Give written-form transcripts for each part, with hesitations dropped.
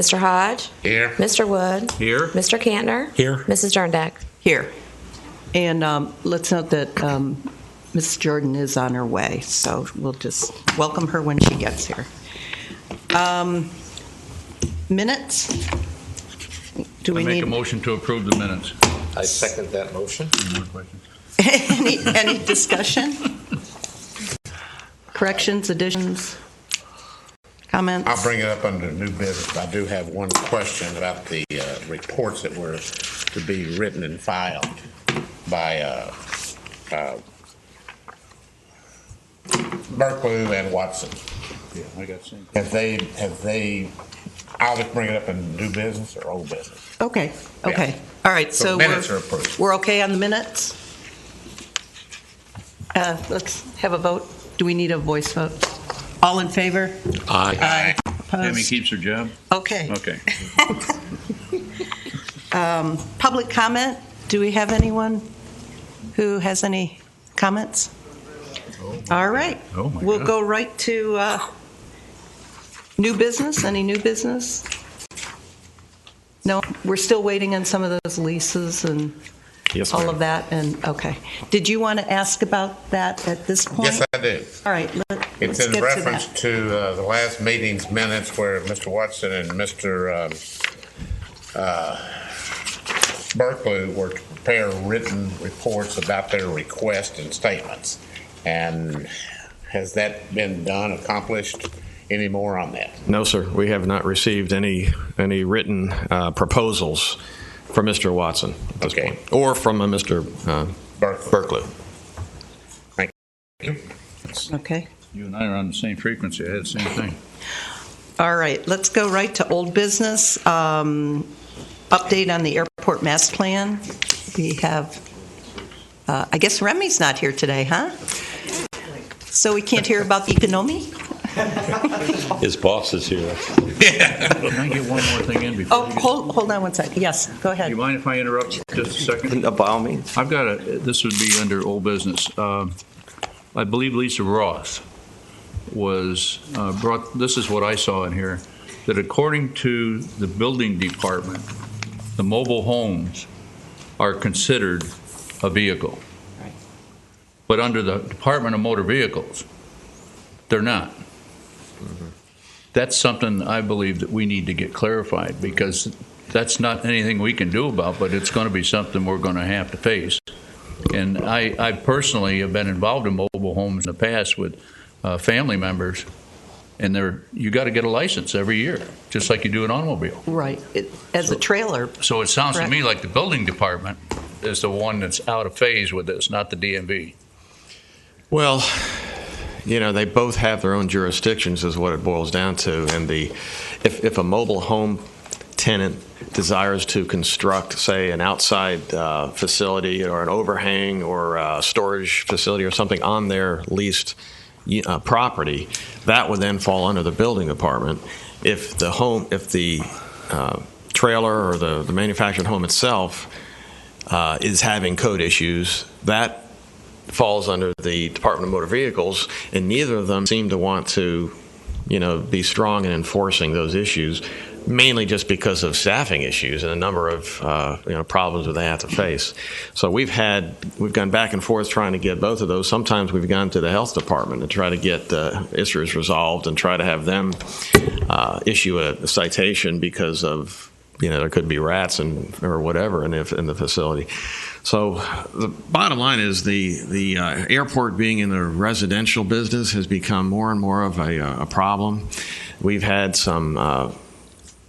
Mr. Hodge? Here. Mr. Wood? Here. Mr. Kantner? Here. Mrs. Jarndeck? Here. And let's note that Ms. Jordan is on her way, so we'll just welcome her when she gets here. Minutes? Do we I make need a motion to approve the minutes. I second that motion. Any more questions? any discussion? Corrections, additions, comments? I'll bring it up under new business. I do have one question about the reports that were to be written and filed by Berkeley and Watson. Yeah, I got the same. Have they, I'll just bring it up in new business or old business? Okay. Yeah. All right, So so minutes are approved. we're okay on the minutes? Let's have a vote. Do we need a voice vote? All in favor? Aye. Opposed? Tammy keeps her job? Okay. Okay. Public comment? Do we have anyone who has any comments? All right. Oh, my We'll God. go right to new business. Any new business? No, we're still waiting on some of those leases and Yes, all ma'am. of that. And okay. Did you want to ask about that at this point? Yes, I do. All right. It's Let's in get reference to to the last meeting's minutes where Mr. Watson and Mr. Berkeley were to prepare written reports about their requests and statements. And has that been done, accomplished? Any more on that? No, sir. We have not received any written proposals from Mr. Watson at this Okay. point, or from Mr. Berkeley. Thank you. that. Okay. You and I are on the same frequency. I had the same thing. All right. Let's go right to old business. Update on the airport master plan. We have, I guess Remy's not here today, huh? So we can't hear about the economy? His boss is here. Can I get one more thing in before Oh, you get- hold on one second. Yes, go Do ahead. you mind if I interrupt just a second? By all means. I've got this would be under old business. I believe Lisa Ross was brought, this is what I saw in here, that according to the building department, the mobile homes are considered a vehicle. Right. But under the Department of Motor Vehicles, they're not. That's something I believe that we need to get clarified, because that's not anything we can do about, but it's going to be something we're going to have to face. And I personally have been involved in mobile homes in the past with family members, and you got to get a license every year, just like you do an automobile. Right. As a trailer. So it sounds Correct. to me like the building department is the one that's out of phase with this, not the DMV. Well, they both have their own jurisdictions, is what it boils down to. And if a mobile home tenant desires to construct, say, an outside facility or an overhang or a storage facility or something on their leased property, that would then fall under the building department. If the trailer or the manufactured home itself is having code issues, that falls under the Department of Motor Vehicles, and neither of them seem to want to, be strong in enforcing those issues, mainly just because of staffing issues and a number of problems that they have to face. So we've gone back and forth trying to get both of those. Sometimes we've gone to the health department to try to get issues resolved and try to have them issue a citation because of there could be rats or whatever in the facility. So the bottom line is the airport being in the residential business has become more and more of a problem. We've had some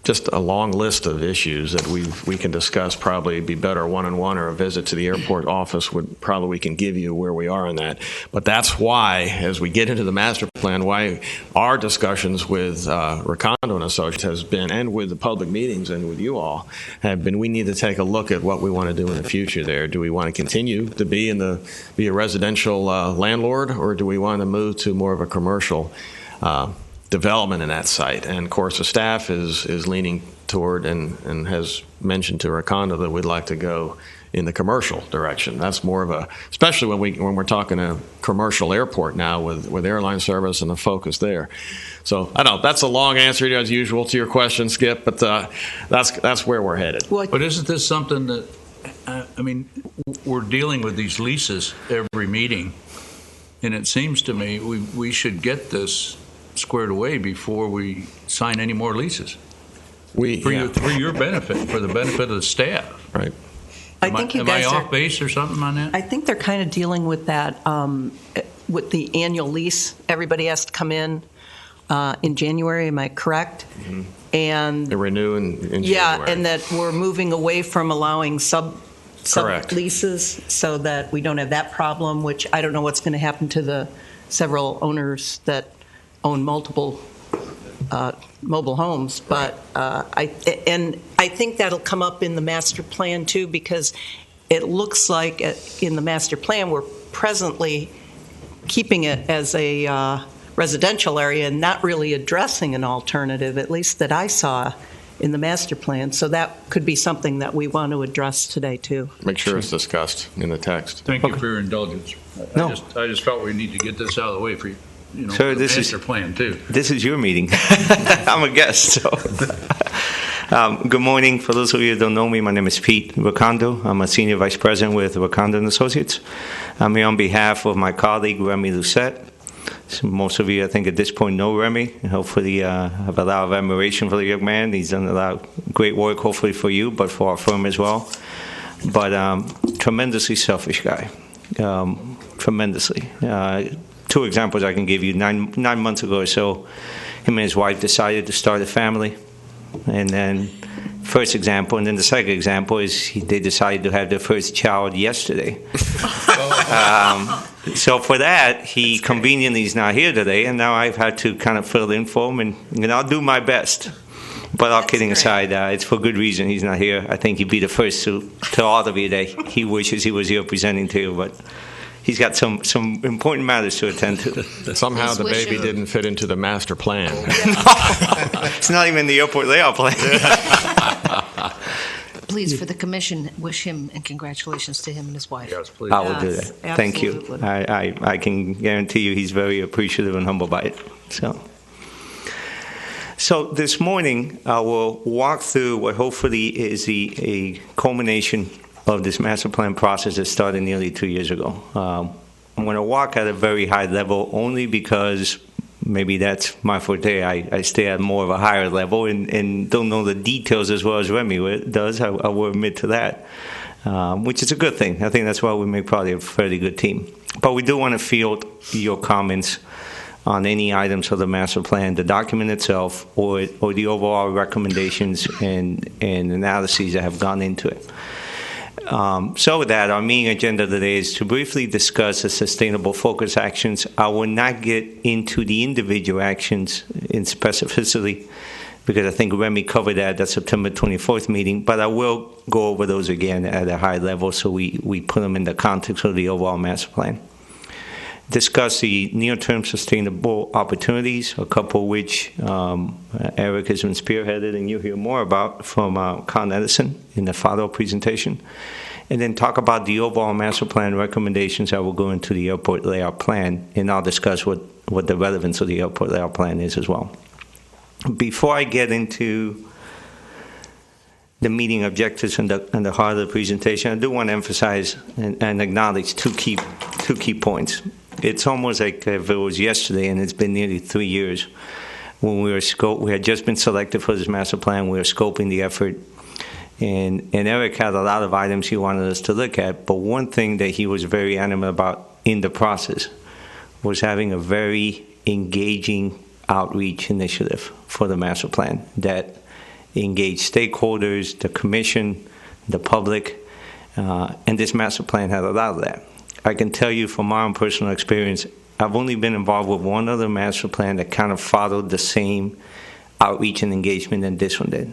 just a long list of issues that we can discuss. Probably be better one-on-one, or a visit to the airport office we can give you where we are in that. But that's why, as we get into the master plan, why our discussions with Recondo and Associates has been, and with the public meetings and with you all, have been, we need to take a look at what we want to do in the future there. Do we want to continue to be a residential landlord, or do we want to move to more of a commercial development in that site? And of course the staff is leaning toward and has mentioned to Recondo that we'd like to go in the commercial direction. That's more of a, especially when we're talking a commercial airport now with airline service and the focus there. So I don't know, that's a long answer as usual to your question, Skip, but that's where we're headed. But isn't this something that, I mean, we're dealing with these leases every meeting, and it seems to me we should get this squared away before we sign any more leases. For your benefit, for the benefit of the staff. Right. I think you guys am I are off base or something on that? I think they're kind of dealing with that with the annual lease. Everybody has to come in January. Am I correct? Mm-hmm. And They renew in January. yeah, and that we're moving away from allowing sub Correct. leases so that we don't have that problem. Which I don't know what's going to happen to the several owners that own multiple mobile homes, but I think that'll come up in the master plan too, because it looks like in the master plan we're presently keeping it as a residential area and not really addressing an alternative, at least that I saw in the master plan. So that could be something that we want to address today too. Make sure it's discussed in the text. Thank you for your indulgence. No. I just felt we need to get this out of the way for you. Sir, for the this is- master plan too. This is your meeting. I'm a guest. So, good morning. For those of you who don't know me, my name is Pete Racondo. I'm a senior vice president with Racondo and Associates. I'm here on behalf of my colleague Remy Lucette. So most of you, I think, at this point know Remy. Hopefully, have a lot of admiration for the young man. He's done a lot of great work, hopefully for you, but for our firm as well. But tremendously selfish guy. Tremendously. Two examples I can give you. Nine months ago or so, him and his wife decided to start a family. And then, first example, and then the second example is they decided to have their first child yesterday. So for that, he conveniently is not here today, and now I've had to kind of fill in for him, and I'll do my best. But all kidding aside, it's for good reason he's not here. I think he'd be the first to tell all of you that he wishes he was here presenting to you, but he's got some important matters to attend to. Somehow the baby didn't fit into the master plan. It's not even the airport layout plan. Please, for the commission, wish him and congratulations to him and his wife. Yes, please. I will do Yes, that. Thank you. absolutely. I can guarantee you he's very appreciative and humble by it. So this morning, I will walk through what hopefully is a culmination of this master plan process that started nearly 2 years ago. I'm going to walk at a very high level only because maybe that's my forte. I stay at more of a higher level and don't know the details as well as Remy does. I will admit to that, which is a good thing. I think that's why we make probably a fairly good team. But we do want to field your comments on any items of the master plan, the document itself, or the overall recommendations and analyses that have gone into it. So with that, our meeting agenda today is to briefly discuss the sustainable focus actions. I will not get into the individual actions in specificity because I think Remy covered that at the September 24th meeting, but I will go over those again at a high level so we put them in the context of the overall master plan. Discuss the near-term sustainable opportunities, a couple which Eric has been spearheaded and you'll hear more about from Con Edison in the follow-up presentation. And then talk about the overall master plan recommendations that will go into the airport layout plan, and I'll discuss what the relevance of the airport layout plan is as well. Before I get into the meeting objectives and the heart of the presentation, I do want to emphasize and acknowledge two key points. It's almost like if it was yesterday, and it's been nearly 3 years when we had just been selected for this master plan. We were scoping the effort, and Eric had a lot of items he wanted us to look at. But one thing that he was very adamant about in the process was having a very engaging outreach initiative for the master plan that engaged stakeholders, the commission, the public, and this master plan had a lot of that. I can tell you from my own personal experience, I've only been involved with one other master plan that kind of followed the same outreach and engagement that this one did.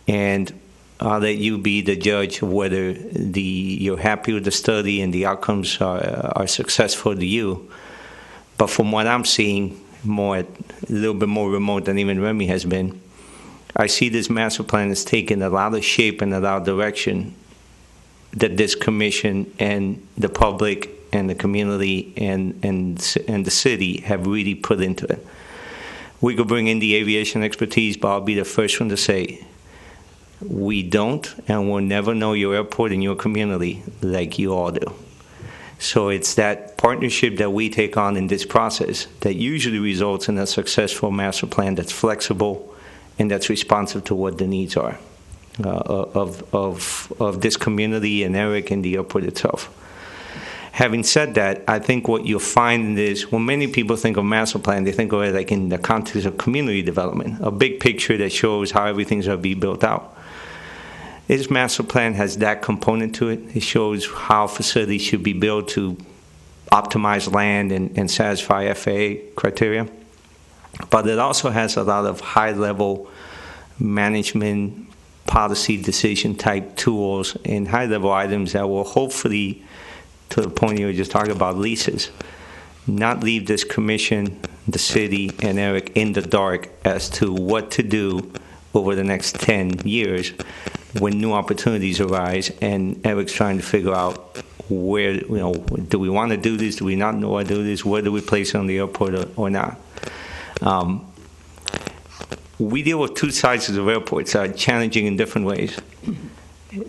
And I'll let you be the judge of whether you're happy with the study and the outcomes are successful to you. But from what I'm seeing, a little bit more remote than even Remy has been, I see this master plan has taken a lot of shape and a lot of direction that this commission and the public and the community and the city have really put into it. We could bring in the aviation expertise, but I'll be the first one to say, we don't and will never know your airport and your community like you all do. So it's that partnership that we take on in this process that usually results in a successful master plan that's flexible and that's responsive to what the needs are of this community and Eric and the airport itself. Having said that, I think what you'll find is when many people think of master plan, they think of it like in the context of community development, a big picture that shows how everything's going to be built out. This master plan has that component to it. It shows how facilities should be built to optimize land and satisfy FAA criteria. But it also has a lot of high-level management, policy decision type tools and high-level items that will hopefully, to the point you were just talking about leases, not leave this commission, the city, and Eric in the dark as to what to do over the next 10 years when new opportunities arise and Eric's trying to figure out where, do we want to do this, do we not know what to do this, where do we place it on the airport or not. We deal with two sides of the airports, challenging in different ways.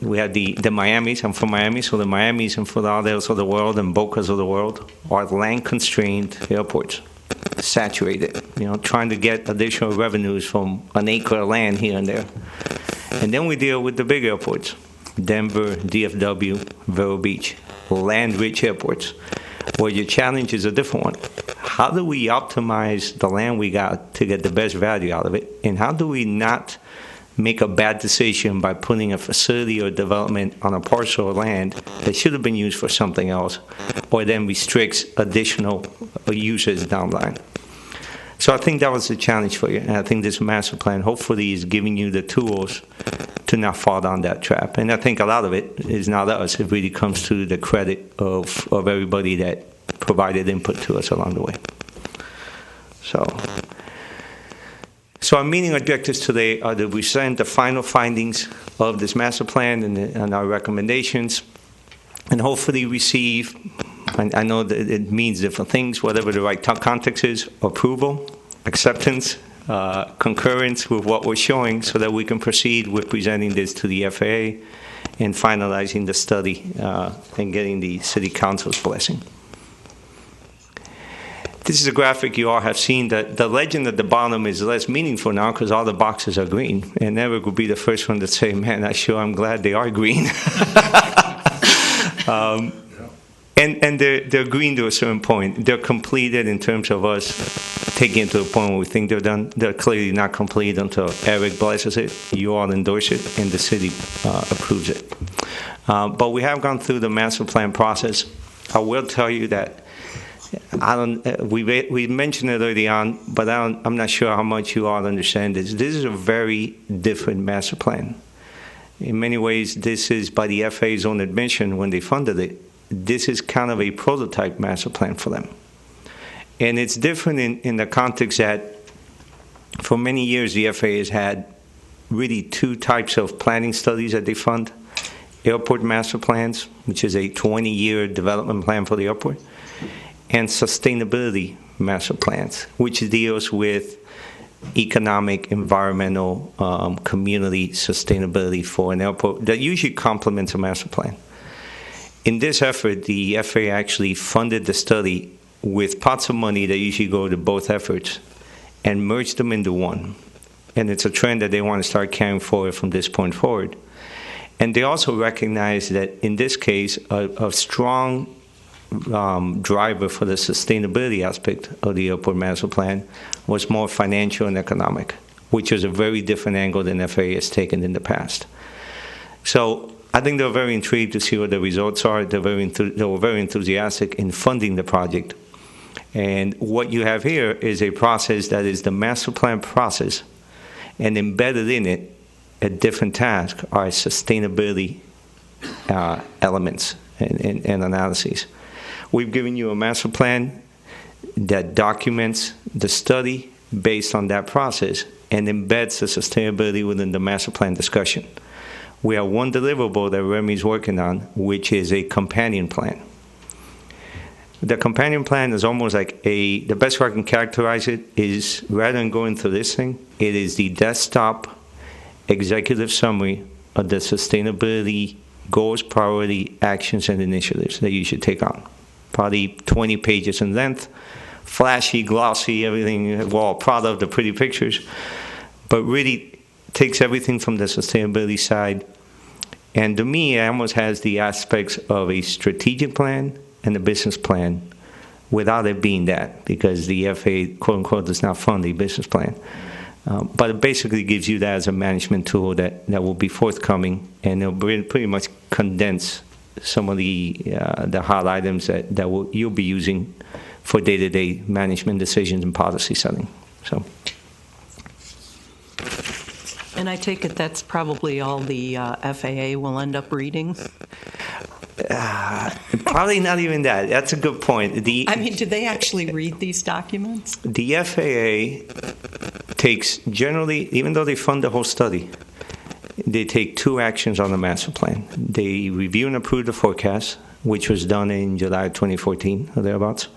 We have the Miamis. I'm from Miami, so the Miamis and Fort Lauderdales of the world and Bocas of the world are land-constrained airports, saturated, trying to get additional revenues from an acre of land here and there. And then we deal with the big airports, Denver, DFW, Vero Beach, land-rich airports, where your challenge is a different one. How do we optimize the land we got to get the best value out of it? And how do we not make a bad decision by putting a facility or development on a parcel of land that should have been used for something else, or then restricts additional uses down the line? So I think that was the challenge for you, and I think this master plan hopefully is giving you the tools to not fall down that trap. And I think a lot of it is not us. It really comes to the credit of everybody that provided input to us along the way. So our meeting objectives today are to present the final findings of this master plan and our recommendations, and hopefully receive, I know that it means different things, whatever the right context is, approval, acceptance, concurrence with what we're showing so that we can proceed with presenting this to the FAA and finalizing the study and getting the City Council's blessing. This is a graphic you all have seen. The legend at the bottom is less meaningful now because all the boxes are green. And Eric will be the first one to say, man, I'm glad they are green. And they're green to a certain point. They're completed in terms of us taking it to the point where we think they're done. They're clearly not complete until Eric blesses it, you all endorse it, and the city approves it. But we have gone through the master plan process. I will tell you that we mentioned it early on, but I'm not sure how much you all understand this. This is a very different master plan. In many ways, this is, by the FAA's own admission when they funded it, this is kind of a prototype master plan for them. And it's different in the context that for many years the FAA has had really two types of planning studies that they fund. Airport master plans, which is a 20-year development plan for the airport, and sustainability master plans, which deals with economic, environmental, community sustainability for an airport that usually complements a master plan. In this effort, the FAA actually funded the study with pots of money that usually go to both efforts and merged them into one. And it's a trend that they want to start carrying forward from this point forward. And they also recognize that in this case, a strong driver for the sustainability aspect of the airport master plan was more financial and economic, which is a very different angle than FAA has taken in the past. So I think they're very intrigued to see what the results are. They were very enthusiastic in funding the project. And what you have here is a process that is the master plan process, and embedded in it, a different task are sustainability elements and analyses. We've given you a master plan that documents the study based on that process and embeds the sustainability within the master plan discussion. we have one deliverable that Remy's working on, which is a companion plan. The companion plan is almost like the best way I can characterize it is, rather than going through this thing, it is the desktop executive summary of the sustainability goals, priority, actions, and initiatives that you should take on. Probably 20 pages in length, flashy, glossy, everything, we're all proud of the pretty pictures, but really takes everything from the sustainability side. And to me, it almost has the aspects of a strategic plan and a business plan without it being that, because the FAA, quote unquote, does not fund the business plan. But it basically gives you that as a management tool that will be forthcoming, and it'll pretty much condense some of the hot items that you'll be using for day-to-day management decisions and policy setting. So. And I take it that's probably all the FAA will end up reading? Probably not even that. That's a good point. I mean, do they actually read these documents? The FAA takes, generally, even though they fund the whole study, they take two actions on the master plan. They review and approve the forecast, which was done in July 2014 or thereabouts.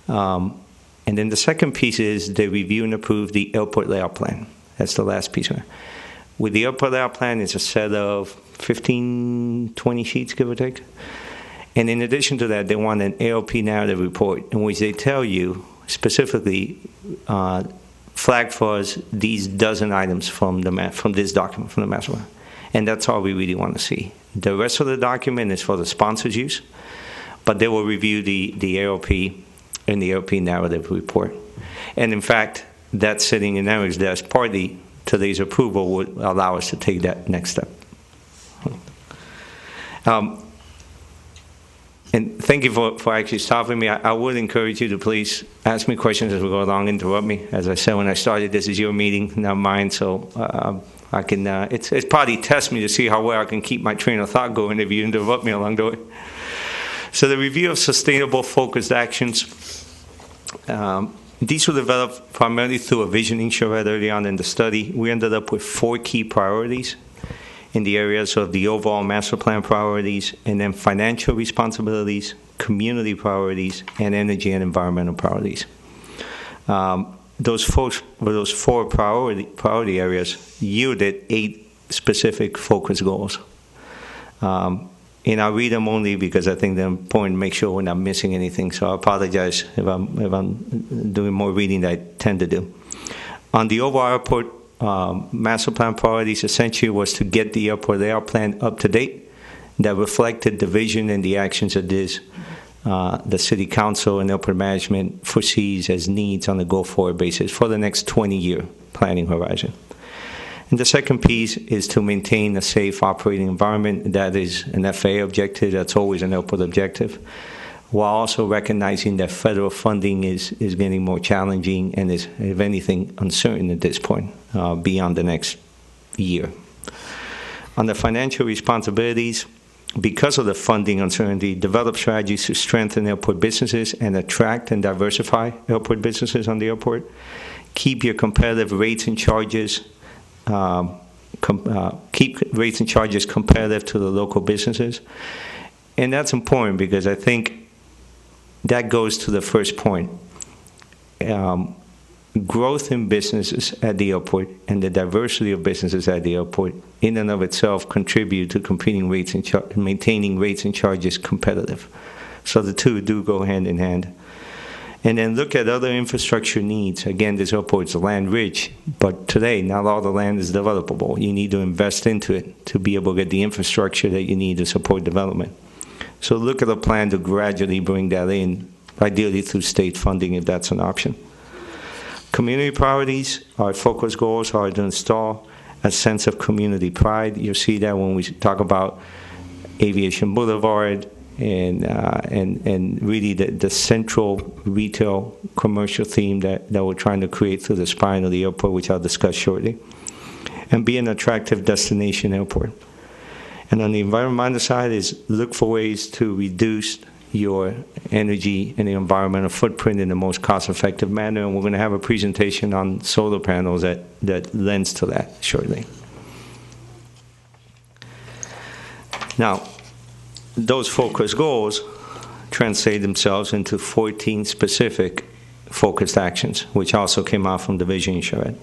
And then the second piece is they review and approve the airport layout plan. That's the last piece of it. With the airport layout plan, it's a set of 15, 20 sheets, give or take. And in addition to that, they want an AOP narrative report in which they tell you specifically, flag for us these dozen items from this document, from the master plan. And that's all we really want to see. The rest of the document is for the sponsor's use, but they will review the AOP and the AOP narrative report. And in fact, that sitting in Eric's desk, partly today's approval would allow us to take that next step. And thank you for actually stopping me. I would encourage you to please ask me questions as we go along, interrupt me. As I said when I started, this is your meeting, not mine, so I can, it's probably test me to see how well I can keep my train of thought going if you interrupt me along the way. So the review of sustainable focused actions, these were developed primarily through a visioning charrette early on in the study. We ended up with 4 key priorities in the areas of the overall master plan priorities, and then financial responsibilities, community priorities, and energy and environmental priorities. Those 4 priority areas yielded 8 specific focus goals. And I'll read them only because I think they're important to make sure we're not missing anything. So I apologize if I'm doing more reading than I tend to do. On the overall airport master plan priorities, essentially was to get the airport layout plan up to date that reflected the vision and the actions of this the City Council and airport management foresees as needs on a go-forward basis for the next 20-year planning horizon. And the second piece is to maintain a safe operating environment. That is an FAA objective. That's always an airport objective, while also recognizing that federal funding is getting more challenging and is, if anything, uncertain at this point beyond the next year. On the financial responsibilities, because of the funding uncertainty, develop strategies to strengthen airport businesses and attract and diversify airport businesses on the airport. Keep your competitive rates and charges keep rates and charges competitive to the local businesses. And that's important because I think that goes to the first point. Growth in businesses at the airport and the diversity of businesses at the airport in and of itself contribute to competing rates and maintaining rates and charges competitive. So the two do go hand in hand. And then look at other infrastructure needs. Again, this airport is land rich, but today not all the land is developable. You need to invest into it to be able to get the infrastructure that you need to support development. So look at a plan to gradually bring that in, ideally through state funding if that's an option. Community priorities, our focus goals are to install a sense of community pride. You'll see that when we talk about Aviation Boulevard, and really the central retail commercial theme that we're trying to create through the spine of the airport, which I'll discuss shortly, and be an attractive destination airport. And on the environmental side is look for ways to reduce your energy and the environmental footprint in the most cost-effective manner, and we're going to have a presentation on solar panels that lends to that shortly. Now, those focus goals translate themselves into 14 specific focused actions, which also came out from the vision you showed.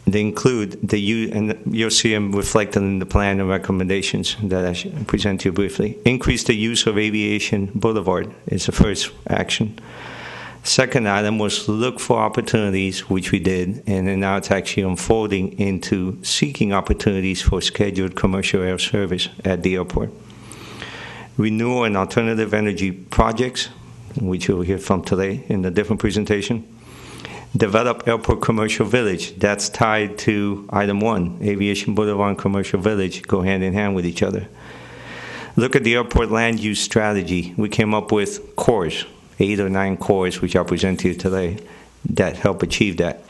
They include and you'll see them reflected in the plan and recommendations that I should present to you briefly. Increase the use of Aviation Boulevard is the first action. Second item was look for opportunities, which we did, and then now it's actually unfolding into seeking opportunities for scheduled commercial air service at the airport. Renewable and alternative energy projects, which you'll hear from today in a different presentation. Develop Airport Commercial Village. That's tied to item 1. Aviation Boulevard and Commercial Village go hand in hand with each other. Look at the airport land use strategy. We came up with cores, 8 or 9 cores, which I'll present to you today, that help achieve that.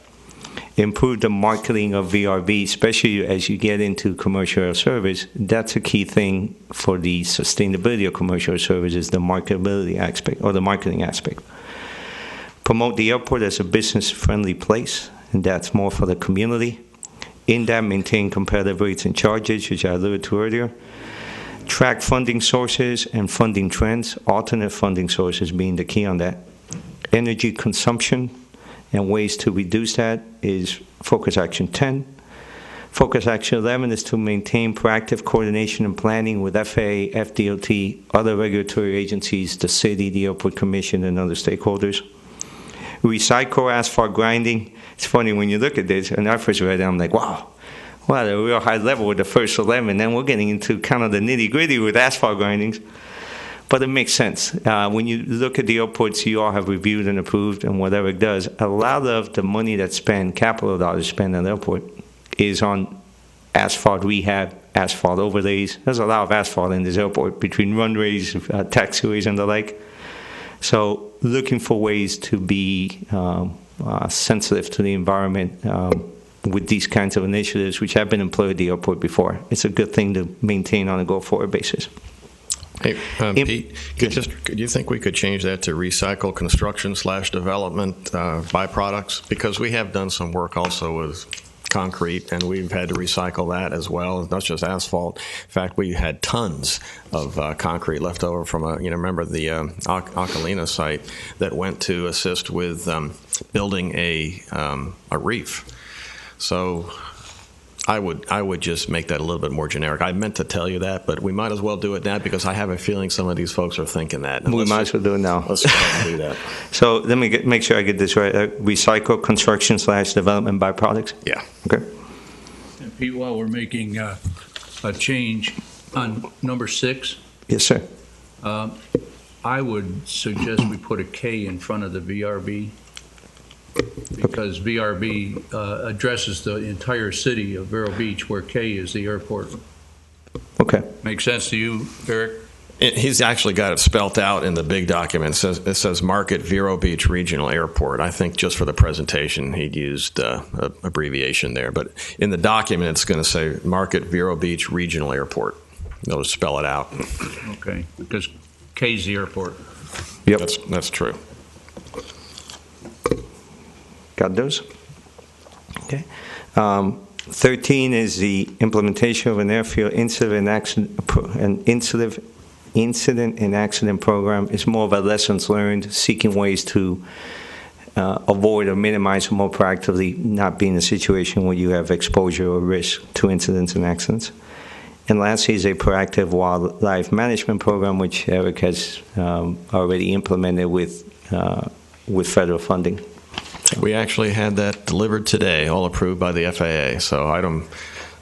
Improve the marketing of VRB, especially as you get into commercial air service. That's a key thing for the sustainability of commercial air service, is the marketability aspect, or the marketing aspect. Promote the airport as a business-friendly place, and that's more for the community. In that, maintain competitive rates and charges, which I alluded to earlier. Track funding sources and funding trends, alternate funding sources being the key on that. Energy consumption and ways to reduce that is Focus Action 10. Focus Action 11 is to maintain proactive coordination and planning with FAA, FDOT, other regulatory agencies, the city, the Airport Commission, and other stakeholders. Recycle asphalt grinding. It's funny when you look at this, and I first read it, I'm like, wow, at a real high level with the first 11. Then we're getting into kind of the nitty-gritty with asphalt grindings. But it makes sense. When you look at the airports you all have reviewed and approved and whatever it does, a lot of the money that's spent, capital dollars spent on the airport, is on asphalt rehab, asphalt overlays. There's a lot of asphalt in this airport between runways, taxiways, and the like. So looking for ways to be sensitive to the environment with these kinds of initiatives, which have been employed at the airport before. It's a good thing to maintain on a go-forward basis. Hey, Pete, could you think we could change that to recycle construction/development byproducts? Because we have done some work also with concrete, and we've had to recycle that as well, not just asphalt. In fact, we had tons of concrete left over from remember the Acalina site that went to assist with building a reef. So I would just make that a little bit more generic. I meant to tell you that, but we might as well do it now because I have a feeling some of these folks are thinking that. We might as well do it now. Let's go ahead and do that. So let me make sure I get this right. Recycle construction/development byproducts? Yeah. Okay. And Pete, while we're making a change on number 6, Yes, sir. I would suggest we put a K in front of the VRB, because VRB addresses the entire city of Vero Beach, where K is the airport. Okay. Make sense to you, Eric? He's actually got it spelt out in the big document. It says Market Vero Beach Regional Airport. I think just for the presentation he'd used a abbreviation there. But in the document it's going to say Market Vero Beach Regional Airport. They'll just spell it out. Okay, because K is the airport. Yep. That's true. Got those? Okay. 13 is the implementation of an airfield incident and accident program. It's more of a lessons learned, seeking ways to avoid or minimize or more proactively not be in a situation where you have exposure or risk to incidents and accidents. And lastly is a proactive wildlife management program, which Eric has already implemented with federal funding. We actually had that delivered today, all approved by the FAA. So item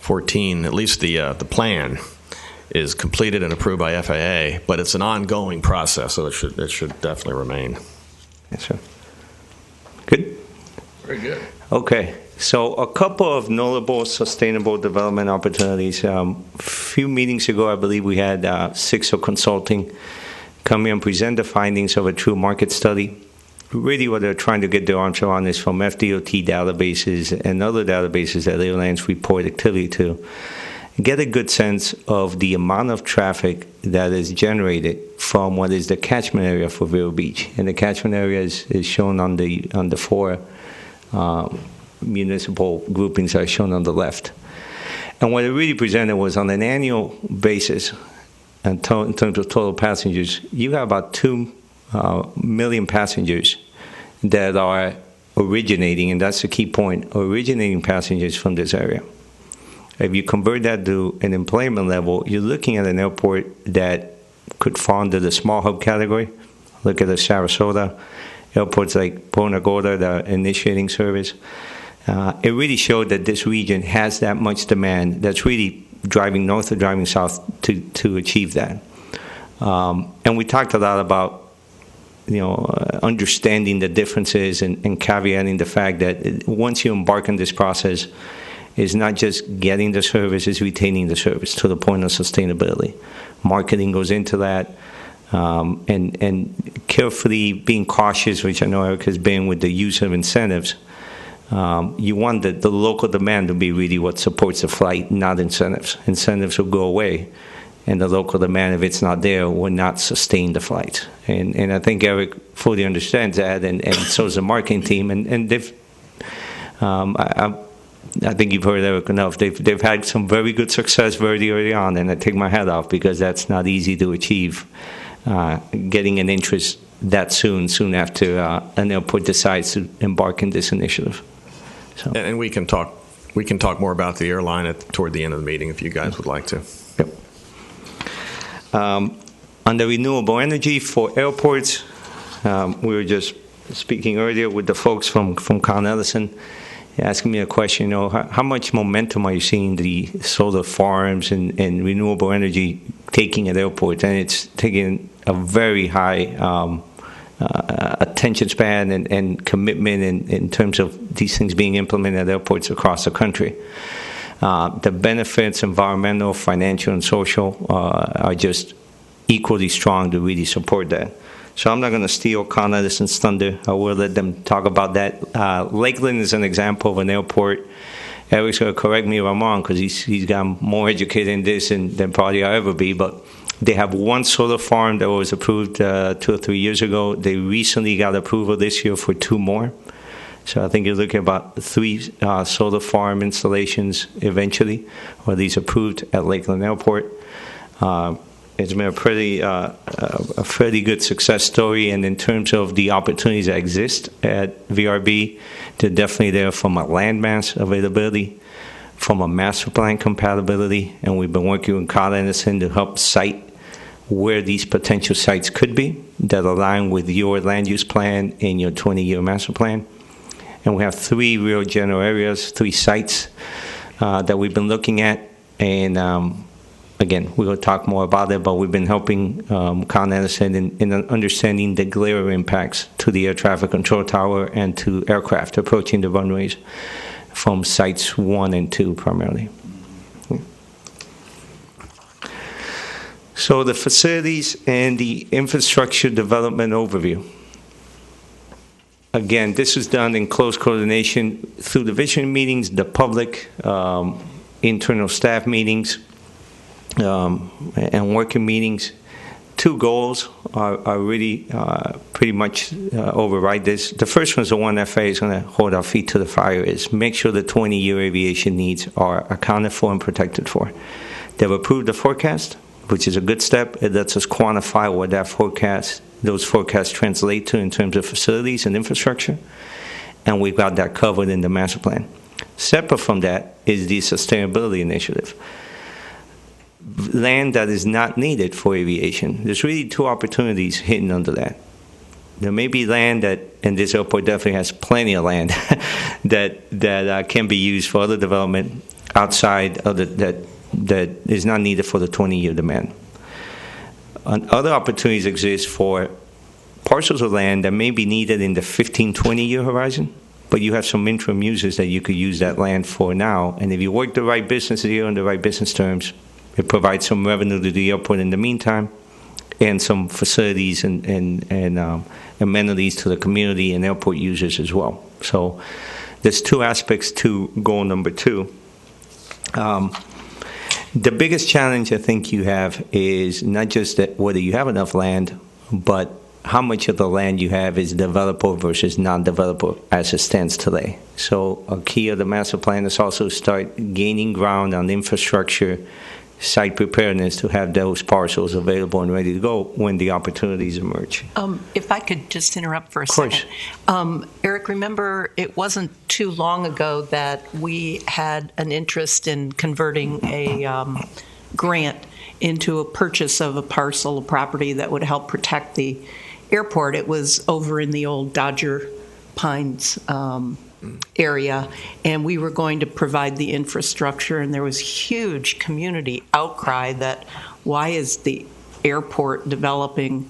14, at least the plan, is completed and approved by FAA, but it's an ongoing process, so it should definitely remain. Yes, sir. Good? Very good. Okay. So a couple of notable sustainable development opportunities. A few meetings ago, I believe we had Sixo Consulting come here and present the findings of a true market study. Really what they're trying to get their arms around is from FDOT databases and other databases that airlines report activity to, get a good sense of the amount of traffic that is generated from what is the catchment area for Vero Beach. And the catchment area is shown on the 4 municipal groupings are shown on the left. And what it really presented was on an annual basis, in terms of total passengers, you have about 2 million passengers that are originating, and that's the key point, originating passengers from this area. If you convert that to an employment level, you're looking at an airport that could fall under the small hub category. Look at the Sarasota, airports like Punta Gorda that are initiating service. It really showed that this region has that much demand that's really driving north or driving south to achieve that. And we talked a lot about, understanding the differences and caveating the fact that once you embark on this process, it's not just getting the service, it's retaining the service to the point of sustainability. Marketing goes into that, and carefully being cautious, which I know Eric has been with the use of incentives. You want the local demand to be really what supports the flight, not incentives. Incentives will go away, and the local demand, if it's not there, will not sustain the flight. And I think Eric fully understands that, and so does the marketing team. And they've, I think you've heard Eric enough. They've had some very good success very early on, and I take my hat off because that's not easy to achieve. Getting an interest that soon after an airport decides to embark in this initiative. So. And we can talk more about the airline toward the end of the meeting if you guys would like to. Yep. On the renewable energy for airports, we were just speaking earlier with the folks from Con Edison, asking me a question, how much momentum are you seeing the solar farms and renewable energy taking at airports? And it's taking a very high attention span and commitment in terms of these things being implemented at airports across the country. The benefits, environmental, financial, and social, are just equally strong to really support that. So I'm not going to steal Con Edison's thunder. I will let them talk about that. Lakeland is an example of an airport. Eric's going to correct me if I'm wrong because he's got more educated in this than probably I'll ever be, but they have one solar farm that was approved 2 or 3 years ago. They recently got approval this year for 2 more. So I think you're looking at about 3 solar farm installations eventually, or these approved at Lakeland Airport. It's been a fairly good success story, and in terms of the opportunities that exist at VRB, they're definitely there from a landmass availability, from a master plan compatibility, and we've been working with Con Edison to help cite where these potential sites could be that align with your land use plan and your 20-year master plan. And we have 3 real general areas, 3 sites that we've been looking at, and again, we're going to talk more about it, but we've been helping Con Edison in understanding the glare impacts to the air traffic control tower and to aircraft approaching the runways from sites 1 and 2 primarily. So the facilities and the infrastructure development overview. Again, this was done in close coordination through the vision meetings, the public, internal staff meetings, and working meetings. 2 goals are really pretty much override this. The first one is the one FAA is going to hold our feet to the fire, is make sure the 20-year aviation needs are accounted for and protected for. They've approved the forecast, which is a good step. It lets us quantify what those forecasts translate to in terms of facilities and infrastructure, and we've got that covered in the master plan. Separate from that is the sustainability initiative. Land that is not needed for aviation. There's really 2 opportunities hidden under that. There may be land that, and this airport definitely has plenty of land that can be used for other development outside of that is not needed for the 20-year demand. Other opportunities exist for parcels of land that may be needed in the 15, 20-year horizon, but you have some interim users that you could use that land for now, and if you work the right business deal on the right business terms, it provides some revenue to the airport in the meantime, and some facilities and amenities to the community and airport users as well. So there's 2 aspects to goal number 2. The biggest challenge I think you have is not just that whether you have enough land, but how much of the land you have is developable versus non-developable as it stands today. So a key of the master plan is also start gaining ground on infrastructure, site preparedness to have those parcels available and ready to go when the opportunities emerge. If I could just interrupt for a course. second. Eric, remember it wasn't too long ago that we had an interest in converting a grant into a purchase of a parcel of property that would help protect the airport. It was over in the old Dodger Pines area, and we were going to provide the infrastructure, and there was huge community outcry that why is the airport developing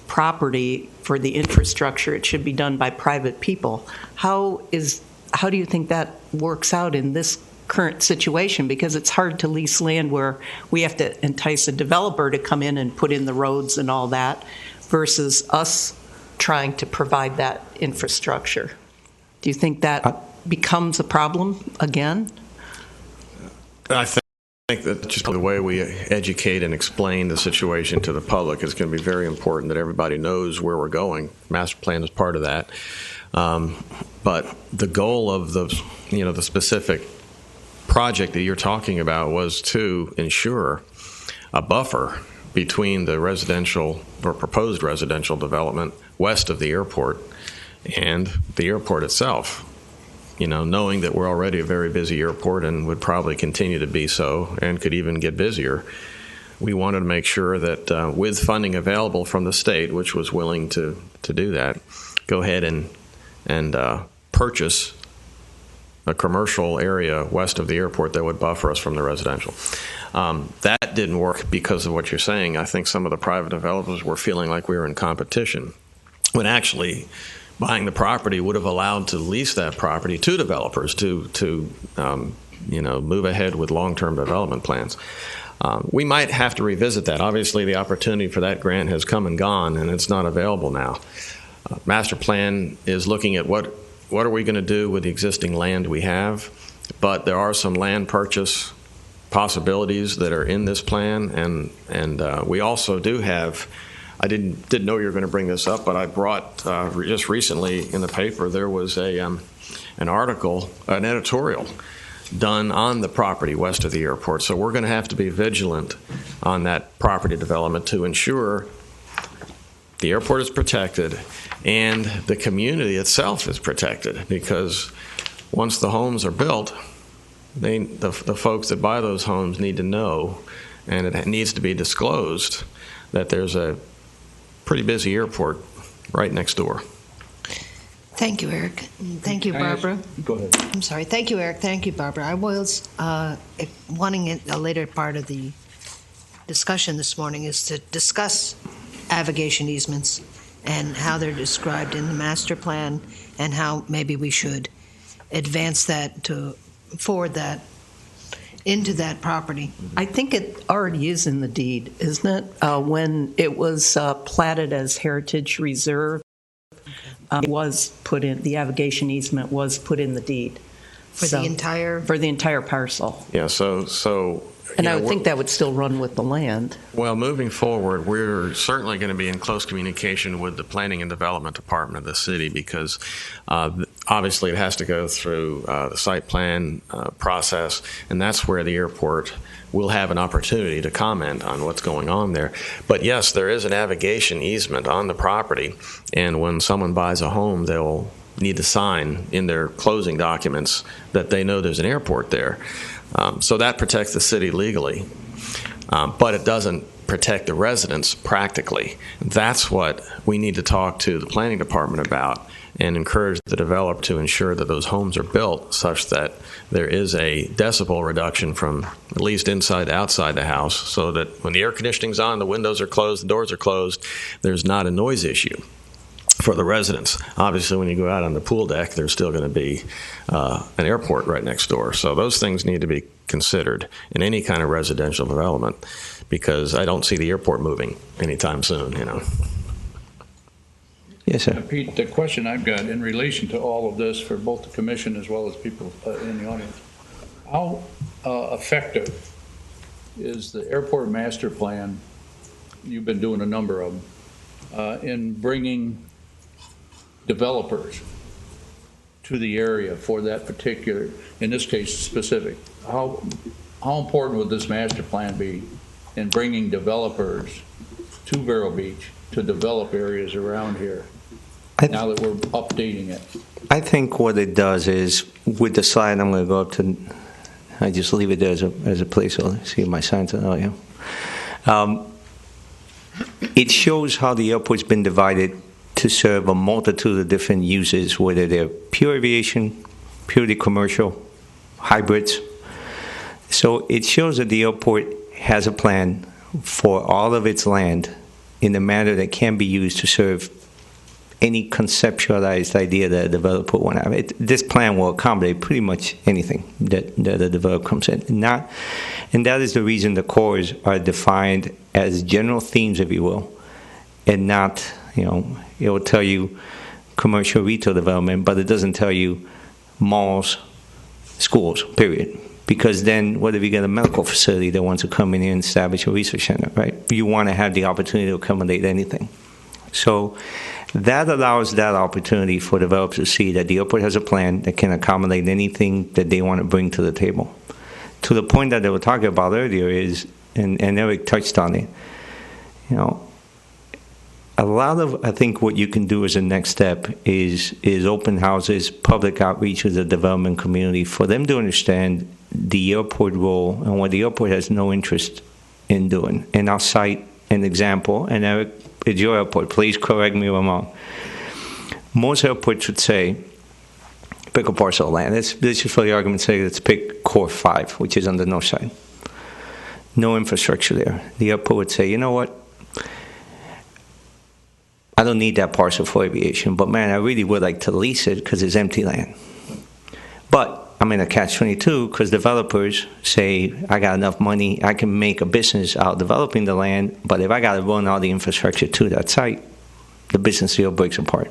property for the infrastructure? It should be done by private people. How do you think that works out in this current situation? Because it's hard to lease land where we have to entice a developer to come in and put in the roads and all that versus us trying to provide that infrastructure. Do you think that becomes a problem again? I think that just the way we educate and explain the situation to the public is going to be very important, that everybody knows where we're going. Master plan is part of that. But the goal of the specific project that you're talking about was to ensure a buffer between the residential or proposed residential development west of the airport and the airport itself. Knowing that we're already a very busy airport and would probably continue to be so and could even get busier, we wanted to make sure that with funding available from the state, which was willing to do that, go ahead and purchase a commercial area west of the airport that would buffer us from the residential. That didn't work because of what you're saying. I think some of the private developers were feeling like we were in competition, when actually buying the property would have allowed to lease that property to developers to move ahead with long-term development plans. We might have to revisit that. Obviously, the opportunity for that grant has come and gone, and it's not available now. Master plan is looking at what are we going to do with the existing land we have, but there are some land purchase possibilities that are in this plan, and we also do have. I didn't know you were going to bring this up, but I brought just recently in the paper there was an article, an editorial done on the property west of the airport. So we're going to have to be vigilant on that property development to ensure the airport is protected and the community itself is protected, because once the homes are built, the folks that buy those homes need to know, and it needs to be disclosed, that there's a pretty busy airport right next door. Thank you, Eric. Thank you, Barbara. Go ahead. I'm sorry. Thank you, Eric. Thank you, Barbara. I was wanting a later part of the discussion this morning is to discuss avigation easements and how they're described in the master plan, and how maybe we should advance that to forward that into that property. I think it already is in the deed, isn't it? When it was platted as Heritage Reserve, it was put in, the avigation easement was put in the deed. For the entire parcel. Yeah, so And I would think that would still run with the land. Well, moving forward, we're certainly going to be in close communication with the Planning and Development Department of the city, because obviously it has to go through the site plan process, and that's where the airport will have an opportunity to comment on what's going on there. But yes, there is an navigation easement on the property, and when someone buys a home, they'll need to sign in their closing documents that they know there's an airport there. So that protects the city legally, but it doesn't protect the residents practically. That's what we need to talk to the planning department about and encourage the developer to ensure that those homes are built such that there is a decibel reduction from at least inside to outside the house, so that when the air conditioning's on, the windows are closed, the doors are closed, there's not a noise issue for the residents. Obviously, when you go out on the pool deck, there's still going to be an airport right next door. So those things need to be considered in any kind of residential development, because I don't see the airport moving anytime soon, Yes, sir. Pete, the question I've got in relation to all of this for both the commission as well as people in the audience, how effective is the airport master plan? You've been doing a number of them. in bringing developers to the area for that particular, in this case specific? How important would this master plan be in bringing developers to Vero Beach to develop areas around here now that we're updating it? I think what it does is, with the slide, I'm going to go up to, I just leave it there as a placeholder. See if my signs are, oh yeah. It shows how the airport's been divided to serve a multitude of different uses, whether they're pure aviation, purely commercial, hybrids. So it shows that the airport has a plan for all of its land in a manner that can be used to serve any conceptualized idea that a developer want to have. This plan will accommodate pretty much anything that a developer comes in. And that is the reason the cores are defined as general themes, if you will, and not, it will tell you commercial retail development, but it doesn't tell you malls, schools, period. Because then, what if you get a medical facility that wants to come in here and establish a research center, right? You want to have the opportunity to accommodate anything. So that allows that opportunity for developers to see that the airport has a plan that can accommodate anything that they want to bring to the table. To the point that they were talking about earlier is, and Eric touched on it, a lot of, I think, what you can do as a next step is open houses, public outreach with the development community for them to understand the airport role and what the airport has no interest in doing. And I'll cite an example, and Eric, it's your airport, please correct me if I'm wrong. Most airports would say, pick a parcel of land. Let's just for the argument's sake, let's pick Core 5, which is on the north side. No infrastructure there. The airport would say, you know what? I don't need that parcel for aviation, but man, I really would like to lease it because it's empty land. But I'm in a catch-22 because developers say, I got enough money, I can make a business out developing the land, but if I got to run all the infrastructure to that site, the business deal breaks apart.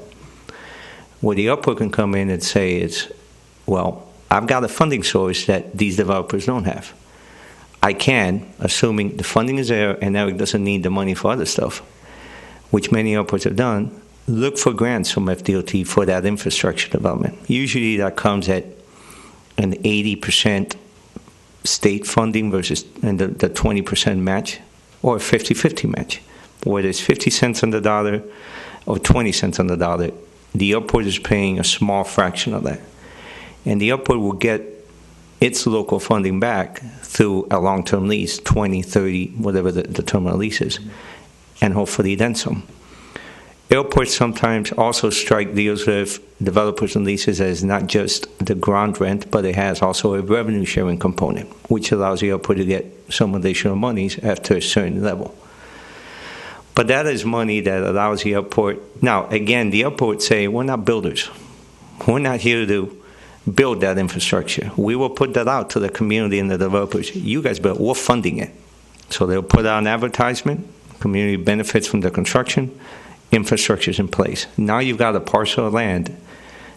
Where the airport can come in and say is, well, I've got a funding source that these developers don't have. I can, assuming the funding is there and Eric doesn't need the money for other stuff, which many airports have done, look for grants from FDOT for that infrastructure development. Usually that comes at an 80% state funding versus and the 20% match, or a 50-50 match, where there's 50 cents on the dollar or 20 cents on the dollar. The airport is paying a small fraction of that. And the airport will get its local funding back through a long-term lease, 20, 30, whatever the term of the lease is, and hopefully then some. Airports sometimes also strike deals with developers and leases as not just the ground rent, but it has also a revenue sharing component, which allows the airport to get some additional monies after a certain level. But that is money that allows the airport. Now, again, the airport would say, we're not builders. We're not here to build that infrastructure. We will put that out to the community and the developers. You guys build, we're funding it. So they'll put out an advertisement, community benefits from the construction, infrastructure is in place. Now you've got a parcel of land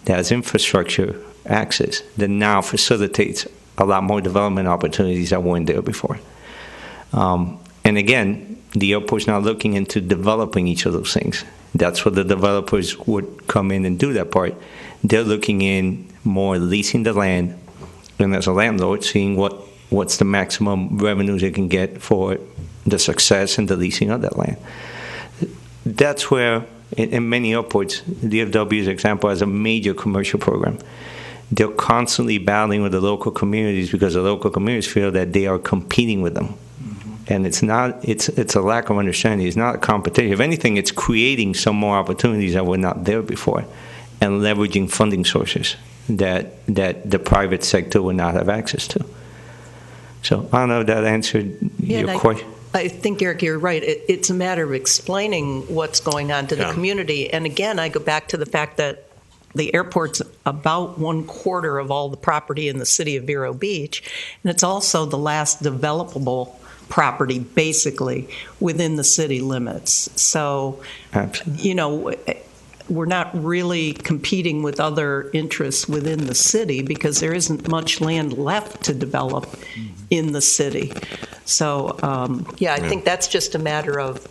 that has infrastructure access that now facilitates a lot more development opportunities that weren't there before. And again, the airport's now looking into developing each of those things. That's what the developers would come in and do that part. They're looking in more leasing the land, and as a landlord, seeing what's the maximum revenues they can get for the success and the leasing of that land. That's where, in many airports, DFW's example has a major commercial program. They're constantly battling with the local communities because the local communities feel that they are competing with them. And it's a lack of understanding. It's not a competition. If anything, it's creating some more opportunities that were not there before and leveraging funding sources that the private sector would not have access to. So I don't know if that answered your question. I think, Eric, you're right. It's a matter of explaining what's going on to the community. And again, I go back to the fact that the airport's about 1/4 of all the property in the city of Vero Beach, and it's also the last developable property, basically, within the city limits. So, absolutely, we're not really competing with other interests within the city because there isn't much land left to develop in the city. So, I think that's just a matter of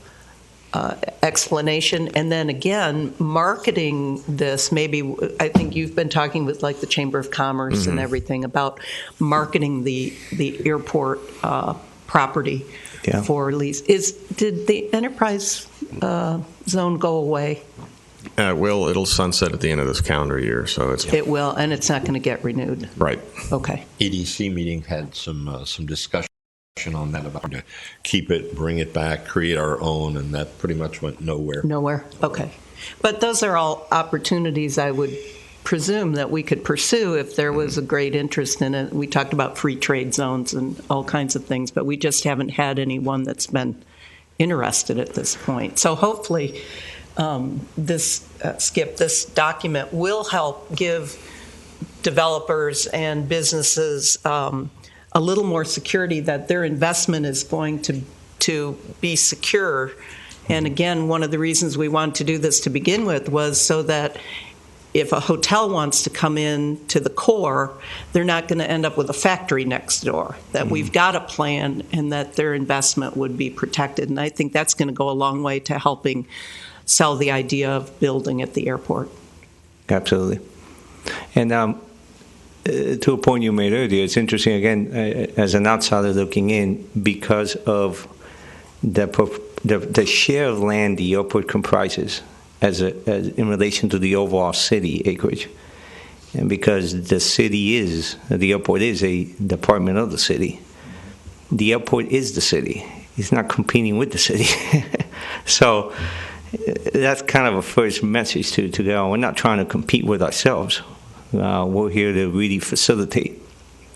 explanation, and then again, marketing this. Maybe I think you've been talking with like the Chamber of Commerce and everything about marketing the airport property Yeah. for lease. Did the enterprise zone go away? It'll sunset at the end of this calendar year, so it's It will, and it's not going to get renewed. right. Okay. EDC meeting had some discussion on that about to keep it, bring it back, create our own, and that pretty much went nowhere. Nowhere? Okay. But those are all opportunities I would presume that we could pursue if there was a great interest in it. We talked about free trade zones and all kinds of things, but we just haven't had anyone that's been interested at this point. So hopefully this document will help give developers and businesses a little more security that their investment is going to be secure. And again, one of the reasons we wanted to do this to begin with was so that if a hotel wants to come in to the core, they're not going to end up with a factory next door, that we've got a plan and that their investment would be protected. And I think that's going to go a long way to helping sell the idea of building at the airport. Absolutely. And to a point you made earlier, it's interesting, again, as an outsider looking in, because of the share of land the airport comprises as in relation to the overall city acreage. And because the airport is a department of the city, the airport is the city. It's not competing with the city. So that's kind of a first message to go. We're not trying to compete with ourselves. We're here to really facilitate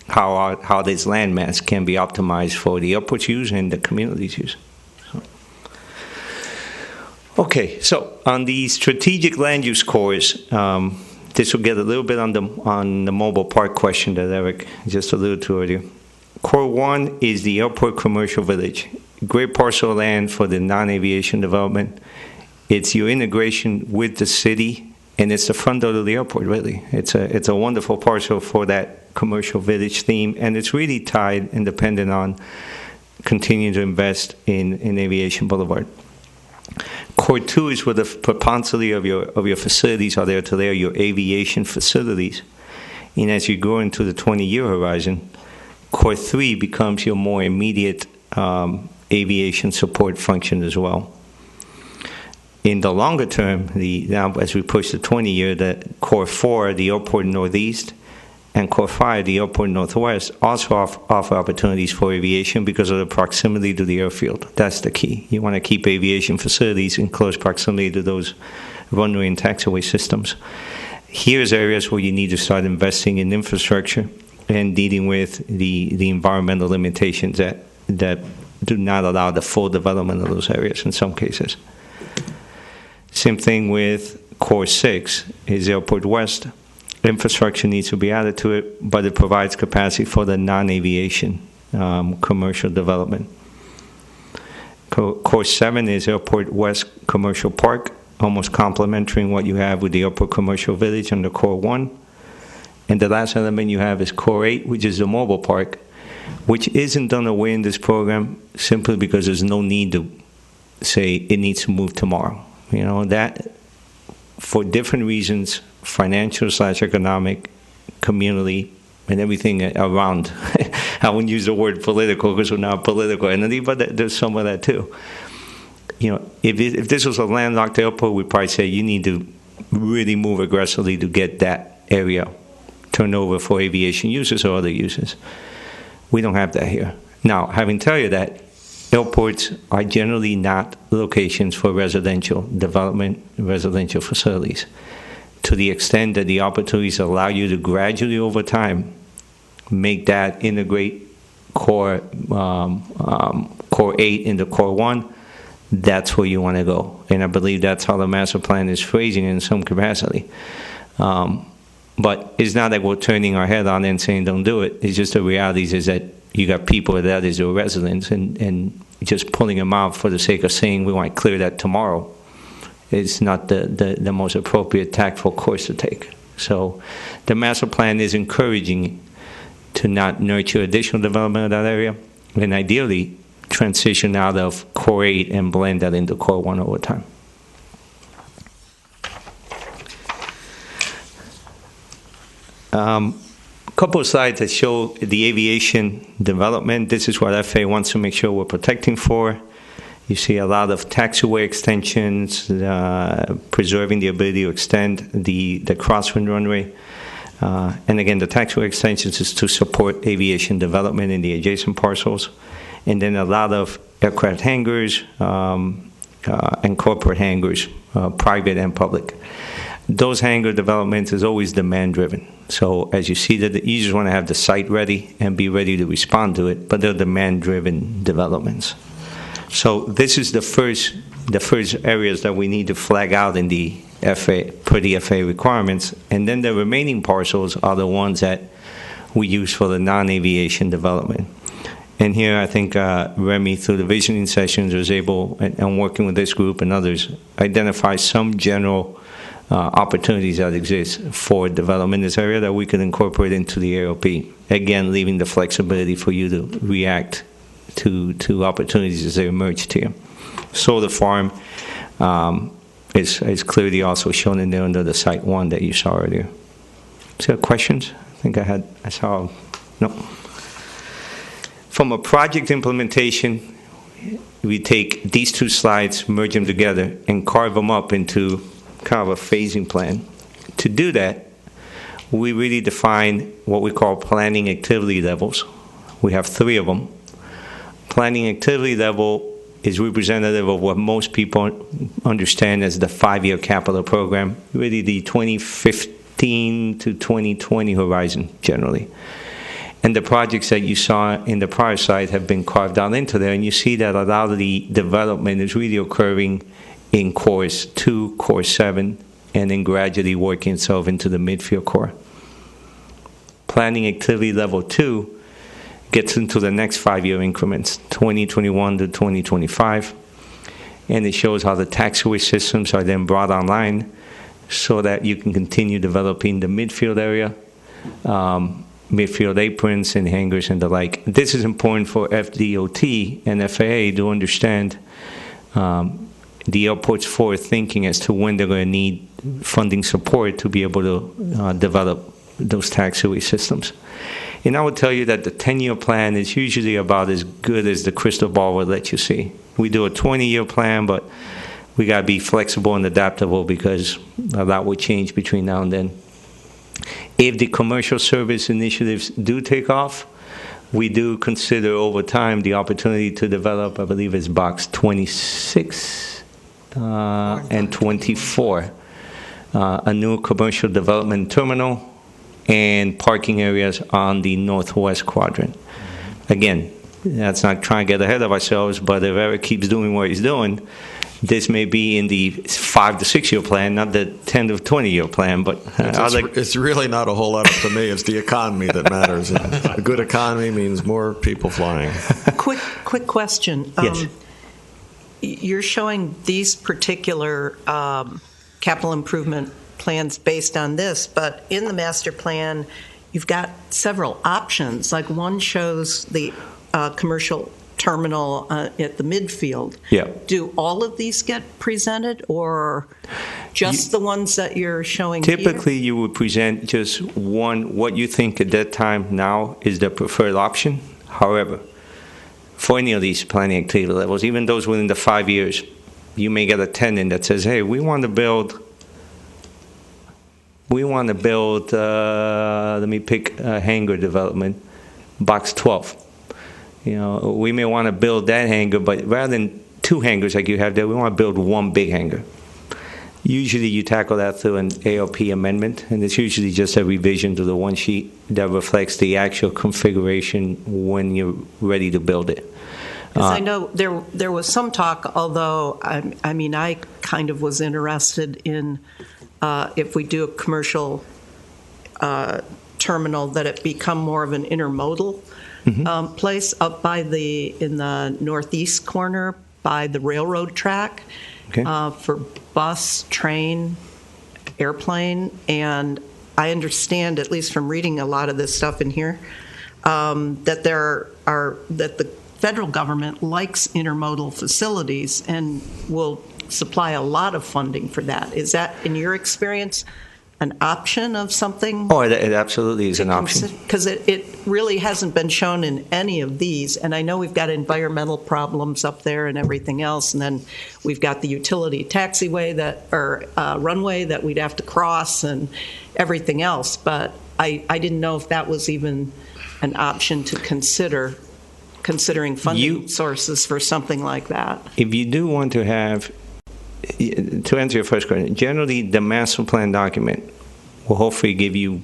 how this landmass can be optimized for the airport's use and the community's use. Okay, so on the strategic land use cores, this will get a little bit on the mobile park question that Eric just alluded to earlier. Core 1 is the airport commercial village. Great parcel of land for the non-aviation development. It's your integration with the city, and it's the front door of the airport, really. It's a wonderful parcel for that commercial village theme, and it's really tied and dependent on continuing to invest in Aviation Boulevard. Core 2 is where the propensity of your facilities are there to there, your aviation facilities. And as you go into the 20-year horizon, Core 3 becomes your more immediate aviation support function as well. In the longer term, now as we push the 20-year, the Core 4, the airport northeast, and Core 5, the airport northwest, also offer opportunities for aviation because of the proximity to the airfield. That's the key. You want to keep aviation facilities in close proximity to those runway and taxiway systems. Here's areas where you need to start investing in infrastructure and dealing with the environmental limitations that do not allow the full development of those areas in some cases. Same thing with Core 6 is Airport West. Infrastructure needs to be added to it, but it provides capacity for the non-aviation commercial development. Core 7 is Airport West Commercial Park, almost complementary what you have with the Airport Commercial Village under Core 1. And the last element you have is Core 8, which is the mobile park, which isn't done away in this program simply because there's no need to say it needs to move tomorrow. You know, that for different reasons, financial/economic, community, and everything around. I wouldn't use the word political because we're not a political entity, but there's some of that too. You know, if this was a landlocked airport, we'd probably say you need to really move aggressively to get that area turned over for aviation uses or other uses. We don't have that here. Now, having tell you that, airports are generally not locations for residential development, residential facilities. To the extent that the opportunities allow you to gradually over time make that integrate Core 8 into Core 1, that's where you want to go. And I believe that's how the master plan is phrasing it in some capacity. But it's not that we're turning our head on and saying don't do it. It's just the reality is that you got people that is their residents, and just pulling them out for the sake of saying we want to clear that tomorrow is not the most appropriate tactful course to take. So the master plan is encouraging to not nurture additional development of that area, and ideally transition out of Core 8 and blend that into Core 1 over time. Couple of slides that show the aviation development. This is what FAA wants to make sure we're protecting for. You see a lot of taxiway extensions, preserving the ability to extend the crosswind runway. And again, the taxiway extensions is to support aviation development in the adjacent parcels. And then a lot of aircraft hangars and corporate hangars, private and public. Those hangar developments is always demand-driven. So as you see that, you just want to have the site ready and be ready to respond to it, but they're demand-driven developments. So this is the first areas that we need to flag out in the FAA, per the FAA requirements, and then the remaining parcels are the ones that we use for the non-aviation development. And here I think Remy, through the visioning sessions, was able, and working with this group and others, identify some general opportunities that exist for development in this area that we could incorporate into the AOP. Again, leaving the flexibility for you to react to opportunities as they emerge to you. Solar farm is clearly also shown in there under the Site 1 that you saw earlier. So questions? I think I saw, no. From a project implementation, we take these two slides, merge them together, and carve them up into kind of a phasing plan. To do that, we really define what we call planning activity levels. We have 3 of them. Planning activity level is representative of what most people understand as the 5-year capital program, really the 2015 to 2020 horizon generally. And the projects that you saw in the prior slide have been carved out into there, and you see that a lot of the development is really occurring in cores 2, core 7, and then gradually working itself into the midfield core. Planning activity level 2 gets into the next 5-year increments, 2021 to 2025, and it shows how the taxiway systems are then brought online so that you can continue developing the midfield area, midfield aprons and hangars and the like. This is important for FDOT and FAA to understand the airport's forward thinking as to when they're going to need funding support to be able to develop those taxiway systems. And I would tell you that the 10-year plan is usually about as good as the crystal ball will let you see. We do a 20-year plan, but we got to be flexible and adaptable because a lot will change between now and then. If the commercial service initiatives do take off, we do consider over time the opportunity to develop, I believe it's box 26 and 24, a new commercial development terminal and parking areas on the northwest quadrant. Again, that's not trying to get ahead of ourselves, but if Eric keeps doing what he's doing, this may be in the 5 to 6 year plan, not the 10 to 20 year plan. But it's really not a whole lot up to me. It's the economy that matters. And a good economy means more people flying. Quick question. Yes. You're showing these particular capital improvement plans based on this, but in the master plan, you've got several options. Like one shows the commercial terminal at the midfield. Yeah. Do all of these get presented, or just the ones that you're showing Typically, here? you would present just one, what you think at that time now is the preferred option. However, for any of these planning activity levels, even those within the 5 years, you may get a tenant that says, hey, we want to build, let me pick a hangar development, box 12. We may want to build that hangar, but rather than 2 hangars like you have there, we want to build 1 big hangar. Usually you tackle that through an AOP amendment, and it's usually just a revision to the one sheet that reflects the actual configuration when you're ready to build it. Because I know there was some talk, although I kind of was interested in if we do a commercial terminal, that it become more of an intermodal place up in the northeast corner by the railroad track. Okay. For bus, train, airplane, and I understand, at least from reading a lot of this stuff in here, that the federal government likes intermodal facilities and will supply a lot of funding for that. Is that, in your experience, an option of something? Oh, it absolutely is an option. Because it really hasn't been shown in any of these. And I know we've got environmental problems up there and everything else. And then we've got the utility taxiway or runway that we'd have to cross and everything else. But I didn't know if that was even an option to considering funding sources for something like that. If you do want to have, to answer your first question, generally the master plan document will hopefully give you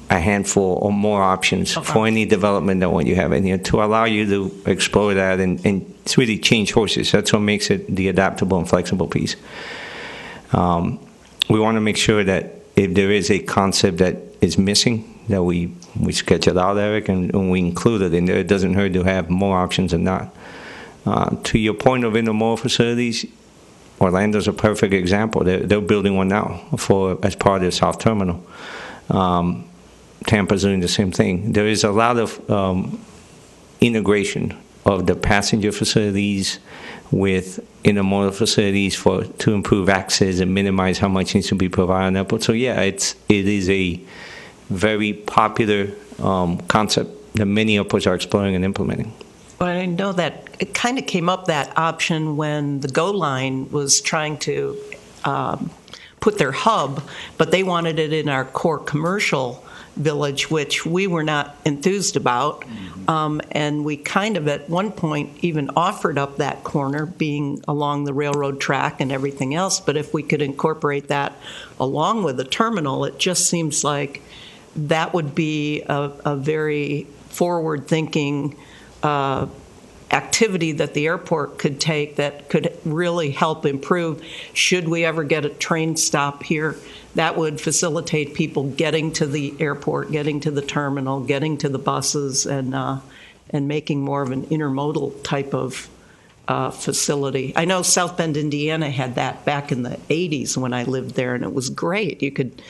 a handful or more options for any development than what you have in here to allow you to explore that and to really change horses. That's what makes it the adaptable and flexible piece. We want to make sure that if there is a concept that is missing, that we sketch it out, Eric, and we include it in there. It doesn't hurt to have more options than that. To your point of intermodal facilities, Orlando's a perfect example. They're building one now as part of their South Terminal. Tampa's doing the same thing. There is a lot of integration of the passenger facilities with intermodal facilities to improve access and minimize how much needs to be provided on the airport. So yeah, it is a very popular concept that many airports are exploring and implementing. Well, I know that it kind of came up, that option, when the GO line was trying to put their hub, but they wanted it in our core commercial village, which we were not enthused about. And we kind of at one point even offered up that corner being along the railroad track and everything else. But if we could incorporate that along with the terminal, it just seems like that would be a very forward-thinking activity that the airport could take that could really help improve. Should we ever get a train stop here, that would facilitate people getting to the airport, getting to the terminal, getting to the buses, and making more of an intermodal type of facility. I know South Bend, Indiana had that back in the 80s when I lived there, and it was great. You could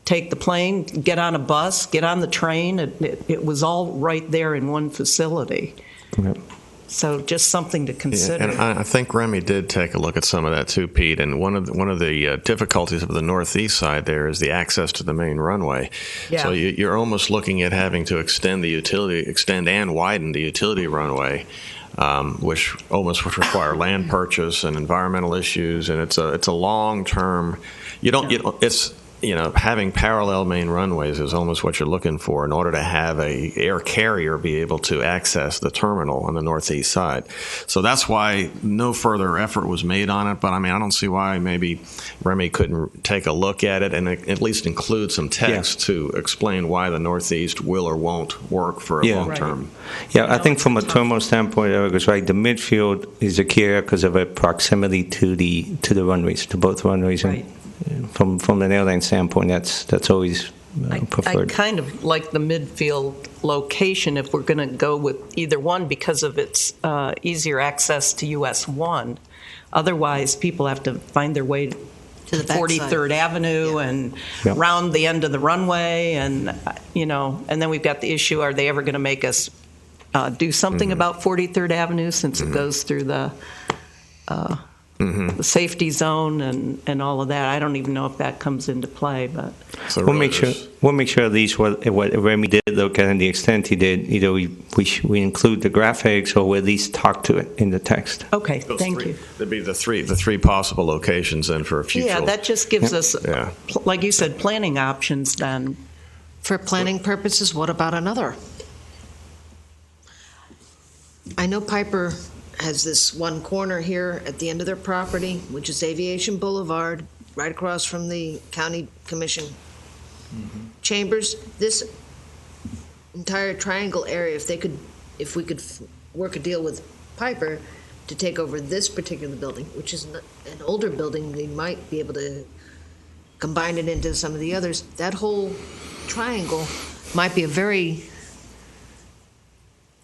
take the plane, get on a bus, get on the train. It was all right there in one facility. Okay. So just something to consider. Yeah, and I think Remy did take a look at some of that too, Pete. And one of the difficulties of the northeast side there is the access to the main runway. Yeah. So you're almost looking at having to extend and widen the utility runway, which almost would require land purchase and environmental issues. And it's a long term. Having parallel main runways is almost what you're looking for in order to have a air carrier be able to access the terminal on the northeast side. So that's why no further effort was made on it. But I mean, I don't see why maybe Remy couldn't take a look at it and at least include some text to explain why the northeast will or won't work for a long term. Right. Yeah, I think from a terminal standpoint, Eric is right. The midfield is a key area because of its proximity to the runways, to both runways. Right. And from an airline standpoint, that's always preferred. I kind of like the midfield location if we're going to go with either one because of its easier access to US 1. Otherwise, people have to find their way to the 43rd Avenue and round the end of the runway, and and then we've got the issue: are they ever going to make us do something about 43rd Avenue since it goes through the safety zone and all of that? I don't even know if that comes into play, but so we'll make sure at least what Remy did look at and the extent he did, either we include the graphics or we at least talk to it in the text. Okay, thank you. There'd be the three possible locations then for a future. Yeah, that just gives us, like you said, planning options then. For planning purposes, what about another? I know Piper has this one corner here at the end of their property, which is Aviation Boulevard, right across from the County Commission chambers. This entire triangle area, if we could work a deal with Piper to take over this particular building, which is an older building, they might be able to combine it into some of the others. That whole triangle might be a very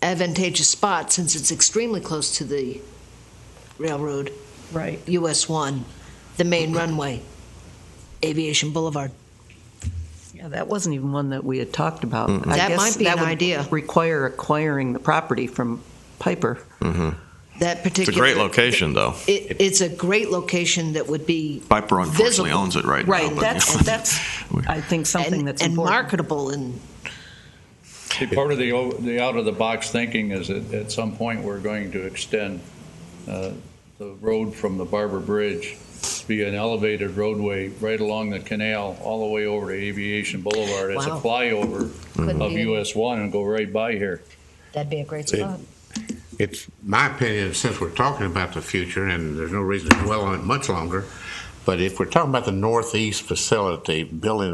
advantageous spot since it's extremely close to the railroad, right? US 1, the main runway, Aviation Boulevard. Yeah, that wasn't even one that we had talked about. That might be an idea. Require acquiring the property from Piper. That It's a particular. great location, though. It's a great location that would be Piper unfortunately visible. owns it right, Right, now. but- that's, I think, something and, that's and important. marketable and See, part of the out-of-the-box thinking is that at some point, we're going to extend the road from the Barber Bridge to be an elevated roadway right along the canal, all the way over to Aviation Boulevard. It's a Wow. flyover Couldn't of be any- US 1 and go right by here. that'd be a great spot. It's my opinion, since we're talking about the future, and there's no reason to dwell on it much longer, but if we're talking about the northeast facility, building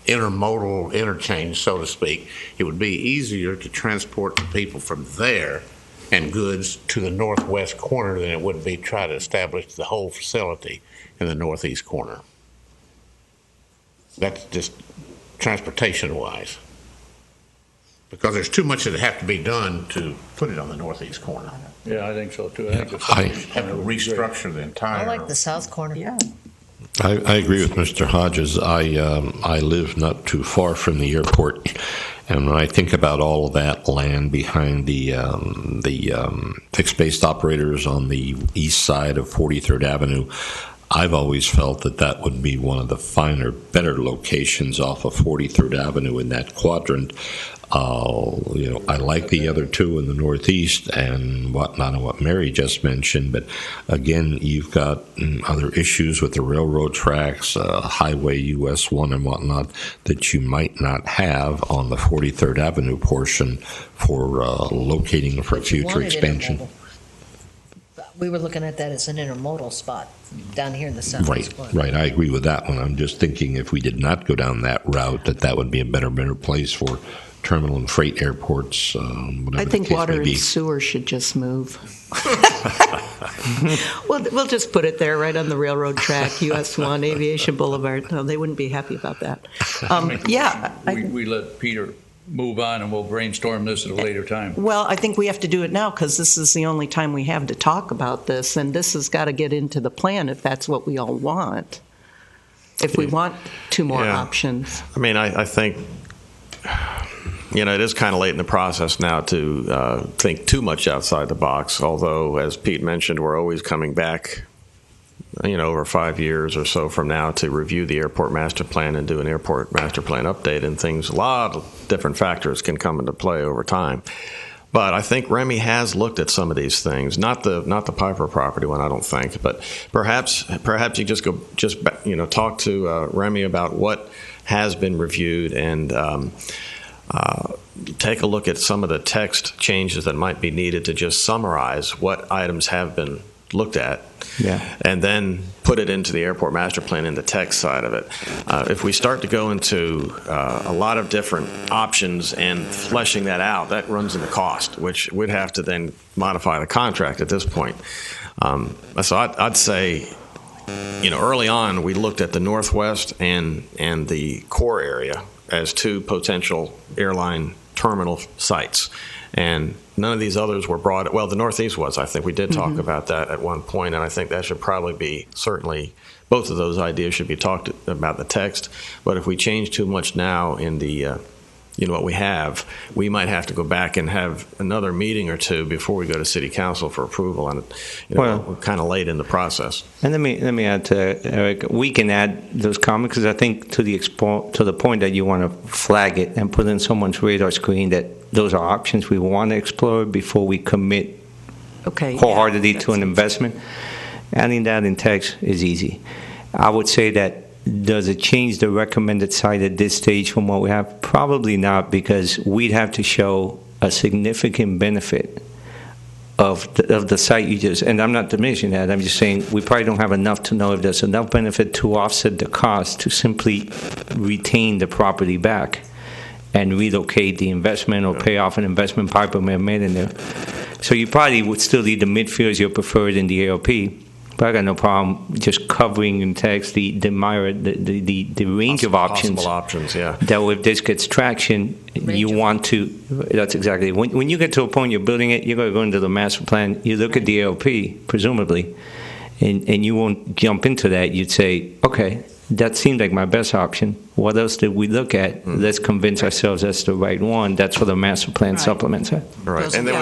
intermodal interchange, so to speak, it would be easier to transport the people from there and goods to the northwest corner than it would be try to establish the whole facility in the northeast corner. That's just transportation-wise. Because there's too much that have to be done to put it on the northeast corner. Yeah, I think so too. I think I- Have to restructure the entire. I like the south corner. Yeah. I agree with Mr. Hodges. I live not too far from the airport, and when I think about all of that land behind the fixed-based operators on the east side of 43rd Avenue, I've always felt that that would be one of the finer, better locations off of 43rd Avenue in that quadrant. I like the other two in the northeast and whatnot, and what Mary just mentioned. But again, you've got other issues with the railroad tracks, Highway US 1 and whatnot that you might not have on the 43rd Avenue portion for locating for But you future wanted expansion. intermodal. We were looking at that as an intermodal spot down here in the southeast corner. Right. I agree with that one. I'm just thinking if we did not go down that route, that would be a better place for terminal and freight airports, whatever I think the case water may and be. sewer should just move. We'll just put it there, right on the railroad track, US 1, Aviation Boulevard. No, they wouldn't be happy about that. We let Peter move on and we'll brainstorm this at a later time. Well, I think we have to do it now because this is the only time we have to talk about this, and this has got to get into the plan if that's what we all want. If we want two more Yeah. options. I mean, I think, it is kind of late in the process now to think too much outside the box, although, as Pete mentioned, we're always coming back, over 5 years or so from now to review the airport master plan and do an airport master plan update, and things, a lot of different factors can come into play over time. But I think Remy has looked at some of these things, not the Piper property one, I don't think, but perhaps you just talk to Remy about what has been reviewed and take a look at some of the text changes that might be needed to just summarize what items have been looked at, and then put it into the airport master plan in the text side of it. If we start to go into a lot of different options and fleshing that out, that runs into cost, which we'd have to then modify the contract at this point. So I'd say, early on we looked at the Northwest and the core area as two potential airline terminal sites. And none of these others were brought. Well, the Northeast was. I think we did talk about that at one point, and I think that should probably be certainly both of those ideas should be talked about the text. But if we change too much now in the what we have, we might have to go back and have another meeting or two before we go to City Council for approval. And we're kind of late in the process. And let me add to Eric. We can add those comments because I think to the point that you want to flag it and put in someone's radar screen that those are options we want to explore before we commit wholeheartedly to an investment. Adding that in text is easy. I would say that, does it change the recommended site at this stage from what we have? Probably not, because we'd have to show a significant benefit of the site you just, and I'm not diminishing that, I'm just saying we probably don't have enough to know if there's enough benefit to offset the cost to simply retain the property back and relocate the investment or pay off an investment Piper may have made in there. So you probably would still need the midfield as your preferred in the AOP. But I got no problem just covering in text the range of options. Possible options, yeah. That if this gets traction, you want to. That's exactly. When you get to a point you're building it, you're going to go into the master plan. You look at the AOP, presumably, and you won't jump into that. You'd say, okay, that seemed like my best option. What else did we look at? Let's convince ourselves that's the right one. That's what the master plan Right. supplements it. Right, Those and then are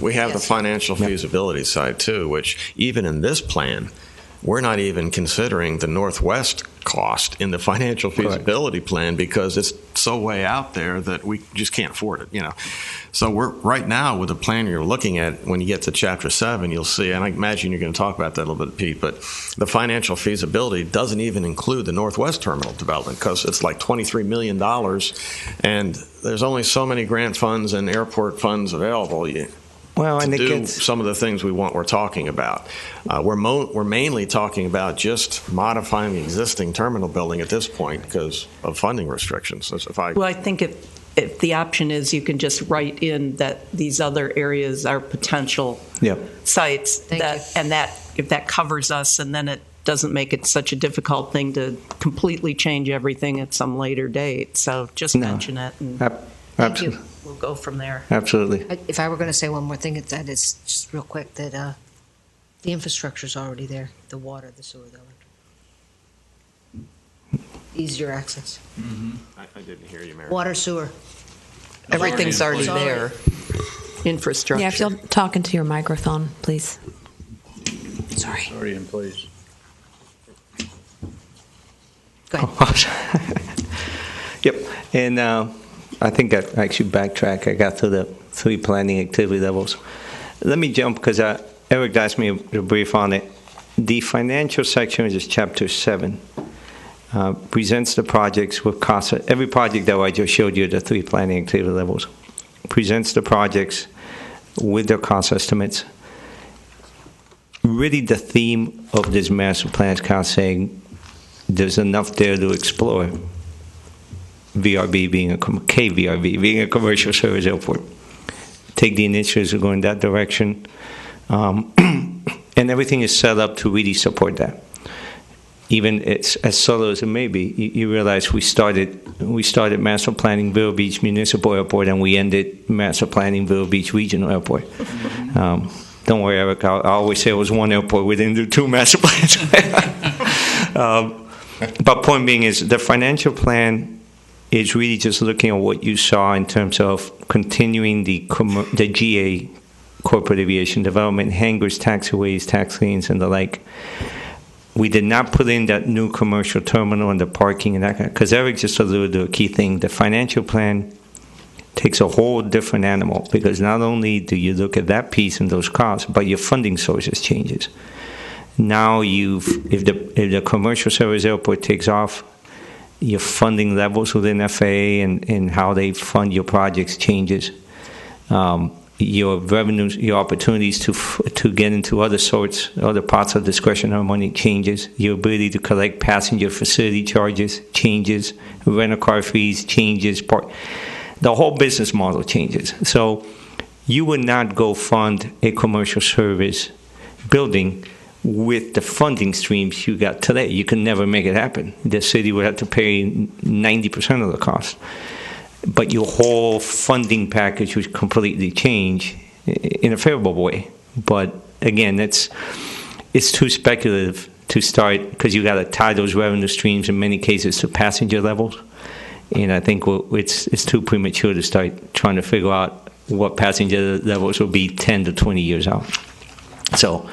we have the Yes. financial feasibility side too, which even in this plan, we're not even considering the Northwest cost in the financial feasibility plan because it's so way out there that we just can't afford it, So we're right now with the plan you're looking at, when you get to Chapter 7, you'll see, and I imagine you're going to talk about that a little bit, Pete, but the financial feasibility doesn't even include the Northwest Terminal development because it's like $23 million, and there's only so many grant funds and airport funds available. Well, To and it do gets some of the things we're talking about. We're mainly talking about just modifying the existing terminal building at this point because of funding restrictions. Well, I think if the option is you can just write in that these other areas are potential Yep. sites, Thank you. and that if that covers us, and then it doesn't make it such a difficult thing to completely change everything at some later date. So just No. mention it, and Thank Absolutely. you. we'll go from there. Absolutely. If I were going to say one more thing, it's that it's just real quick that the infrastructure's already there, the water, the sewer, the electric. Easier access. I didn't hear you, Mary. Water, sewer. Everything's already Sorry. there. Infrastructure. Yeah, if you'll talk into your microphone, please. Sorry. Already in place. Go ahead. Yep. And I think I actually backtrack. I got to the 3 planning activity levels. Let me jump because Eric asked me a brief on it. The financial section is Chapter 7. Presents the projects with cost. Every project that I just showed you, the 3 planning activity levels, presents the projects with their cost estimates. Really, the theme of this master plan is kind of saying there's enough there to explore. VRB being KVRB being a commercial service airport. Take the initiatives to go in that direction, and everything is set up to really support that. Even it's as subtle as it may be, you realize we started master planning Vero Beach Municipal Airport and we ended master planning Vero Beach Regional Airport. Don't worry, Eric. I always say it was one airport. We didn't do 2 master plans. But point being is the financial plan is really just looking at what you saw in terms of continuing the GA, corporate aviation development, hangars, taxiways, tax lanes, and the like. We did not put in that new commercial terminal and the parking and that kind, because Eric just alluded to a key thing. The financial plan takes a whole different animal because not only do you look at that piece and those costs, but your funding sources changes. Now if the commercial service airport takes off, your funding levels within FAA and how they fund your projects changes. Your revenues, your opportunities to get into other parts of discretionary money changes. Your ability to collect passenger facility charges changes. Rental car fees changes. The whole business model changes. So you would not go fund a commercial service building with the funding streams you got today. You can never make it happen. The city would have to pay 90% of the cost. But your whole funding package would completely change in a favorable way. But again, it's too speculative to start because you got to tie those revenue streams in many cases to passenger levels. And I think it's too premature to start trying to figure out what passenger levels will be 10 to 20 years out. So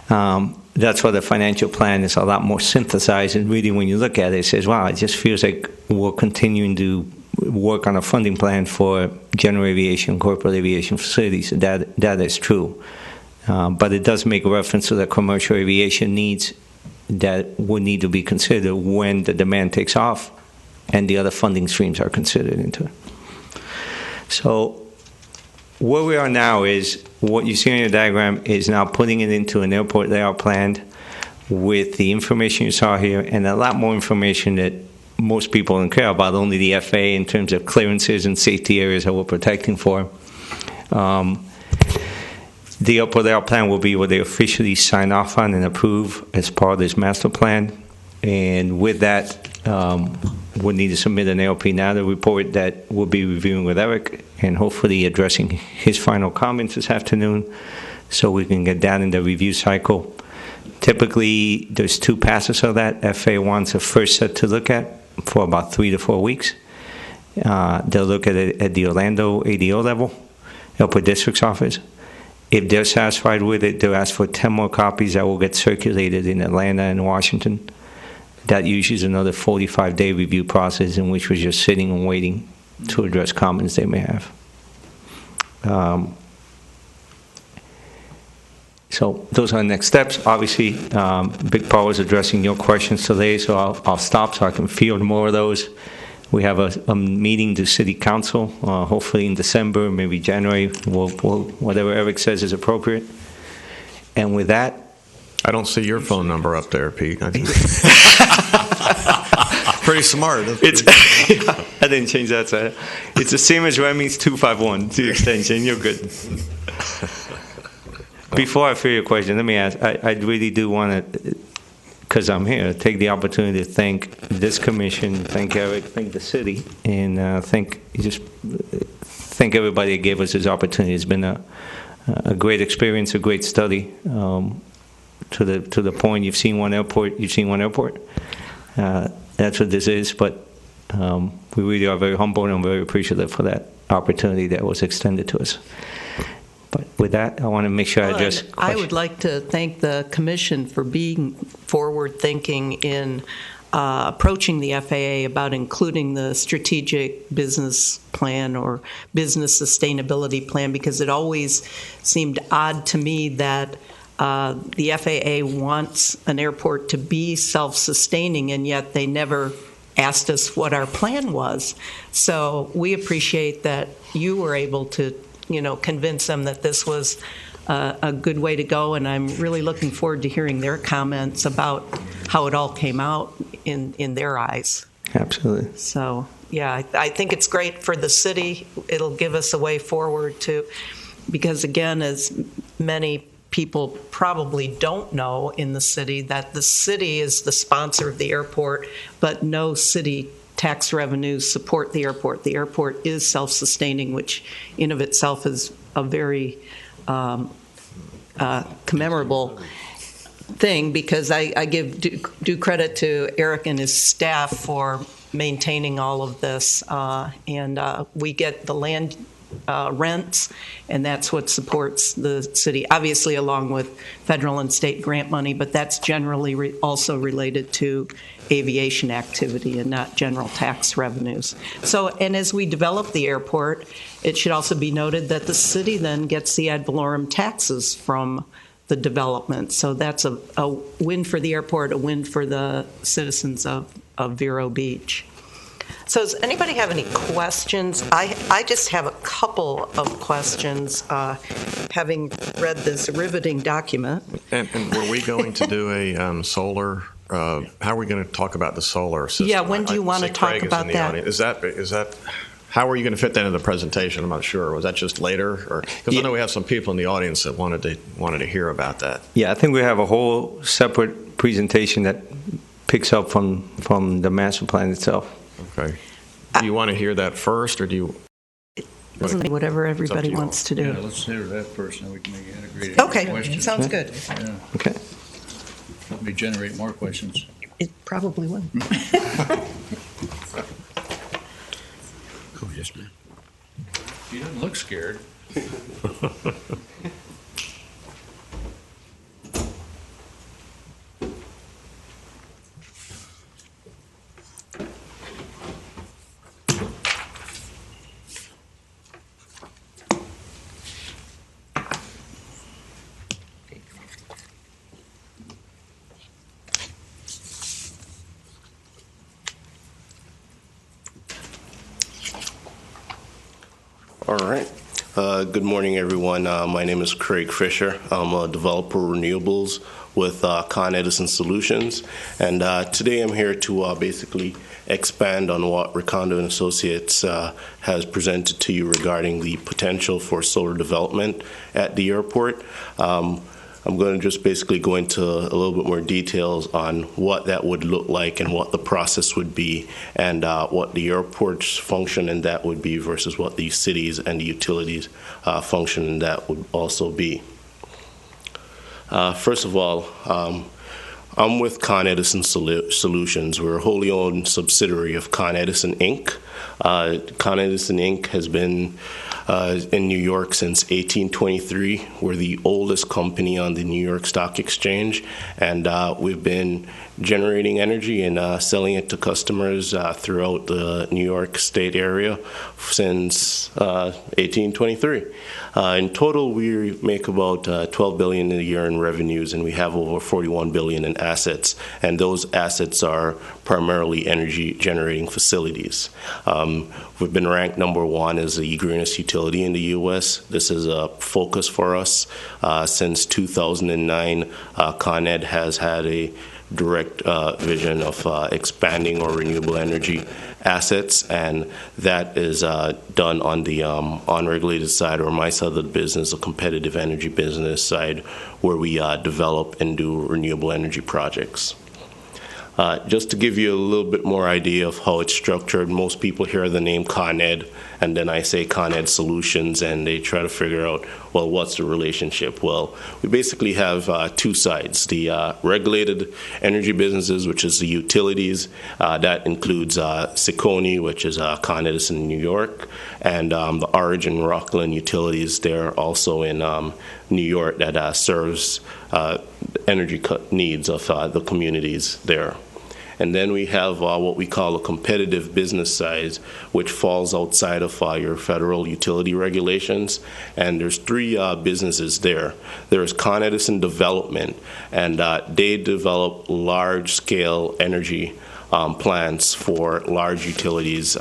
that's why the financial plan is a lot more synthesized. And really, when you look at it, it says, wow, it just feels like we're continuing to work on a funding plan for general aviation, corporate aviation facilities. That is true. But it does make reference to the commercial aviation needs that would need to be considered when the demand takes off and the other funding streams are considered into it. So where we are now is what you see on your diagram is now putting it into an airport layout plan with the information you saw here and a lot more information that most people don't care about, only the FAA in terms of clearances and safety areas that we're protecting for. The airport layout plan will be what they officially sign off on and approve as part of this master plan. And with that, we'll need to submit an ALP NADA report that we'll be reviewing with Eric and hopefully addressing his final comments this afternoon so we can get that in the review cycle Typically, there's two passes of that. FAA wants a first set to look at for about 3 to 4 weeks. They'll look at it at the Orlando ADO level, Airport District's office. If they're satisfied with it, they'll ask for 10 more copies that will get circulated in Atlanta and Washington. That usually is another 45-day review process in which we're just sitting and waiting to address comments they may have. So those are the next steps. Obviously, Big Paul was addressing your questions today, so I'll stop so I can field more of those. We have a meeting to City Council, hopefully in December, maybe January, we'll, whatever Eric says is appropriate. And with that, I don't see your phone number up there, Pete. Pretty smart. I didn't change that. So it's the same as Remy's 251, the extension. You're good. Before I fill your question, let me ask. I really do want to, because I'm here, take the opportunity to thank this commission, thank Eric, thank the city, and thank everybody that gave us this opportunity. It's been a great experience, a great study. To the point, you've seen one airport. That's what this is. But we really are very humble and very appreciative for that opportunity that was extended to us. But with that, I want to make sure I address questions. I would like to thank the Commission for being forward-thinking in approaching the FAA about including the strategic business plan or business sustainability plan, because it always seemed odd to me that the FAA wants an airport to be self-sustaining, and yet they never asked us what our plan was. So we appreciate that you were able to convince them that this was a good way to go, and I'm really looking forward to hearing their comments about how it all came out in their eyes. Absolutely. So, yeah, I think it's great for the city. It'll give us a way forward because again, as many people probably don't know in the city, that the city is the sponsor of the airport, but no city tax revenues support the airport. The airport is self-sustaining, which in of itself is a very commemorable thing, because I give due credit to Eric and his staff for maintaining all of this. And we get the land rents, and that's what supports the city, obviously along with federal and state grant money, but that's generally also related to aviation activity and not general tax revenues. So, and as we develop the airport, it should also be noted that the city then gets the ad valorem taxes from the development. So that's a win for the airport, a win for the citizens of Vero Beach. So does anybody have any questions? I just have a couple of questions, having read this riveting document. And were we going to do a solar? How are we going to talk about the solar system? Yeah, when do you want to talk about that? Is that how are you going to fit that into the presentation? I'm not sure. Was that just later, or because I know we have some people in the audience that wanted to hear about that. Yeah, I think we have a whole separate presentation that picks up from the master plan itself. Okay. Do you want to hear that first, or do you? Whatever everybody wants to do. Yeah, let's hear that first, and then we can make it integrated. Okay, questions. sounds good. Yeah. Okay. Let me generate more questions. It probably will. Oh, yes, ma'am. He doesn't look scared. All right. Good morning, everyone. My name is Craig Fisher. I'm a developer of renewables with Con Edison Solutions. And today I'm here to basically expand on what Recondo and Associates has presented to you regarding the potential for solar development at the airport. I'm going to just basically go into a little bit more details on what that would look like and what the process would be, and what the airport's function in that would be versus what the cities and the utilities function in that would also be. First of all, I'm with Con Edison Solutions. We're a wholly owned subsidiary of Con Edison Inc. Con Edison Inc. has been in New York since 1823. We're the oldest company on the New York Stock Exchange, and we've been generating energy and selling it to customers throughout the New York State area since 1823. In total, we make about $12 billion a year in revenues, and we have over $41 billion in assets. And those assets are primarily energy-generating facilities. We've been ranked number one as the greenest utility in the U.S. This is a focus for us. Since 2009, Con Ed has had a direct vision of expanding our renewable energy assets, and that is done on the unregulated side, or my side of the business, a competitive energy business side, where we develop and do renewable energy projects. Just to give you a little bit more idea of how it's structured, most people hear the name Con Ed, and then I say Con Ed Solutions, and they try to figure out, well, what's the relationship? Well, we basically have two sides. The regulated energy businesses, which is the utilities. That includes Seconee, which is Con Edison in New York, and the Origin Rockland Utilities there also in New York that serves energy needs of the communities there. And then we have what we call a competitive business side, which falls outside of your federal utility regulations. And there's three businesses there. There's Con Edison Development, and they develop large-scale energy plants for large utilities.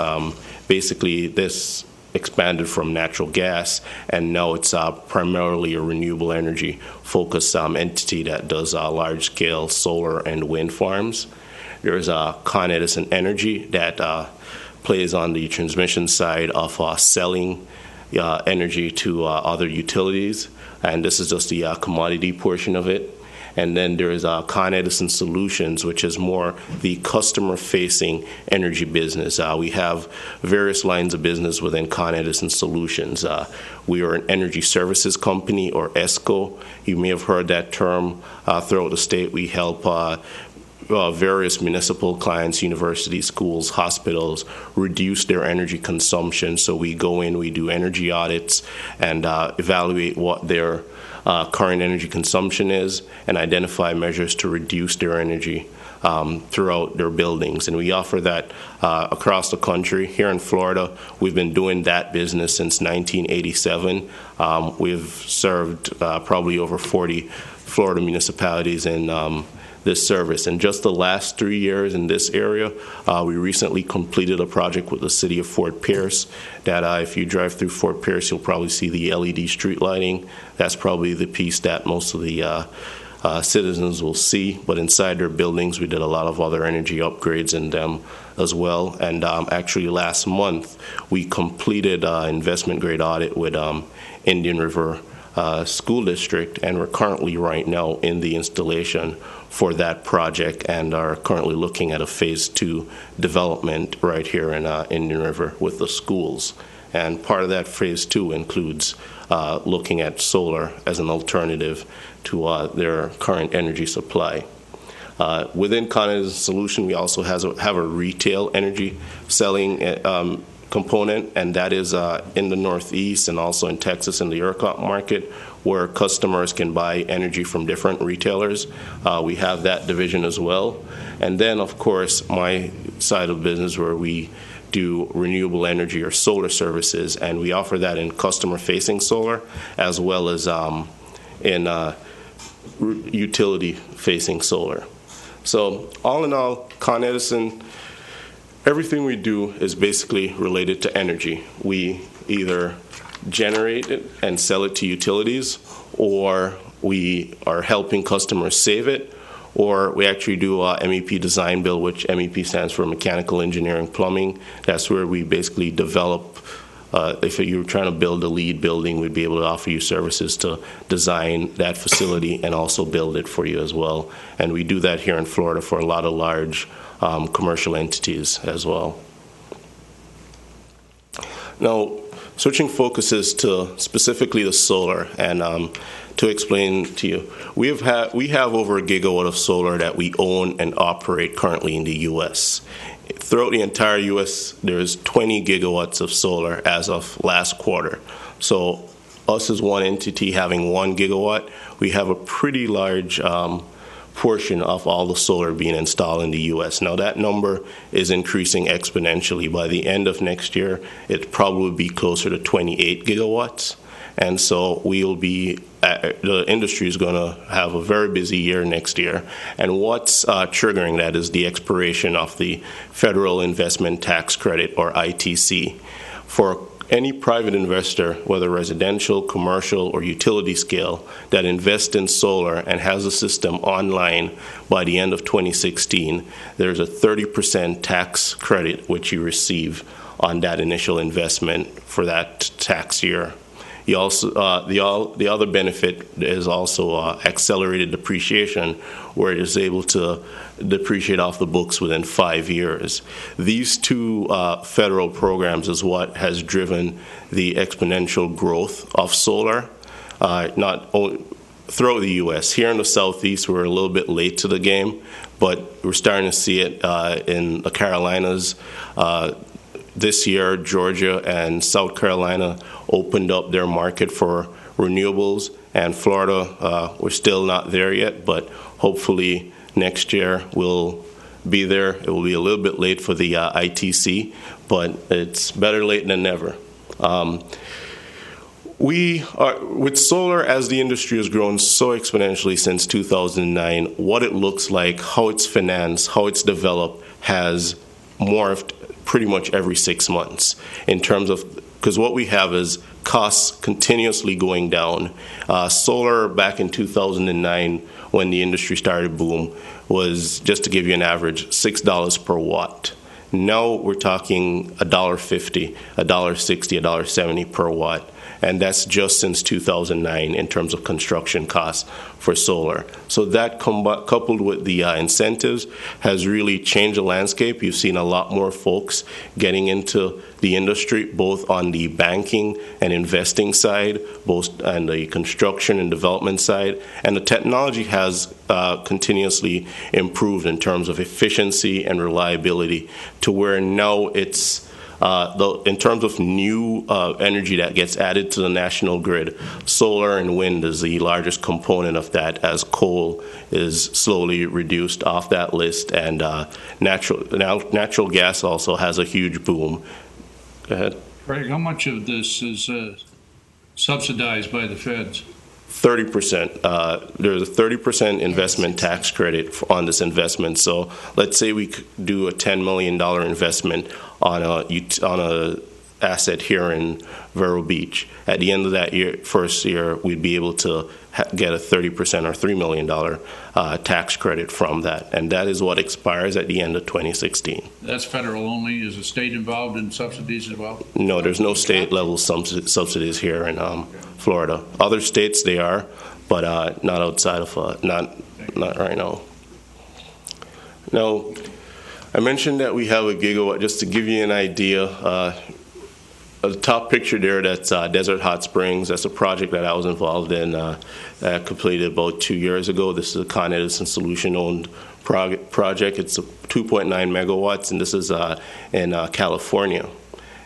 Basically, this expanded from natural gas, and now it's primarily a renewable energy focused entity that does large-scale solar and wind farms. There's Con Edison Energy that plays on the transmission side of selling energy to other utilities, and this is just the commodity portion of it. And then there's Con Edison Solutions, which is more the customer-facing energy business. We have various lines of business within Con Edison Solutions. We are an energy services company, or ESCO. You may have heard that term throughout the state. We help various municipal clients, universities, schools, hospitals, reduce their energy consumption. So we go in, we do energy audits, and evaluate what their current energy consumption is, and identify measures to reduce their energy throughout their buildings. And we offer that across the country. Here in Florida, we've been doing that business since 1987. We've served probably over 40 Florida municipalities in this service. In just the last 3 years in this area, we recently completed a project with the city of Fort Pierce that if you drive through Fort Pierce, you'll probably see the LED street lighting. That's probably the piece that most of the citizens will see, but inside their buildings, we did a lot of other energy upgrades in them as well. And actually last month, we completed an investment grade audit with Indian River School District, and we're currently right now in the installation for that project and are currently looking at a phase 2 development right here in Indian River with the schools. And part of that phase 2 includes looking at solar as an alternative to their current energy supply. Within Con Edison Solution, we also have a retail energy selling component, and that is in the Northeast and also in Texas in the ERCOT market, where customers can buy energy from different retailers. We have that division as well. And then, of course, my side of business where we do renewable energy or solar services, and we offer that in customer-facing solar as well as in utility-facing solar. So all in all, Con Edison, everything we do is basically related to energy. We either generate it and sell it to utilities, or we are helping customers save it, or we actually do MEP design build, which MEP stands for mechanical engineering plumbing. That's where we basically develop, if you're trying to build a LEED building, we'd be able to offer you services to design that facility and also build it for you as well. And we do that here in Florida for a lot of large commercial entities as well. Now, switching focuses to specifically the solar, and to explain to you, we have over a gigawatt of solar that we own and operate currently in the U.S. Throughout the entire U.S., there's 20 gigawatts of solar as of last quarter. So us as one entity having 1 gigawatt, we have a pretty large portion of all the solar being installed in the U.S. Now that number is increasing exponentially. By the end of next year, it probably be closer to 28 gigawatts. And so the industry is going to have a very busy year next year. And what's triggering that is the expiration of the Federal Investment Tax Credit, or ITC. For any private investor, whether residential, commercial, or utility scale, that invests in solar and has a system online by the end of 2016, there's a 30% tax credit which you receive on that initial investment for that tax year. You also, the other benefit is also accelerated depreciation, where it is able to depreciate off the books within 5 years. These two federal programs is what has driven the exponential growth of solar, not only throughout the U.S. Here in the Southeast, we're a little bit late to the game, but we're starting to see it in the Carolinas. This year, Georgia and South Carolina opened up their market for renewables, and Florida, we're still not there yet, but hopefully next year we'll be there. It will be a little bit late for the ITC, but it's better late than never. We are, with solar, as the industry has grown so exponentially since 2009, what it looks like, how it's financed, how it's developed has morphed pretty much every 6 months in terms of, because what we have is costs continuously going down. Solar back in 2009, when the industry started boom, was, just to give you an average, $6 per watt. Now we're talking $1.50, $1.60, $1.70 per watt. And that's just since 2009 in terms of construction costs for solar. So that coupled with the incentives has really changed the landscape. You've seen a lot more folks getting into the industry, both on the banking and investing side, both on the construction and development side. And the technology has continuously improved in terms of efficiency and reliability, to where now it's in terms of new energy that gets added to the national grid, solar and wind is the largest component of that, as coal is slowly reduced off that list, and natural gas also has a huge boom. Go ahead. Craig, how much of this is subsidized by the feds? 30%. There's a 30% investment tax credit on this investment. So let's say we do a $10 million investment on a asset here in Vero Beach. At the end of that year, first year, we'd be able to get a 30% or $3 million tax credit from that. And that is what expires at the end of 2016. That's federal only? Is the state involved in subsidies as well? No, there's no state level subsidies here in Florida. Other states they are, but not outside of, not right now. Now, I mentioned that we have a gigawatt. Just to give you an idea, the top picture there, that's Desert Hot Springs. That's a project that I was involved in, that I completed about 2 years ago. This is a Con Edison Solution-owned project. It's 2.9 megawatts, and this is in California.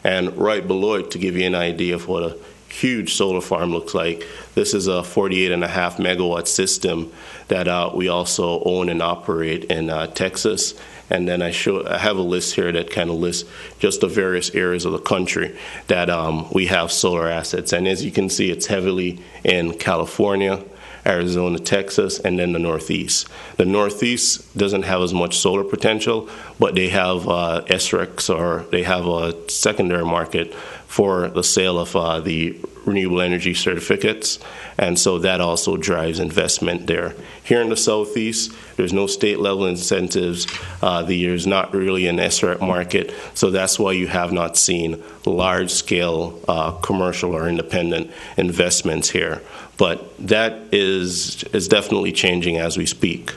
And right below it, to give you an idea of what a huge solar farm looks like, this is a 48.5 megawatt system that we also own and operate in Texas. And then I have a list here that kind of lists just the various areas of the country that we have solar assets. And as you can see, it's heavily in California, Arizona, Texas, and then the Northeast. The Northeast doesn't have as much solar potential, but they have SRECs, or they have a secondary market for the sale of the renewable energy certificates, and so that also drives investment there. Here in the Southeast, there's no state-level incentives. There's not really an SREC market, so that's why you have not seen large-scale commercial or independent investments here. But that is definitely changing as we speak.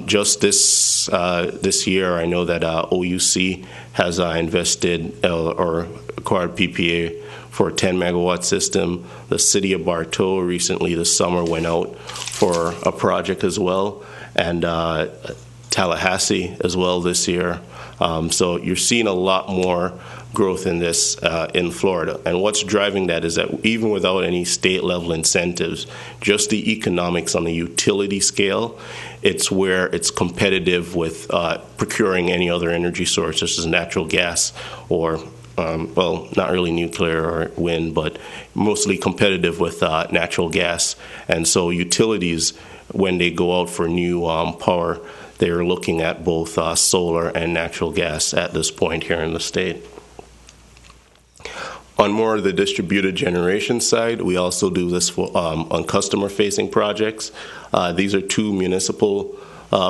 Just this year, I know that OUC has invested or acquired PPA for a 10 megawatt system. The city of Bartow recently this summer went out for a project as well, and Tallahassee as well this year. So you're seeing a lot more growth in this in Florida. And what's driving that is that even without any state level incentives, just the economics on the utility scale, it's where it's competitive with procuring any other energy source, such as natural gas or well, not really nuclear or wind, but mostly competitive with natural gas. And so utilities, when they go out for new power, they're looking at both solar and natural gas at this point here in the state. On more of the distributed generation side, we also do this for, on customer-facing projects. These are two municipal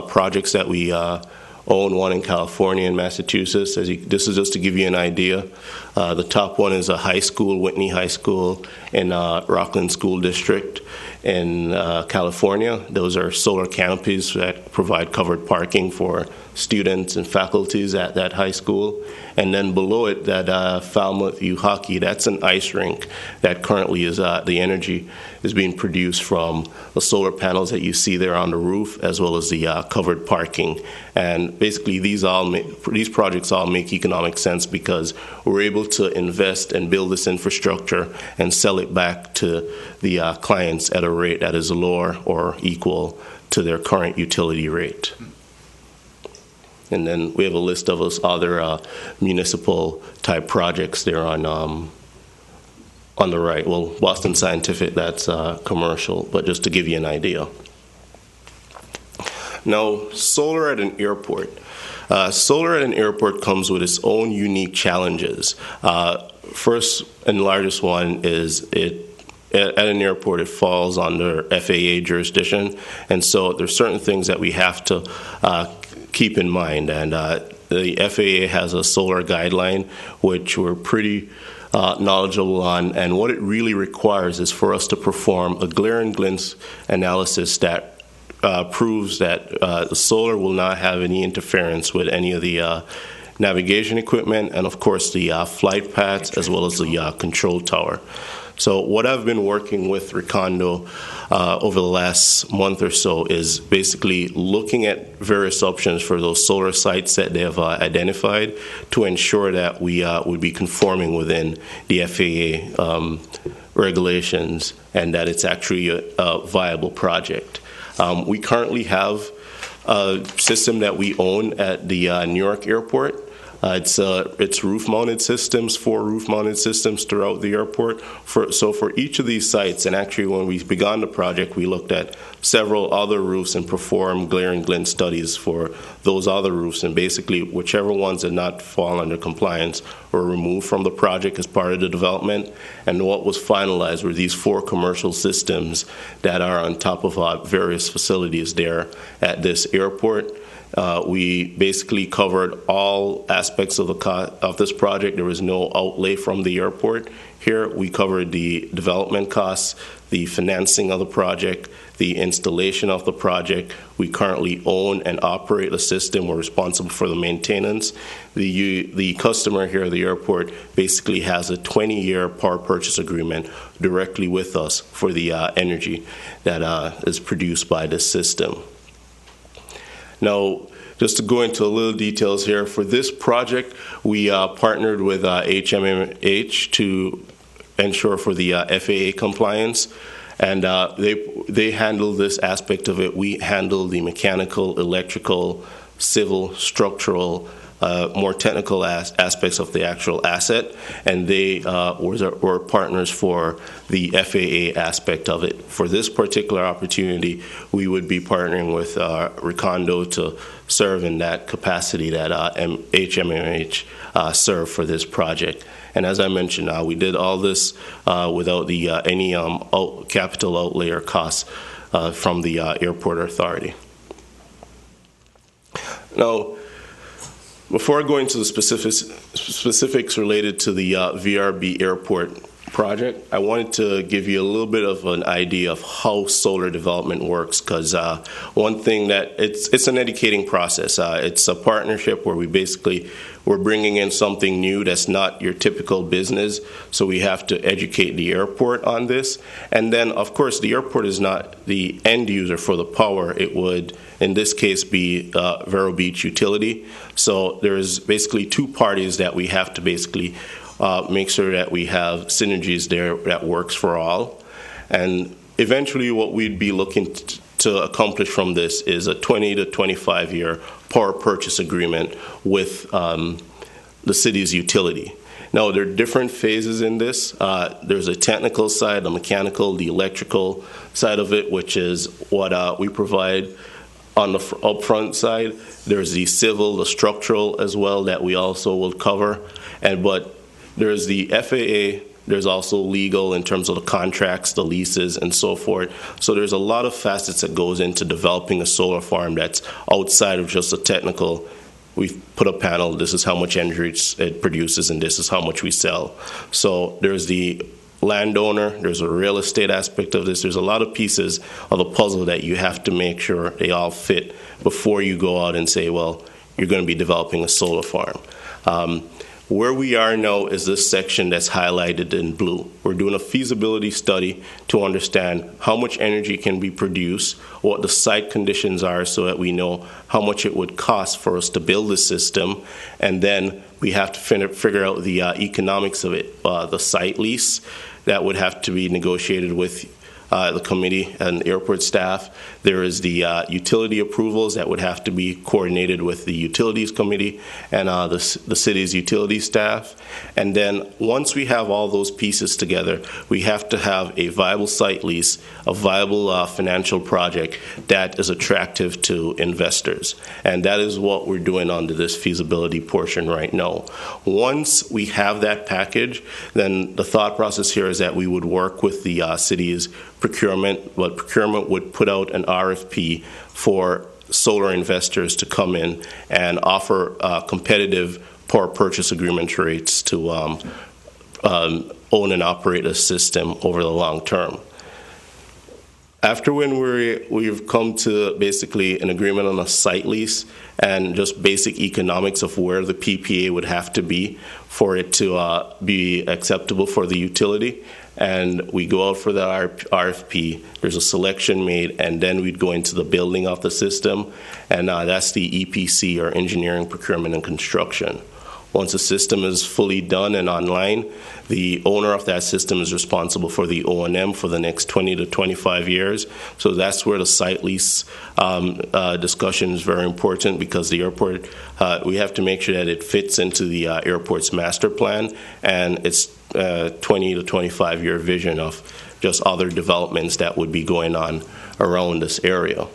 projects that we own, one in California and Massachusetts. This is just to give you an idea. The top one is a high school, Whitney High School in Rockland School District in California. Those are solar canopies that provide covered parking for students and faculties at that high school. And then below it, that Falmouth U Hockey, that's an ice rink that currently is, the energy is being produced from the solar panels that you see there on the roof, as well as the covered parking. And basically, these projects all make economic sense because we're able to invest and build this infrastructure and sell it back to the clients at a rate that is lower or equal to their current utility rate. And then we have a list of those other municipal type projects there on the right. Well, Boston Scientific, that's commercial, but just to give you an idea. Now, solar at an airport. Solar at an airport comes with its own unique challenges. First and largest one is at an airport, it falls under FAA jurisdiction, and so there's certain things that we have to keep in mind. And the FAA has a solar guideline, which we're pretty knowledgeable on, and what it really requires is for us to perform a glare and glint analysis that proves that the solar will not have any interference with any of the navigation equipment and, of course, the flight paths as well as the control tower. So what I've been working with Recondo over the last month or so is basically looking at various options for those solar sites that they have identified to ensure that we would be conforming within the FAA regulations and that it's actually a viable project. We currently have a system that we own at the New York airport. It's roof-mounted systems, 4 roof-mounted systems throughout the airport. So for each of these sites, and actually when we began the project, we looked at several other roofs and performed glare and glint studies for those other roofs. And basically, whichever ones did not fall under compliance were removed from the project as part of the development. And what was finalized were these 4 commercial systems that are on top of various facilities there at this airport. We basically covered all aspects of this project. There was no outlay from the airport. Here we covered the development costs, the financing of the project, the installation of the project. We currently own and operate the system. We're responsible for the maintenance. The customer here at the airport basically has a 20-year power purchase agreement directly with us for the energy that is produced by this system. Now, just to go into a little details here, for this project, we partnered with HMMH to ensure for the FAA compliance, and they handle this aspect of it. We handle the mechanical, electrical, civil, structural, more technical aspects of the actual asset, and they were partners for the FAA aspect of it. For this particular opportunity, we would be partnering with Recondo to serve in that capacity that HMMH served for this project. And as I mentioned, we did all this without any capital outlay or costs from the airport authority. Now, before I go into the specifics related to the VRB airport project, I wanted to give you a little bit of an idea of how solar development works, because one thing that it's an educating process. It's a partnership where we're bringing in something new that's not your typical business, so we have to educate the airport on this. And then, of course, the airport is not the end user for the power. It would, in this case, be Vero Beach Utility. So there's basically two parties that we have to basically make sure that we have synergies there that works for all. And eventually what we'd be looking to accomplish from this is a 20 to 25 year power purchase agreement with the city's utility. Now, there are different phases in this. There's a technical side, the mechanical, the electrical side of it, which is what we provide on the upfront side. There's the civil, the structural as well that we also will cover. But there's the FAA, there's also legal in terms of the contracts, the leases, and so forth. So there's a lot of facets that goes into developing a solar farm that's outside of just the technical. We've put a panel, this is how much energy it produces, and this is how much we sell. So there's the landowner, there's a real estate aspect of this. There's a lot of pieces of the puzzle that you have to make sure they all fit before you go out and say, well, you're going to be developing a solar farm. Where we are now is this section that's highlighted in blue. We're doing a feasibility study to understand how much energy can be produced, what the site conditions are so that we know how much it would cost for us to build the system, and then we have to figure out the economics of it. The site lease, that would have to be negotiated with the committee and airport staff. There is the utility approvals that would have to be coordinated with the utilities committee and the city's utility staff. And then once we have all those pieces together, we have to have a viable site lease, a viable financial project that is attractive to investors. And that is what we're doing under this feasibility portion right now. Once we have that package, then the thought process here is that we would work with the city's procurement, but procurement would put out an RFP for solar investors to come in and offer competitive power purchase agreement rates to own and operate a system over the long term. After when we've come to basically an agreement on a site lease and just basic economics of where the PPA would have to be for it to be acceptable for the utility, and we go out for the RFP, there's a selection made, and then we'd go into the building of the system, and that's the EPC, or engineering, procurement, and construction. Once the system is fully done and online, the owner of that system is responsible for the O&M for the next 20 to 25 years. So that's where the site lease discussion is very important, because the airport, we have to make sure that it fits into the airport's master plan and its 20 to 25 year vision of just other developments that would be going on around this area.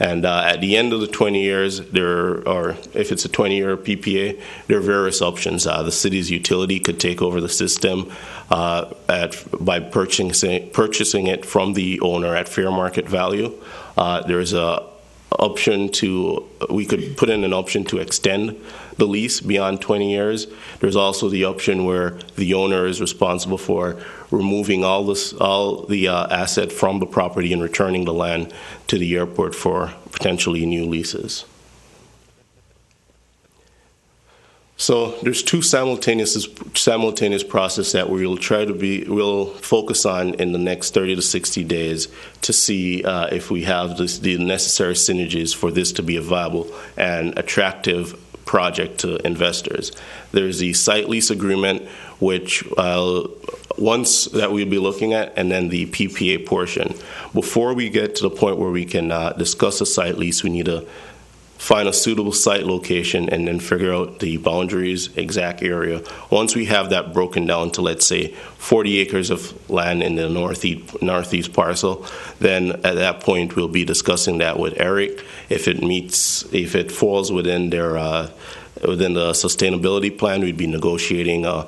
And at the end of the 20 years, if it's a 20-year PPA, there are various options. The city's utility could take over the system by purchasing it from the owner at fair market value. There's we could put in an option to extend the lease beyond 20 years. There's also the option where the owner is responsible for removing all the asset from the property and returning the land to the airport for potentially new leases. So there's two simultaneous process that we'll focus on in the next 30 to 60 days to see if we have the necessary synergies for this to be a viable and attractive project to investors. There's the site lease agreement, which once that we'll be looking at, and then the PPA portion. Before we get to the point where we can discuss a site lease, we need to find a suitable site location and then figure out the boundaries, exact area. Once we have that broken down to, let's say, 40 acres of land in the northeast parcel, then at that point we'll be discussing that with Eric. If it falls within within the sustainability plan, we'd be negotiating a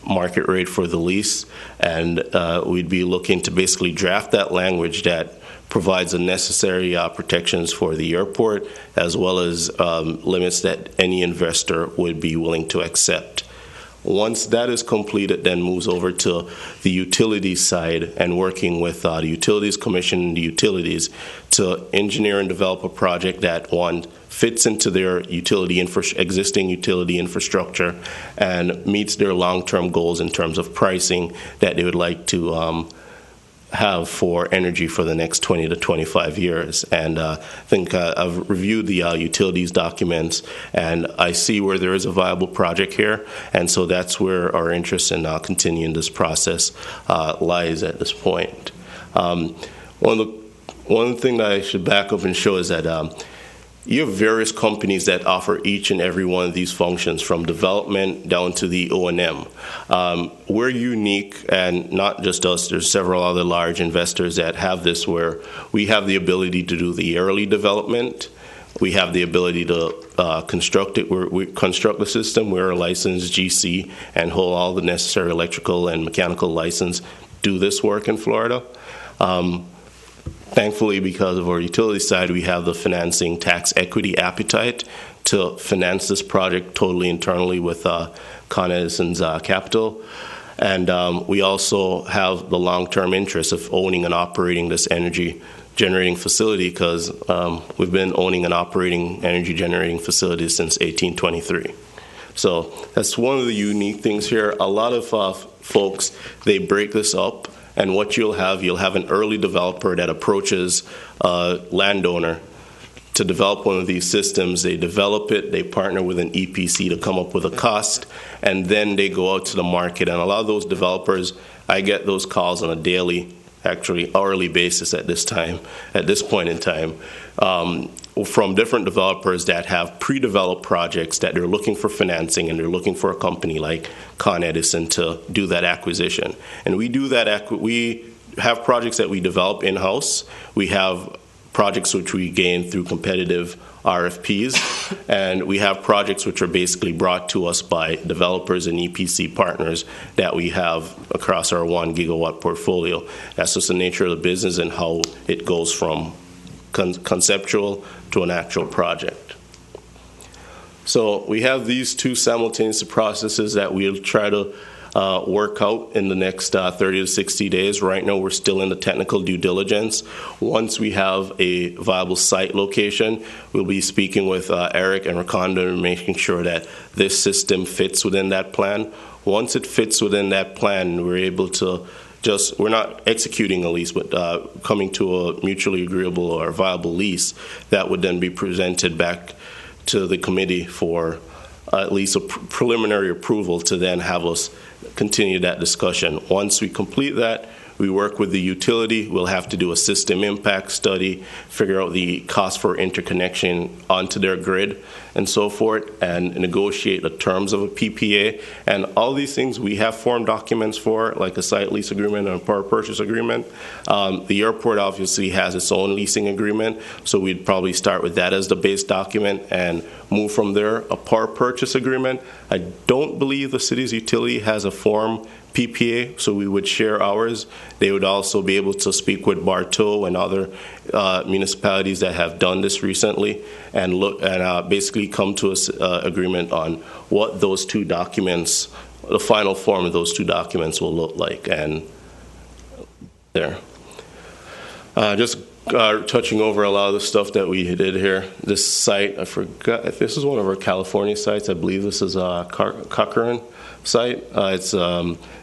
market rate for the lease, and we'd be looking to basically draft that language that provides the necessary protections for the airport, as well as limits that any investor would be willing to accept. Once that is completed, then moves over to the utilities side and working with the Utilities Commission and the utilities to engineer and develop a project that, one, fits into their existing utility infrastructure and meets their long-term goals in terms of pricing that they would like to have for energy for the next 20 to 25 years. And I think I've reviewed the utilities documents, and I see where there is a viable project here, and so that's where our interest in continuing this process lies at this point. One thing that I should back up and show is that you have various companies that offer each and every one of these functions, from development down to the O&M. We're unique, and not just us. There's several other large investors that have this, where we have the ability to do the early development. We have the ability to construct it. We construct the system. We're a licensed GC and hold all the necessary electrical and mechanical license. Do this work in Florida. Thankfully, because of our utility side, we have the financing tax equity appetite to finance this project totally internally with Con Edison's capital. And we also have the long-term interest of owning and operating this energy generating facility, because we've been owning and operating energy generating facilities since 1823. So that's one of the unique things here. A lot of folks, they break this up. And what you'll have an early developer that approaches a landowner to develop one of these systems. They develop it, they partner with an EPC to come up with a cost, and then they go out to the market. And a lot of those developers, I get those calls on a daily, actually hourly basis at this point in time, from different developers that have pre-developed projects that they're looking for financing, and they're looking for a company like Con Edison to do that acquisition. And we do that. We have projects that we develop in-house. We have projects which we gain through competitive RFPs, and we have projects which are basically brought to us by developers and EPC partners that we have across our 1 gigawatt portfolio. That's just the nature of the business and how it goes from conceptual to an actual project. So we have these two simultaneous processes that we'll try to work out in the next 30 to 60 days. Right now, we're still in the technical due diligence. Once we have a viable site location, we'll be speaking with Eric and Rakonda and making sure that this system fits within that plan. Once it fits within that plan, we're able to we're not executing a lease, but coming to a mutually agreeable or viable lease that would then be presented back to the committee for at least a preliminary approval to then have us continue that discussion. Once we complete that, we work with the utility. We'll have to do a system impact study, figure out the cost for interconnection onto their grid and so forth, and negotiate the terms of a PPA. And all these things we have form documents for, like a site lease agreement and a power purchase agreement. The airport obviously has its own leasing agreement, so we'd probably start with that as the base document and move from there. A power purchase agreement, I don't believe the city's utility has a form PPA, so we would share ours. They would also be able to speak with Bartow and other municipalities that have done this recently and look and basically come to an agreement on what those two documents, the final form of those two documents will look like. And there. Just touching over a lot of the stuff that we did here. This site, I forgot, if this is one of our California sites. I believe this is Cochran site. It's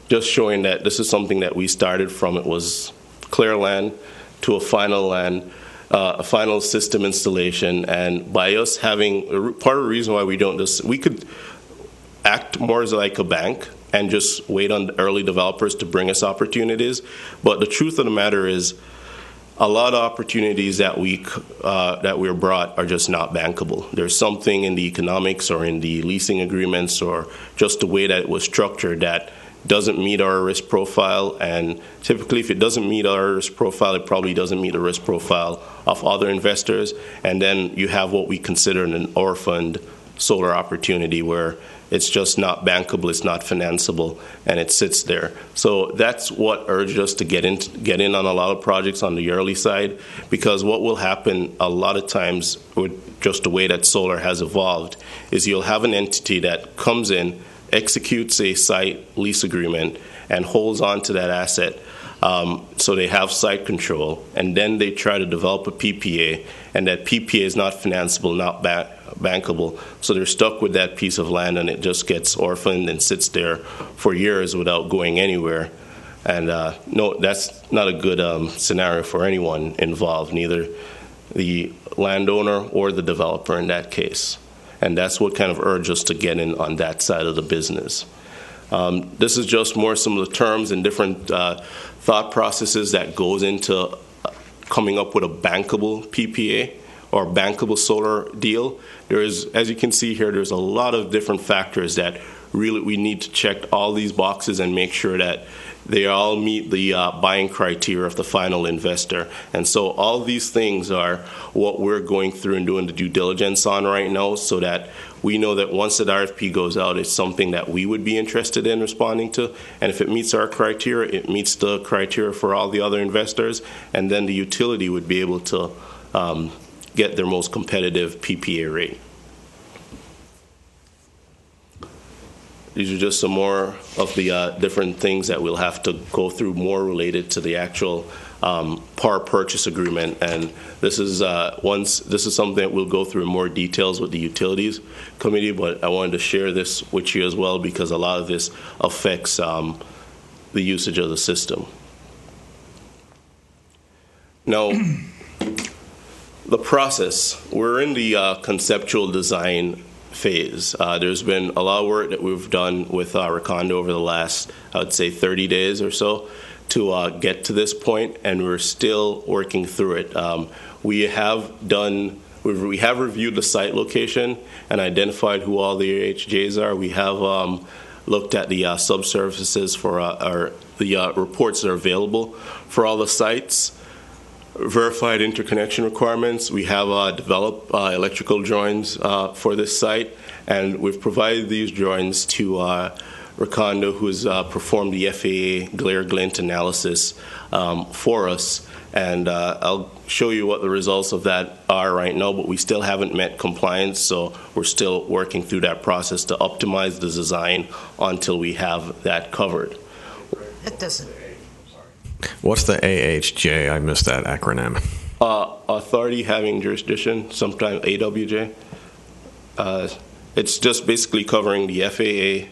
just showing that this is something that we started from. It was clear land to a final system installation. And by us having, part of the reason why we don't just, we could act more as like a bank and just wait on the early developers to bring us opportunities. But the truth of the matter is, a lot of opportunities that we're brought are just not bankable. There's something in the economics or in the leasing agreements or just the way that it was structured that doesn't meet our risk profile. And typically, if it doesn't meet our risk profile, it probably doesn't meet the risk profile of other investors. And then you have what we consider an orphaned solar opportunity where it's just not bankable, it's not financeable, and it sits there. So that's what urged us to get in on a lot of projects on the early side, because what will happen a lot of times with just the way that solar has evolved is you'll have an entity that comes in, executes a site lease agreement and holds on to that asset. So they have site control, and then they try to develop a PPA, and that PPA is not financeable, not bankable. So they're stuck with that piece of land, and it just gets orphaned and sits there for years without going anywhere. And no, that's not a good scenario for anyone involved, neither the landowner or the developer in that case. And that's what kind of urged us to get in on that side of the business. This is just more some of the terms and different thought processes that goes into coming up with a bankable PPA or bankable solar deal. There is, as you can see here, there's a lot of different factors that really we need to check all these boxes and make sure that they all meet the buying criteria of the final investor. And so all these things are what we're going through and doing the due diligence on right now, so that we know that once that RFP goes out, it's something that we would be interested in responding to. And if it meets our criteria, it meets the criteria for all the other investors, and then the utility would be able to get their most competitive PPA rate. These are just some more of the different things that we'll have to go through, more related to the actual power purchase agreement. And this is something that we'll go through in more details with the utilities committee. But I wanted to share this with you as well, because a lot of this affects the usage of the system. Now, the process, we're in the conceptual design phase. There's been a lot of work that we've done with Recondo over the last, I would say, 30 days or so to get to this point, and we're still working through it. We have reviewed the site location and identified who all the AHJs are. We have looked at the subsurfaces for the reports that are available for all the sites, verified interconnection requirements. We have developed electrical drawings for this site, and we've provided these drawings to Recondo, who's performed the FAA glare glint analysis for us. And I'll show you what the results of that are right now, but we still haven't met compliance, so we're still working through that process to optimize the design until we have that covered. That doesn't. What's the AHJ? I missed that acronym. Authority having jurisdiction, sometimes AWJ. It's just basically covering the FAA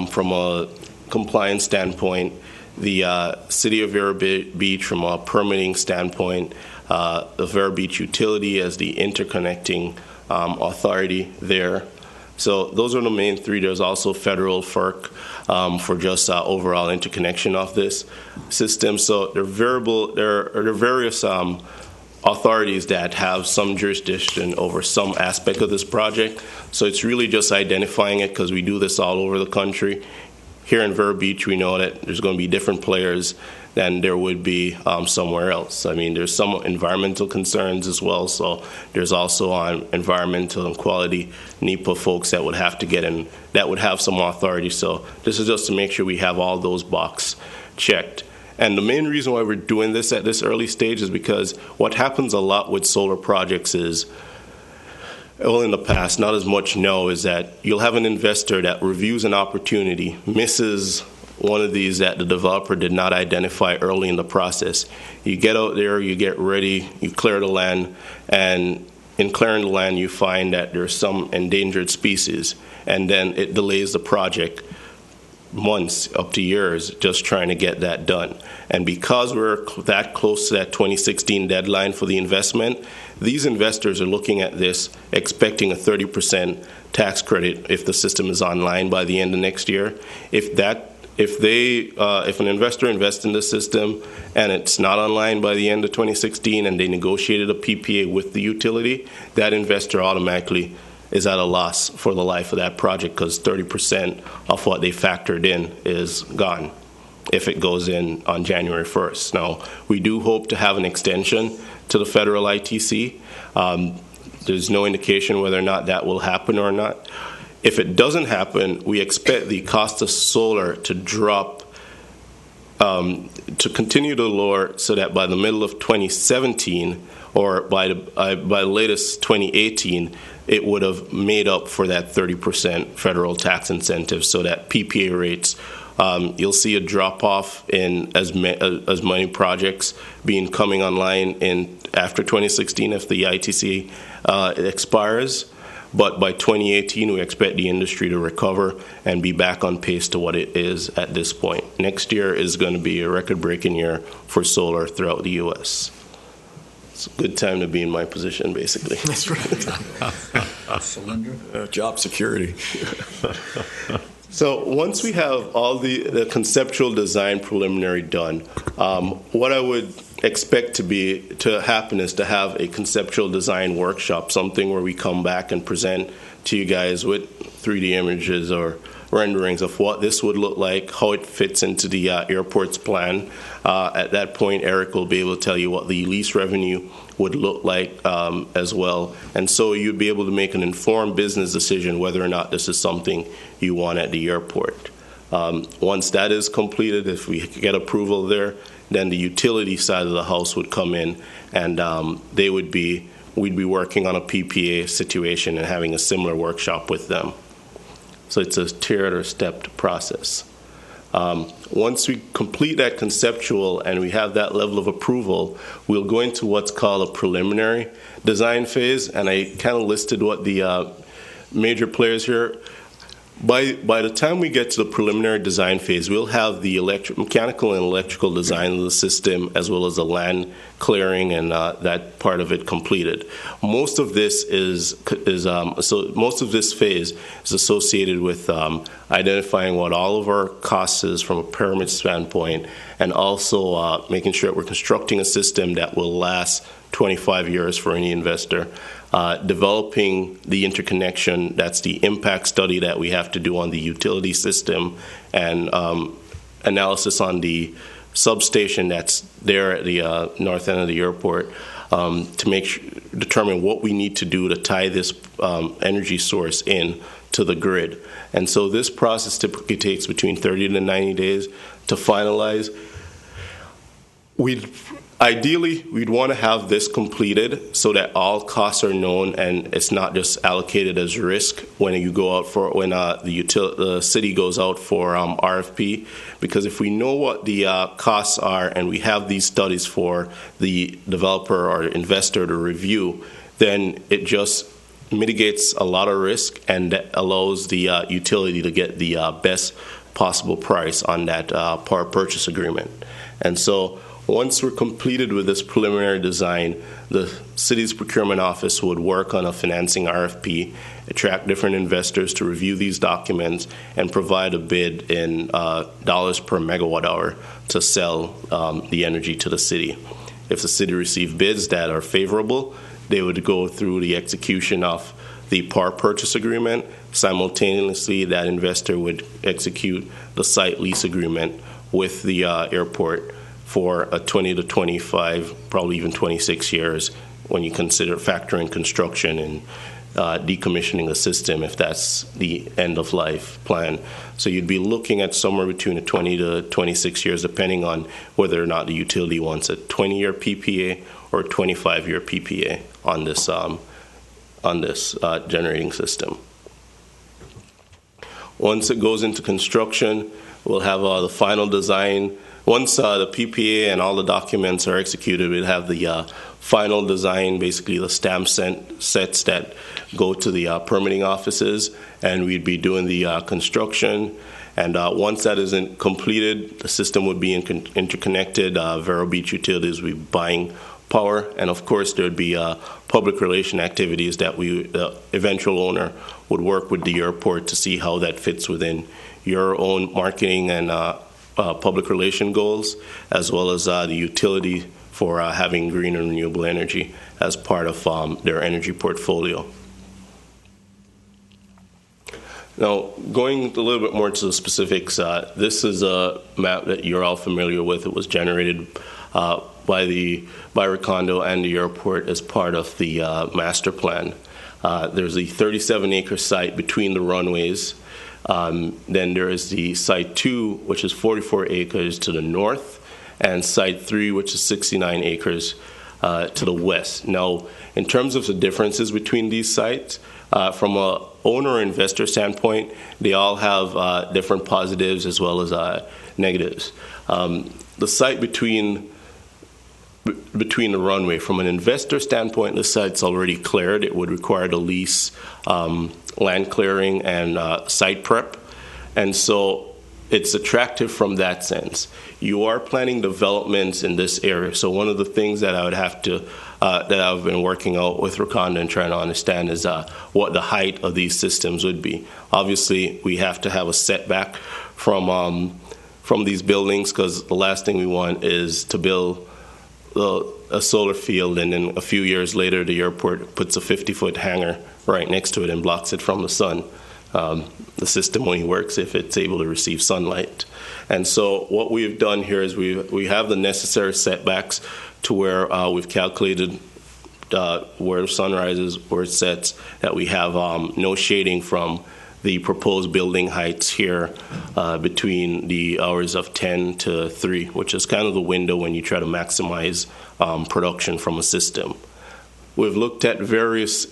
from a compliance standpoint, the City of Vero Beach from a permitting standpoint, the Vero Beach utility as the interconnecting authority there. So those are the main three. There's also federal FERC for just overall interconnection of this system. So there are various authorities that have some jurisdiction over some aspect of this project. So it's really just identifying it, because we do this all over the country. Here in Vero Beach, we know that there's going to be different players than there would be somewhere else. I mean, there's some environmental concerns as well, so there's also environmental and quality NEPA folks that would have to get in, that would have some authority. So this is just to make sure we have all those boxes checked. And the main reason why we're doing this at this early stage is because what happens a lot with solar projects is, well, in the past, not as much now, is that you'll have an investor that reviews an opportunity, misses one of these that the developer did not identify early in the process. You get out there, you get ready, you clear the land, and in clearing the land, you find that there's some endangered species, and then it delays the project months, up to years, just trying to get that done. And because we're that close to that 2016 deadline for the investment, these investors are looking at this expecting a 30% tax credit if the system is online by the end of next year. If an investor invests in the system and it's not online by the end of 2016 and they negotiated a PPA with the utility, that investor automatically is at a loss for the life of that project, because 30% of what they factored in is gone if it goes in on January 1st. Now, we do hope to have an extension to the federal ITC. There's no indication whether or not that will happen or not. If it doesn't happen, we expect the cost of solar to drop to continue to lower so that by the middle of 2017 or by the latest 2018, it would have made up for that 30% federal tax incentive, so that PPA rates, you'll see a drop-off in as many projects coming online after 2016 if the ITC expires. But by 2018, we expect the industry to recover and be back on pace to what it is at this point. Next year is going to be a record-breaking year for solar throughout the U.S. It's a good time to be in my position, basically. That's right. Cylinder. Job security. So once we have all the conceptual design preliminary done, what I would expect to happen is to have a conceptual design workshop, something where we come back and present to you guys with 3D images or renderings of what this would look like, how it fits into the airport's plan. At that point, Eric will be able to tell you what the lease revenue would look like as well. And so you'd be able to make an informed business decision whether or not this is something you want at the airport. Once that is completed, if we get approval there, then the utility side of the house would come in, and we'd be working on a PPA situation and having a similar workshop with them. So it's a tiered or stepped process. Once we complete that conceptual and we have that level of approval, we'll go into what's called a preliminary design phase, and I kind of listed what the major players here. By the time we get to the preliminary design phase, we'll have the mechanical and electrical design of the system, as well as the land clearing and that part of it completed. Most of this most of this phase is associated with identifying what all of our costs is from a pyramid standpoint, and also making sure that we're constructing a system that will last 25 years for any investor. Developing the interconnection, that's the impact study that we have to do on the utility system, and analysis on the substation that's there at the north end of the airport, to determine what we need to do to tie this energy source in to the grid. And so this process typically takes between 30 to 90 days to finalize. Ideally, we'd want to have this completed so that all costs are known and it's not just allocated as risk when the city goes out for RFP. Because if we know what the costs are and we have these studies for the developer or investor to review, then it just mitigates a lot of risk and allows the utility to get the best possible price on that power purchase agreement. And so once we're completed with this preliminary design, the city's procurement office would work on a financing RFP, attract different investors to review these documents, and provide a bid in dollars per megawatt hour to sell the energy to the city. If the city received bids that are favorable, they would go through the execution of the power purchase agreement. Simultaneously, that investor would execute the site lease agreement with the airport for a 20 to 25, probably even 26 years when you consider factoring construction and decommissioning the system if that's the end of life plan. So you'd be looking at somewhere between a 20 to 26 years, depending on whether or not the utility wants a 20-year PPA or a 25-year PPA on this generating system. Once it goes into construction, we'll have the final design. Once the PPA and all the documents are executed, we'll have the final design, basically the stamp sets that go to the permitting offices, and we'd be doing the construction. And once that is completed, the system would be interconnected. Vero Beach Utilities would be buying power, and of course there would be public relation activities that the eventual owner would work with the airport to see how that fits within your own marketing and public relation goals, as well as the utility for having green and renewable energy as part of their energy portfolio. Now, going a little bit more to the specifics, this is a map that you're all familiar with. It was generated by Recondo and the airport as part of the master plan. There's a 37-acre site between the runways. Then there is the Site 2, which is 44 acres to the north, and Site 3, which is 69 acres to the west. Now, in terms of the differences between these sites, from a owner investor standpoint, they all have different positives as well as negatives. The site between the runway, from an investor standpoint, the site's already cleared. It would require to lease land clearing and site prep, and so it's attractive from that sense. You are planning developments in this area, so one of the things that I would have to that I've been working out with Rakonda and trying to understand is what the height of these systems would be. Obviously, we have to have a setback from these buildings, because the last thing we want is to build a solar field and then a few years later the airport puts a 50-foot hanger right next to it and blocks it from the sun. The system only works if it's able to receive sunlight. And so what we've done here is we have the necessary setbacks to where we've calculated where the sun rises, where it sets, that we have no shading from the proposed building heights here between the hours of 10 to 3, which is kind of the window when you try to maximize production from a system. We've looked at various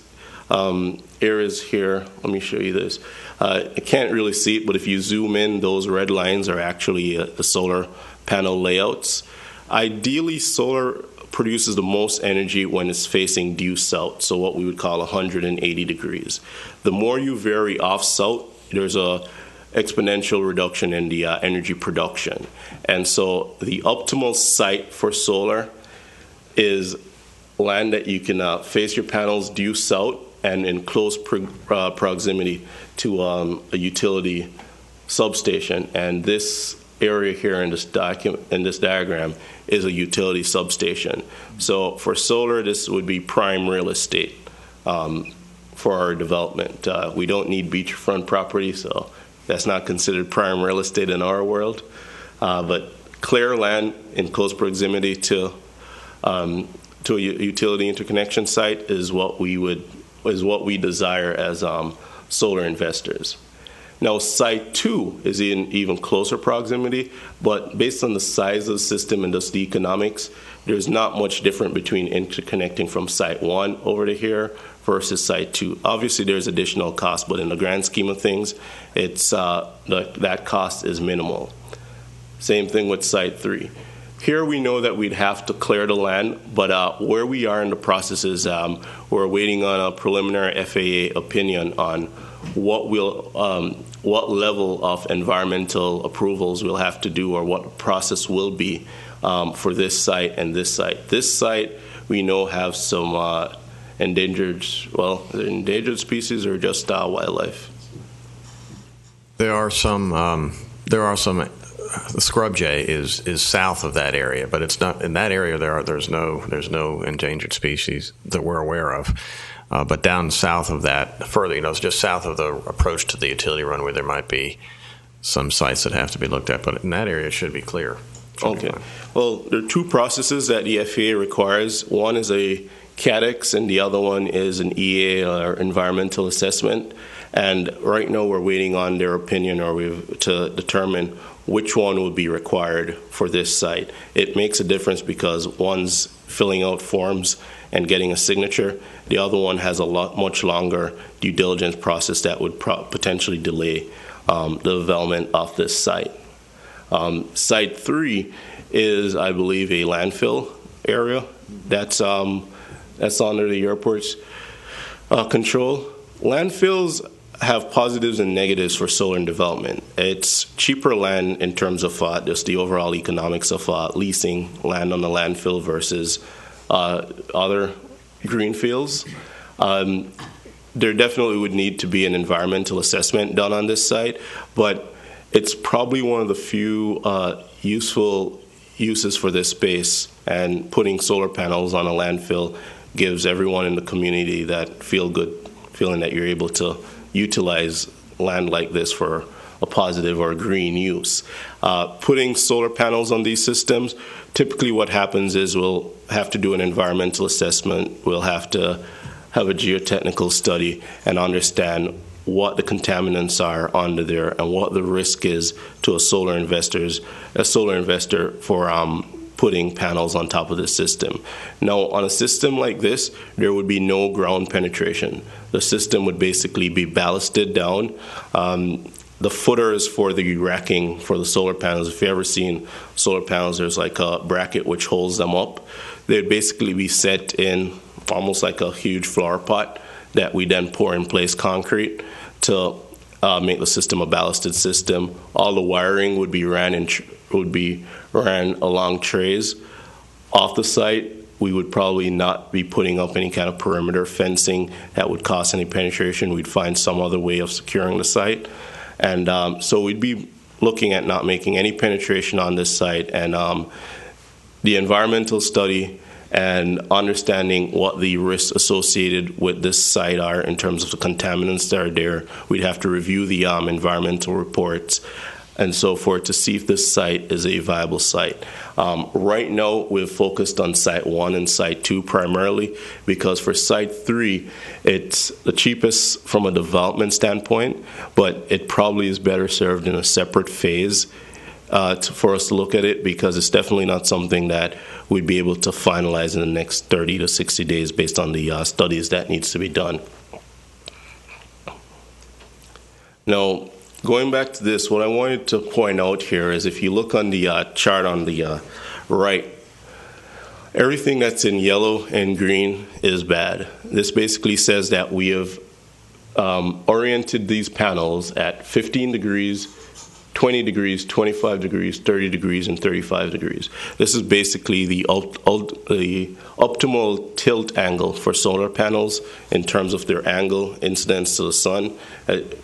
areas here. Let me show you this. I can't really see it, but if you zoom in, those red lines are actually the solar panel layouts. Ideally, solar produces the most energy when it's facing due south, so what we would call 180 degrees. The more you vary off south, there's a exponential reduction in the energy production. And so the optimal site for solar is land that you can face your panels due south and in close proximity to a utility substation. And this area here in this diagram is a utility substation. So for solar, this would be prime real estate for our development. We don't need beachfront property, so that's not considered prime real estate in our world. But clear land in close proximity to a utility interconnection site is what we desire as solar investors. Now, Site 2 is in even closer proximity, but based on the size of the system and thus the economics, there's not much different between interconnecting from Site 1 over to here versus Site 2. Obviously, there's additional cost, but in the grand scheme of things, it's that cost is minimal. Same thing with Site 3. Here we know that we'd have to clear the land, but where we are in the process is we're waiting on a preliminary FAA opinion on what level of environmental approvals we'll have to do, or what the process will be for this site and this site. This site we know have some endangered species or just wildlife. There are some. The scrub jay is south of that area, but it's not in that area. There's no endangered species that we're aware of. But down south of that, further, it's just south of the approach to the utility runway, there might be some sites that have to be looked at. But in that area, it should be clear. Okay. Well, there are two processes that the FAA requires. One is a CADEX, and the other one is an EA, or environmental assessment. And right now, we're waiting on their opinion to determine which one would be required for this site. It makes a difference because one's filling out forms and getting a signature. The other one has a much longer due diligence process that would potentially delay the development of this site. Site 3 is, I believe, a landfill area that's under the airport's control. Landfills have positives and negatives for solar and development. It's cheaper land in terms of just the overall economics of leasing land on the landfill versus other green fields. There definitely would need to be an environmental assessment done on this site, but it's probably one of the few useful uses for this space, and putting solar panels on a landfill gives everyone in the community that feeling that you're able to utilize land like this for a positive or green use. Putting solar panels on these systems, typically what happens is we'll have to do an environmental assessment, we'll have to have a geotechnical study and understand what the contaminants are under there and what the risk is to a solar investor for putting panels on top of the system. Now, on a system like this, there would be no ground penetration. The system would basically be ballasted down. The footers for the racking for the solar panels, if you've ever seen solar panels, there's like a bracket which holds them up. They'd basically be set in almost like a huge flower pot that we then pour in place concrete to make the system a ballasted system. All the wiring would be ran along trays. Off the site, we would probably not be putting up any kind of perimeter fencing that would cause any penetration. We'd find some other way of securing the site. And so we'd be looking at not making any penetration on this site. And the environmental study and understanding what the risks associated with this site are in terms of the contaminants that are there. We'd have to review the environmental reports and so forth to see if this site is a viable site. Right now, we've focused on Site 1 and Site 2 primarily because for Site 3, it's the cheapest from a development standpoint, but it probably is better served in a separate phase for us to look at it, because it's definitely not something that we'd be able to finalize in the next 30 to 60 days based on the studies that needs to be done. Now, going back to this, what I wanted to point out here is if you look on the chart on the right, everything that's in yellow and green is bad. This basically says that we have oriented these panels at 15 degrees, 20 degrees, 25 degrees, 30 degrees, and 35 degrees. This is basically the optimal tilt angle for solar panels in terms of their angle incidence to the sun.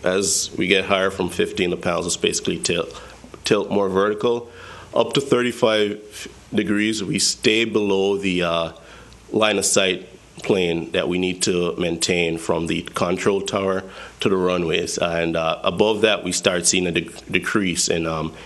As we get higher from 15, the panels is basically tilt more vertical. Up to 35 degrees, we stay below the line of sight plane that we need to maintain from the control tower to the runways. And above that, we start seeing a decrease in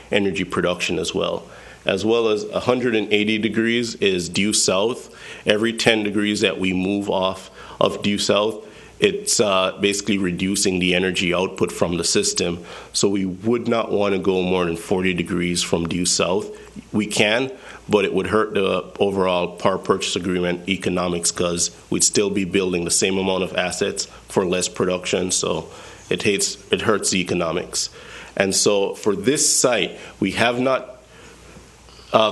energy production as well. As well as 180 degrees is due south. Every 10 degrees that we move off of due south, it's basically reducing the energy output from the system. So we would not want to go more than 40 degrees from due south. We can, but it would hurt the overall power purchase agreement economics because we'd still be building the same amount of assets for less production. So it hurts the economics. And so for this site, we have not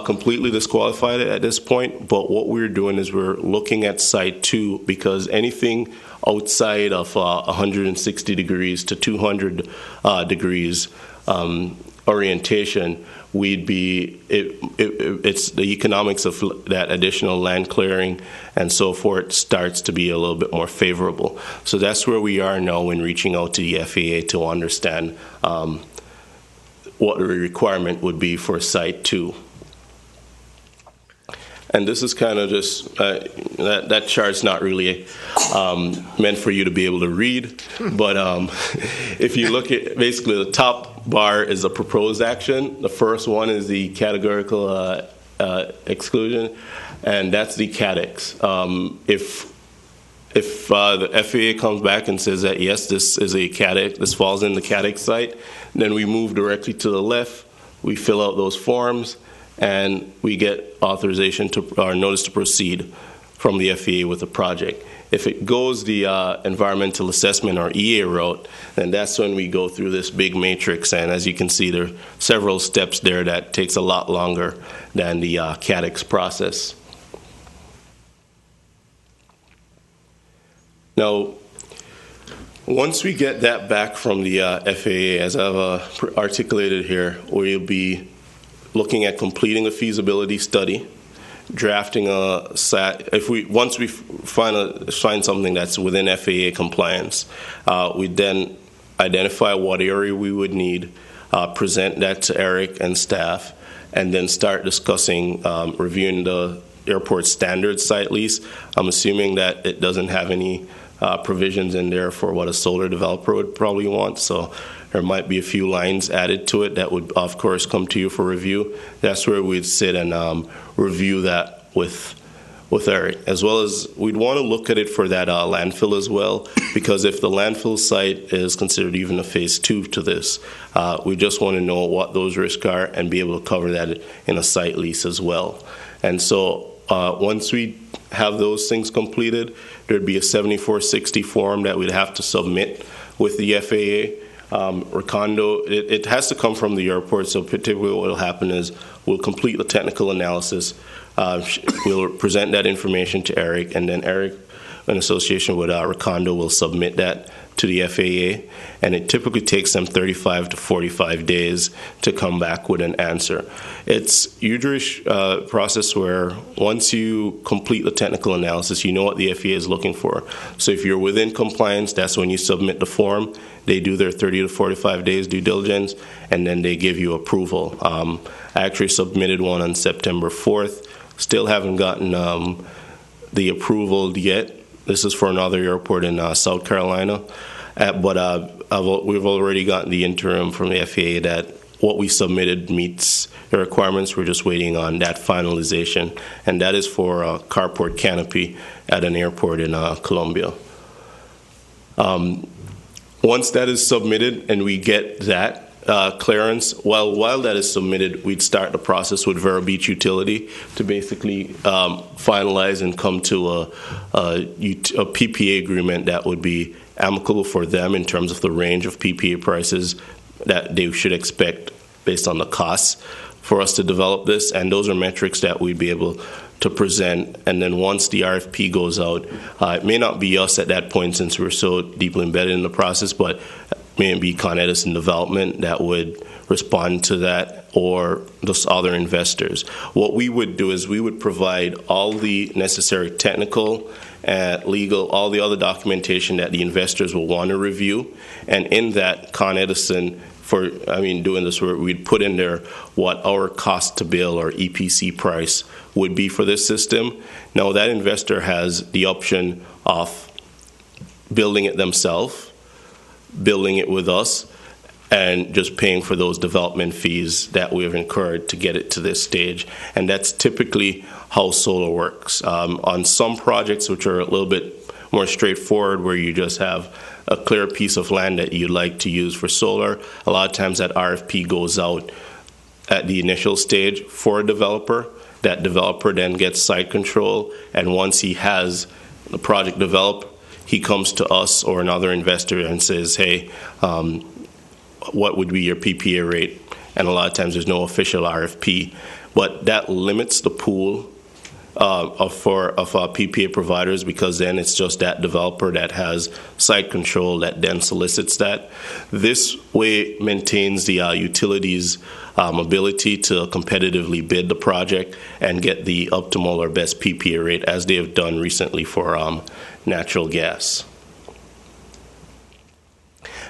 completely disqualified it at this point, but what we're doing is we're looking at Site 2 because anything outside of 160 degrees to 200 degrees orientation, it's the economics of that additional land clearing and so forth starts to be a little bit more favorable. So that's where we are now when reaching out to the FAA to understand what the requirement would be for Site 2. And this is kind of just, that chart's not really meant for you to be able to read, but if you look at basically the top bar is a proposed action. The first one is the categorical exclusion, and that's the CADEX. If the FAA comes back and says that, yes, this is a CADEX, this falls in the CADEX site, then we move directly to the left, we fill out those forms, and we get authorization or notice to proceed from the FAA with the project. If it goes the environmental assessment or EA route, then that's when we go through this big matrix. And as you can see, there are several steps there that takes a lot longer than the CADEX process. Now, once we get that back from the FAA, as I've articulated here, we'll be looking at completing a feasibility study, drafting a SAT. Once we find something that's within FAA compliance, we then identify what area we would need, present that to Eric and staff, and then start discussing reviewing the airport standard site lease. I'm assuming that it doesn't have any provisions in there for what a solar developer would probably want, so there might be a few lines added to it that would, of course, come to you for review. That's where we'd sit and review that with with Eric, as well as we'd want to look at it for that landfill as well, because if the landfill site is considered even a phase 2 to this, we just want to know what those risks are and be able to cover that in a site lease as well. And so once we have those things completed, there'd be a 7460 form that we'd have to submit with the FAA. Recondo, it has to come from the airport, so typically what will happen is we'll complete the technical analysis, we'll present that information to Eric, and then Eric, in association with Recondo, will submit that to the FAA, and it typically takes them 35 to 45 days to come back with an answer. It's usually a process where once you complete the technical analysis, you know what the FAA is looking for. So if you're within compliance, that's when you submit the form. They do their 30 to 45 days due diligence, and then they give you approval. I actually submitted one on September 4th. Still haven't gotten the approval yet. This is for another airport in South Carolina. But we've already gotten the interim from the FAA that what we submitted meets the requirements. We're just waiting on that finalization, and that is for a carport canopy at an airport in Colombia. Once that is submitted and we get that clearance, while that is submitted, we'd start the process with Vero Beach Utility to basically finalize and come to a PPA agreement that would be amicable for them in terms of the range of PPA prices that they should expect based on the costs for us to develop this. And those are metrics that we'd be able to present. And then once the RFP goes out, it may not be us at that point since we're so deeply embedded in the process, but maybe Con Edison Development that would respond to that, or just other investors. What we would do is we would provide all the necessary technical, legal, all the other documentation that the investors will want to review. And in that, Con Edison, doing this work, we'd put in there what our cost to build or EPC price would be for this system. Now, that investor has the option of building it themselves, building it with us, and just paying for those development fees that we have incurred to get it to this stage. And that's typically how solar works. On some projects which are a little bit more straightforward, where you just have a clear piece of land that you'd like to use for solar, a lot of times that RFP goes out at the initial stage for a developer. That developer then gets site control, and once he has the project developed, he comes to us or another investor and says, hey, what would be your PPA rate? And a lot of times there's no official RFP. But that limits the pool of PPA providers, because then it's just that developer that has site control that then solicits that. This way maintains the utilities' ability to competitively bid the project and get the optimal or best PPA rate, as they have done recently for natural gas.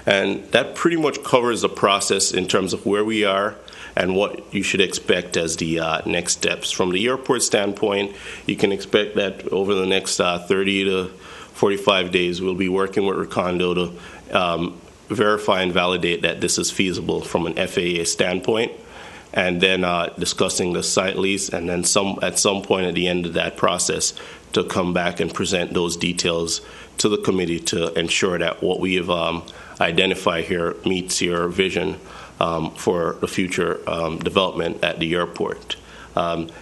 And that pretty much covers the process in terms of where we are and what you should expect as the next steps. From the airport standpoint, you can expect that over the next 30 to 45 days, we'll be working with Recondo to verify and validate that this is feasible from an FAA standpoint, and then discussing the site lease, and then at some point at the end of that process to come back and present those details to the committee to ensure that what we have identified here meets your vision for the future development at the airport.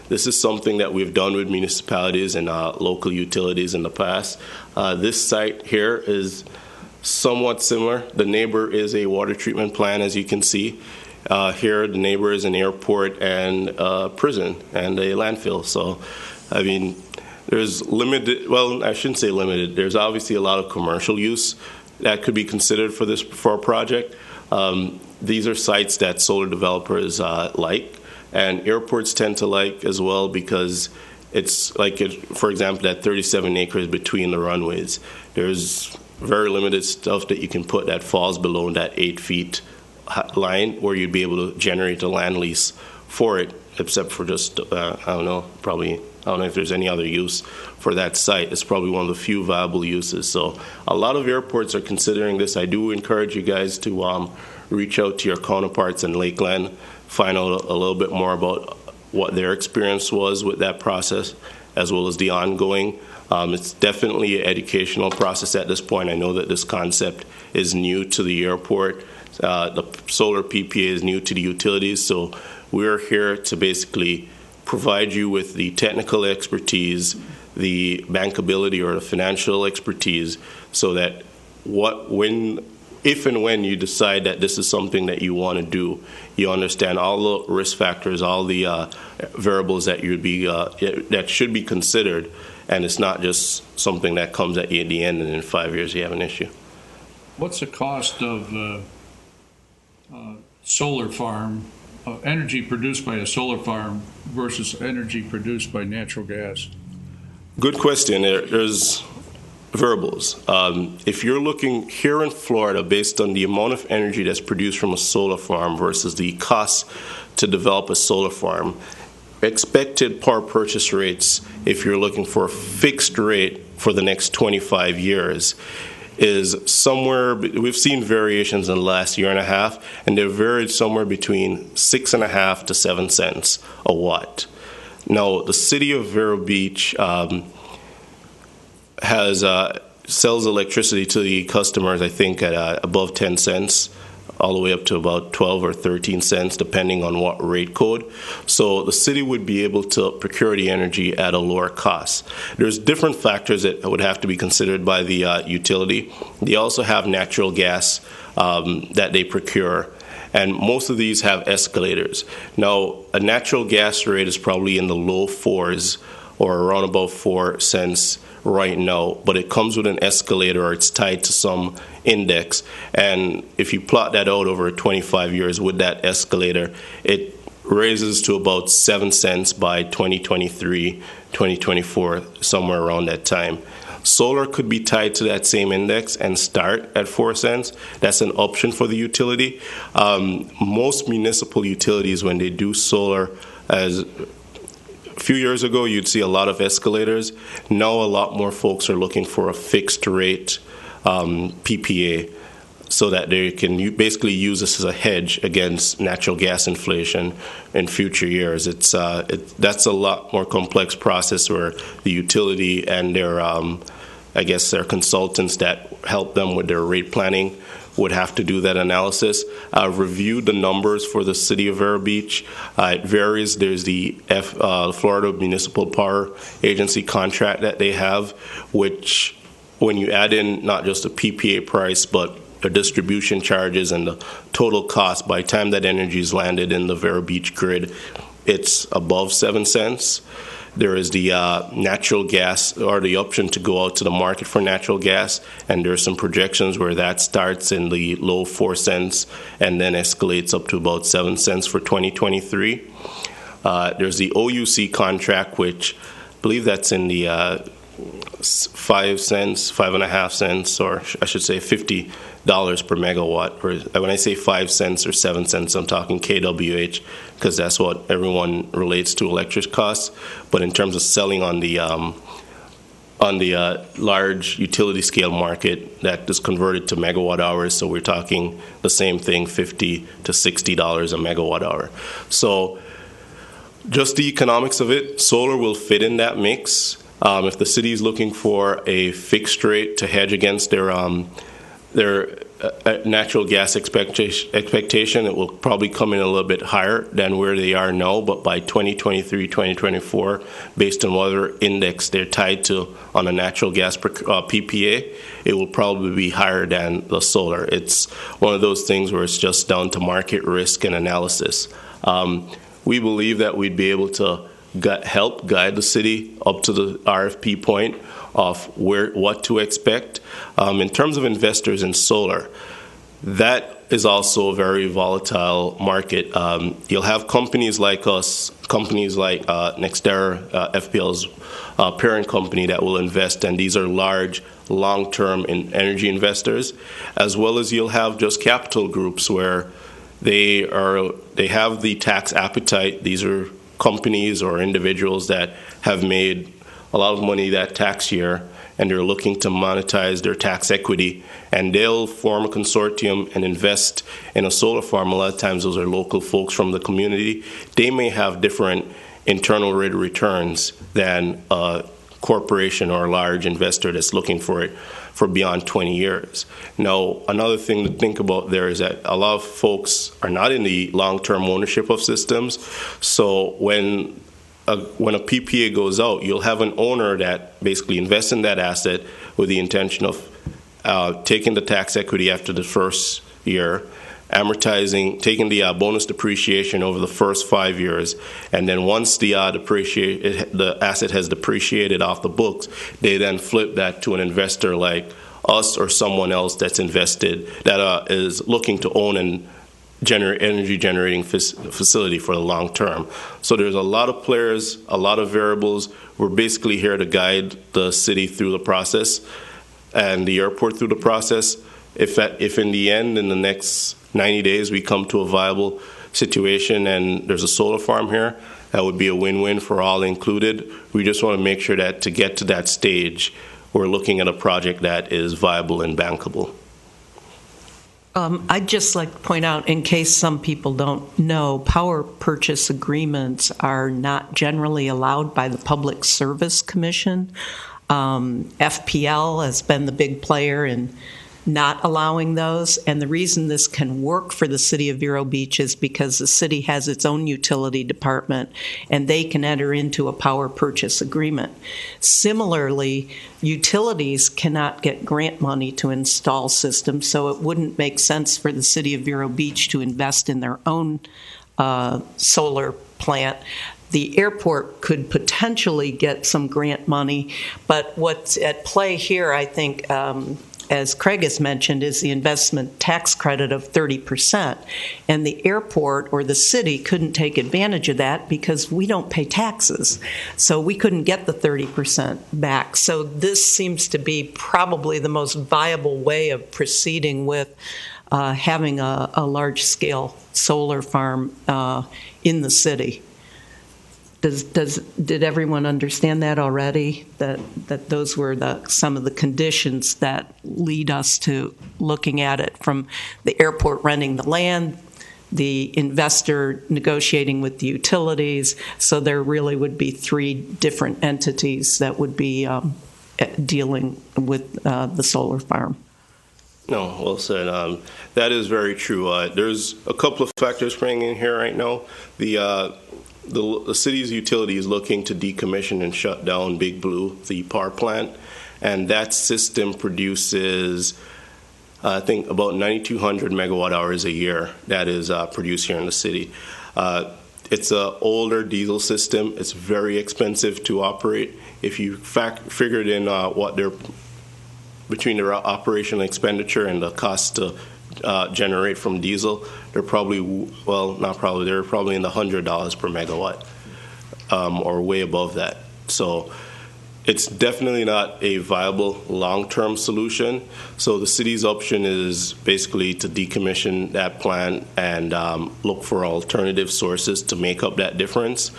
This is something that we've done with municipalities and local utilities in the past. This site here is somewhat similar. The neighbor is a water treatment plant, as you can see. Here, the neighbor is an airport and a prison and a landfill. So, I mean, there's limited, well, I shouldn't say limited. There's obviously a lot of commercial use that could be considered for a project. These are sites that solar developers like, and airports tend to like as well, because it's like, for example, that 37 acres between the runways. There's very limited stuff that you can put that falls below that 8 feet line where you'd be able to generate a land lease for it, except for just, I don't know if there's any other use for that site. It's probably one of the few viable uses. So a lot of airports are considering this. I do encourage you guys to reach out to your counterparts in Lakeland, find out a little bit more about what their experience was with that process, as well as the ongoing. It's definitely an educational process at this point. I know that this concept is new to the airport. The solar PPA is new to the utilities, so we're here to basically provide you with the technical expertise, the bankability or the financial expertise, so that if and when you decide that this is something that you want to do, you understand all the risk factors, all the variables that that should be considered, and it's not just something that comes at you at the end and in 5 years you have an issue. What's the cost of solar farm, energy produced by a solar farm versus energy produced by natural gas? Good question. There's variables. If you're looking here in Florida based on the amount of energy that's produced from a solar farm versus the cost to develop a solar farm, expected power purchase rates, if you're looking for a fixed rate for the next 25 years, is somewhere, we've seen variations in the last year and a half, and they've varied somewhere between 6.5 to 7 cents a watt. Now, the city of Vero Beach sells electricity to the customers, I think, at above 10 cents, all the way up to about 12 or 13 cents, depending on what rate code. So the city would be able to procure the energy at a lower cost. There's different factors that would have to be considered by the utility. They also have natural gas that they procure, and most of these have escalators. Now, a natural gas rate is probably in the low fours or around about 4 cents right now, but it comes with an escalator or it's tied to some index. And if you plot that out over 25 years with that escalator, it raises to about 7 cents by 2023, 2024, somewhere around that time. Solar could be tied to that same index and start at 4 cents. That's an option for the utility. Most municipal utilities, when they do solar, as a few years ago, you'd see a lot of escalators. Now, a lot more folks are looking for a fixed rate PPA, so that they can basically use this as a hedge against natural gas inflation in future years. That's a lot more complex process where the utility and their consultants that help them with their rate planning would have to do that analysis. I've reviewed the numbers for the city of Vero Beach. It varies. There's the Florida Municipal Power Agency contract that they have, which when you add in not just the PPA price, but the distribution charges and the total cost, by the time that energy is landed in the Vero Beach grid, it's above 7 cents. There is the natural gas, or the option to go out to the market for natural gas, and there are some projections where that starts in the low 4 cents and then escalates up to about 7 cents for 2023. There's the OUC contract, which I believe that's in the 5 cents, 5.5 cents, or I should say $50 per megawatt. Or when I say 5 cents or 7 cents, I'm talking kWh, because that's what everyone relates to electric costs. But in terms of selling on the large utility scale market, that is converted to megawatt hours. So we're talking the same thing, $50 to $60 a megawatt hour. So just the economics of it, solar will fit in that mix. If the city is looking for a fixed rate to hedge against their natural gas expectation, it will probably come in a little bit higher than where they are now. But by 2023, 2024, based on whatever index they're tied to on a natural gas PPA, it will probably be higher than the solar. It's one of those things where it's just down to market risk and analysis. We believe that we'd be able to help guide the city up to the RFP point of what to expect. In terms of investors in solar, that is also a very volatile market. You'll have companies like us, companies like NextEra, FPL's parent company, that will invest, and these are large, long-term energy investors, as well as you'll have just capital groups where they have the tax appetite. These are companies or individuals that have made a lot of money that tax year, and they're looking to monetize their tax equity, and they'll form a consortium and invest in a solar farm. A lot of times those are local folks from the community. They may have different internal rate of returns than a corporation or a large investor that's looking for it for beyond 20 years. Now, another thing to think about there is that a lot of folks are not in the long-term ownership of systems. So when a PPA goes out, you'll have an owner that basically invests in that asset with the intention of taking the tax equity after the first year, amortizing, taking the bonus depreciation over the first 5 years, and then once the asset has depreciated off the books, they then flip that to an investor like us or someone else that's invested, that is looking to own an energy generating facility for the long term. So there's a lot of players, a lot of variables. We're basically here to guide the city through the process and the airport through the process. If in the end, in the next 90 days, we come to a viable situation and there's a solar farm here, that would be a win-win for all included. We just want to make sure that to get to that stage, we're looking at a project that is viable and bankable. I'd just like to point out, in case some people don't know, power purchase agreements are not generally allowed by the Public Service Commission. FPL has been the big player in not allowing those, and the reason this can work for the city of Vero Beach is because the city has its own utility department and they can enter into a power purchase agreement. Similarly, utilities cannot get grant money to install systems, so it wouldn't make sense for the city of Vero Beach to invest in their own solar plant. The airport could potentially get some grant money, but what's at play here, I think, as Craig has mentioned, is the investment tax credit of 30%. And the airport or the city couldn't take advantage of that because we don't pay taxes. So we couldn't get the 30% back. So this seems to be probably the most viable way of proceeding with having a large-scale solar farm in the city. Did everyone understand that already? That those were some of the conditions that lead us to looking at it, from the airport renting the land, the investor negotiating with the utilities. So there really would be three different entities that would be dealing with the solar farm. No, well said. That is very true. There's a couple of factors playing in here right now. The city's utility is looking to decommission and shut down Big Blue, the power plant, and that system produces, I think, about 9,200 megawatt hours a year that is produced here in the city. It's an older diesel system. It's very expensive to operate. If you figured in what they're between their operational expenditure and the cost to generate from diesel, they're probably, they're probably in the $100 per megawatt or way above that. So it's definitely not a viable long-term solution. So the city's option is basically to decommission that plant and look for alternative sources to make up that difference.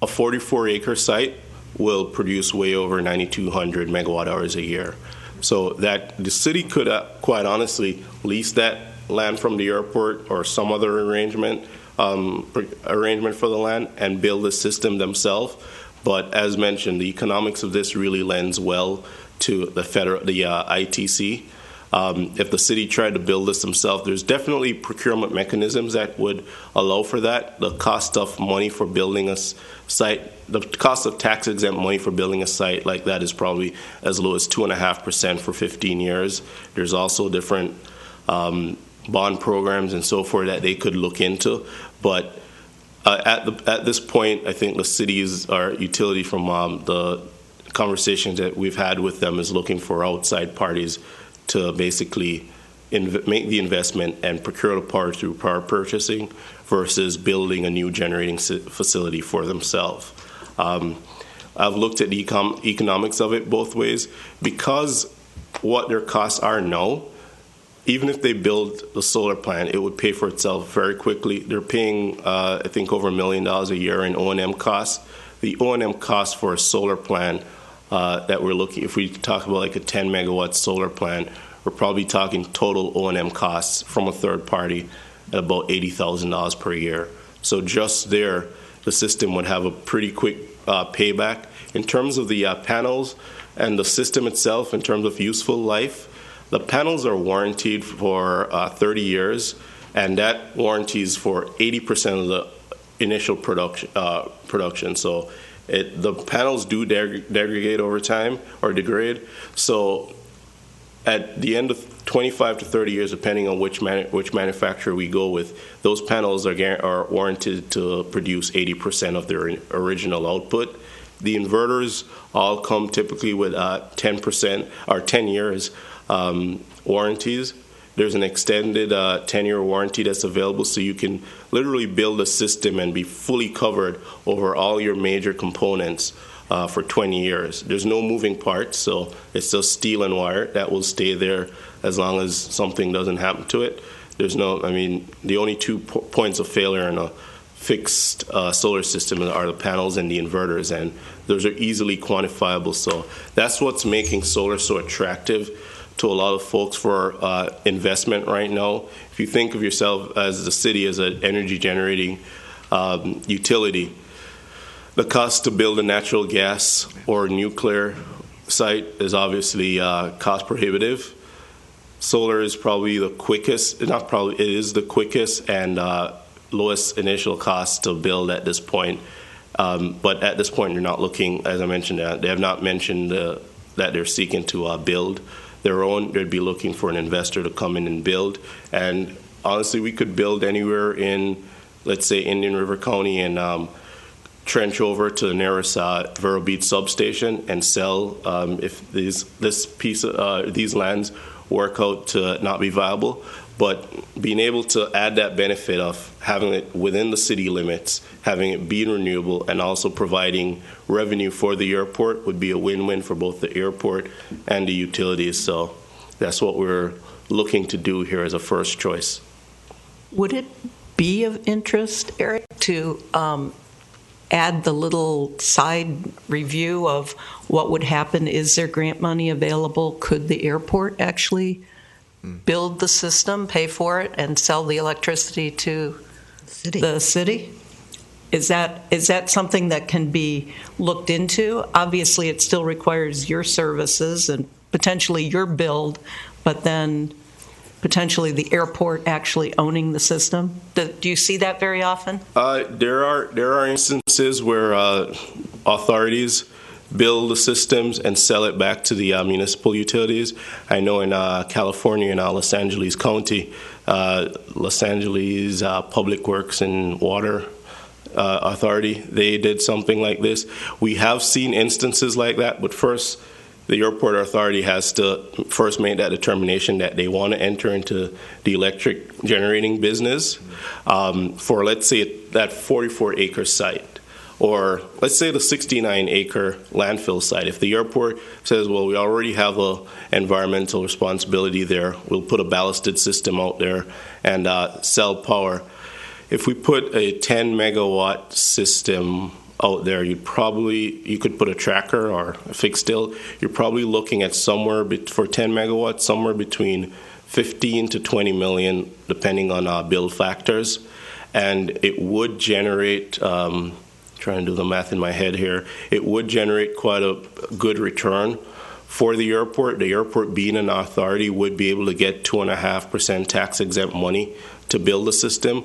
A 44-acre site will produce way over 9,200 megawatt hours a year. So that the city could, quite honestly, lease that land from the airport or some other arrangement for the land and build the system themselves. But as mentioned, the economics of this really lends well to the ITC. If the city tried to build this themselves, there's definitely procurement mechanisms that would allow for that. The cost of money for building a site, the cost of tax-exempt money for building a site like that is probably as low as 2.5% for 15 years. There's also different bond programs and so forth that they could look into. But at this point, I think the cities, our utility, from the conversations that we've had with them, is looking for outside parties to basically make the investment and procure the power through power purchasing versus building a new generating facility for themselves. I've looked at the economics of it both ways. Because what their costs are now, even if they build the solar plant, it would pay for itself very quickly. They're paying, I think, over $1 million a year in O&M costs the O&M cost for a solar plant that we're looking, if we talk about like a 10 megawatt solar plant, we're probably talking total O&M costs from a third party at about $80,000 per year. So just there, the system would have a pretty quick payback. In terms of the panels and the system itself, in terms of useful life, the panels are warranted for 30 years, and that warranties for 80% of the initial production. So the panels do degrade over time or degrade. So at the end of 25 to 30 years, depending on which manufacturer we go with, those panels are warranted to produce 80% of their original output. The inverters all come typically with 10% or 10 years warranties. There's an extended 10-year warranty that's available, so you can literally build a system and be fully covered over all your major components for 20 years. There's no moving parts, so it's just steel and wire that will stay there as long as something doesn't happen to it. There's no, I mean, the only 2 points of failure in a fixed solar system are the panels and the inverters, and those are easily quantifiable. So that's what's making solar so attractive to a lot of folks for investment right now. If you think of yourself as the city as an energy generating utility, the cost to build a natural gas or nuclear site is obviously cost prohibitive. Solar is probably the quickest, not probably, it is the quickest and lowest initial cost to build at this point. But at this point, you're not looking, as I mentioned, they have not mentioned that they're seeking to build their own. They'd be looking for an investor to come in and build. And honestly, we could build anywhere in, let's say, Indian River County and trench over to the nearest Vero Beach substation and sell if these lands work out to not be viable. But being able to add that benefit of having it within the city limits, having it be renewable, and also providing revenue for the airport would be a win-win for both the airport and the utilities. So that's what we're looking to do here as a first choice. Would it be of interest, Eric, to add the little side review of what would happen? Is there grant money available? Could the airport actually build the system, pay for it, and sell the electricity to the city? Is that something that can be looked into? Obviously, it still requires your services and potentially your build, but then potentially the airport actually owning the system. Do you see that very often? There are instances where authorities build the systems and sell it back to the municipal utilities. I know in California, in Los Angeles County, Los Angeles Public Works and Water Authority, they did something like this. We have seen instances like that, but first, the airport authority has to first make that determination that they want to enter into the electric generating business for, let's say, that 44-acre site. Or let's say the 69-acre landfill site. If the airport says, well, we already have an environmental responsibility there, we'll put a ballasted system out there and sell power. If we put a 10-megawatt system out there, you could put a tracker or a fixed tilt. You're probably looking at somewhere, for 10 megawatts, somewhere between 15 to 20 million, depending on build factors. And it would generate... trying to do the math in my head here, it would generate quite a good return for the airport. The airport, being an authority, would be able to get 2.5% tax-exempt money to build the system.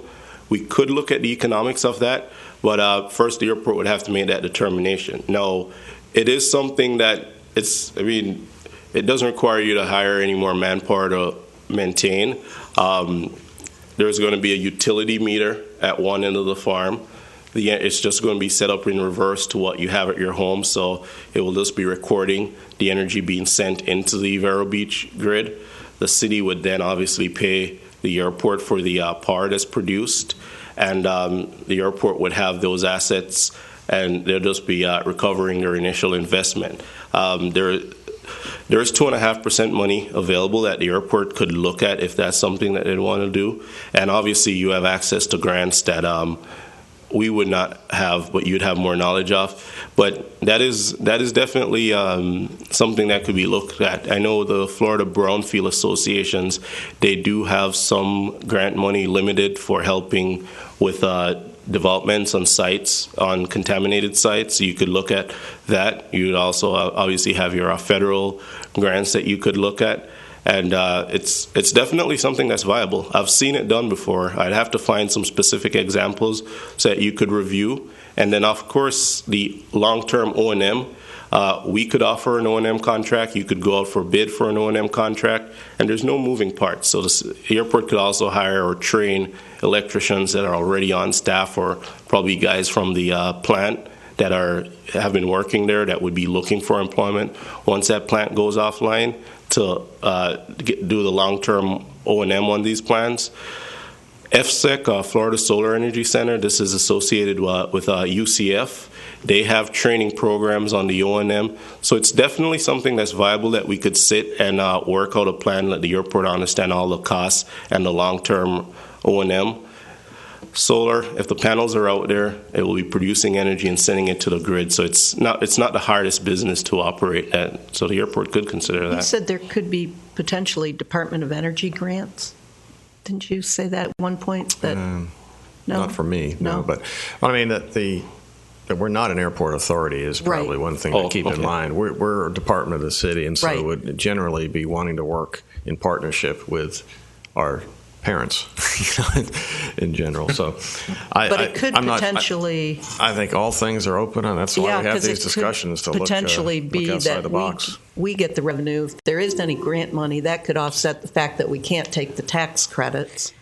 We could look at the economics of that, but first the airport would have to make that determination. Now, it is something that it doesn't require you to hire any more manpower to maintain. There's going to be a utility meter at one end of the farm. It's just going to be set up in reverse to what you have at your home, so it will just be recording the energy being sent into the Vero Beach grid. The city would then obviously pay the airport for the power that's produced, and the airport would have those assets, and they'll just be recovering their initial investment. There's 2.5% money available that the airport could look at if that's something that they'd want to do, and obviously you have access to grants that we would not have, but you'd have more knowledge of. But that is definitely something that could be looked at. I know the Florida Brownfield Associations, they do have some grant money limited for helping with developments on sites, on contaminated sites. So you could look at that. You would also obviously have your federal grants that you could look at. And it's definitely something that's viable. I've seen it done before. I'd have to find some specific examples so that you could review. And then, of course, the long-term O&M. We could offer an O&M contract. You could go out for bid for an O&M contract, and there's no moving parts. So the airport could also hire or train electricians that are already on staff, or probably guys from the plant that have been working there that would be looking for employment once that plant goes offline, to do the long-term O&M on these plants. FSEC, Florida Solar Energy Center, this is associated with UCF. They have training programs on the O&M. So it's definitely something that's viable that we could sit and work out a plan, let the airport understand all the costs and the long-term O&M. Solar, if the panels are out there, it will be producing energy and sending it to the grid. So it's not the hardest business to operate at. So the airport could consider that. You said there could be potentially Department of Energy grants. Didn't you say that at one point? That no, not for me, no. But I mean that we're not an airport authority is probably one thing to keep in mind. We're a department of the city, and so would generally be wanting to work in partnership with our parents, in general. So, it could potentially. I think all things are open, and that's why we have these discussions to potentially look be outside that the box. We get the revenue. If there is any grant money, that could offset the fact that we can't take the tax credits.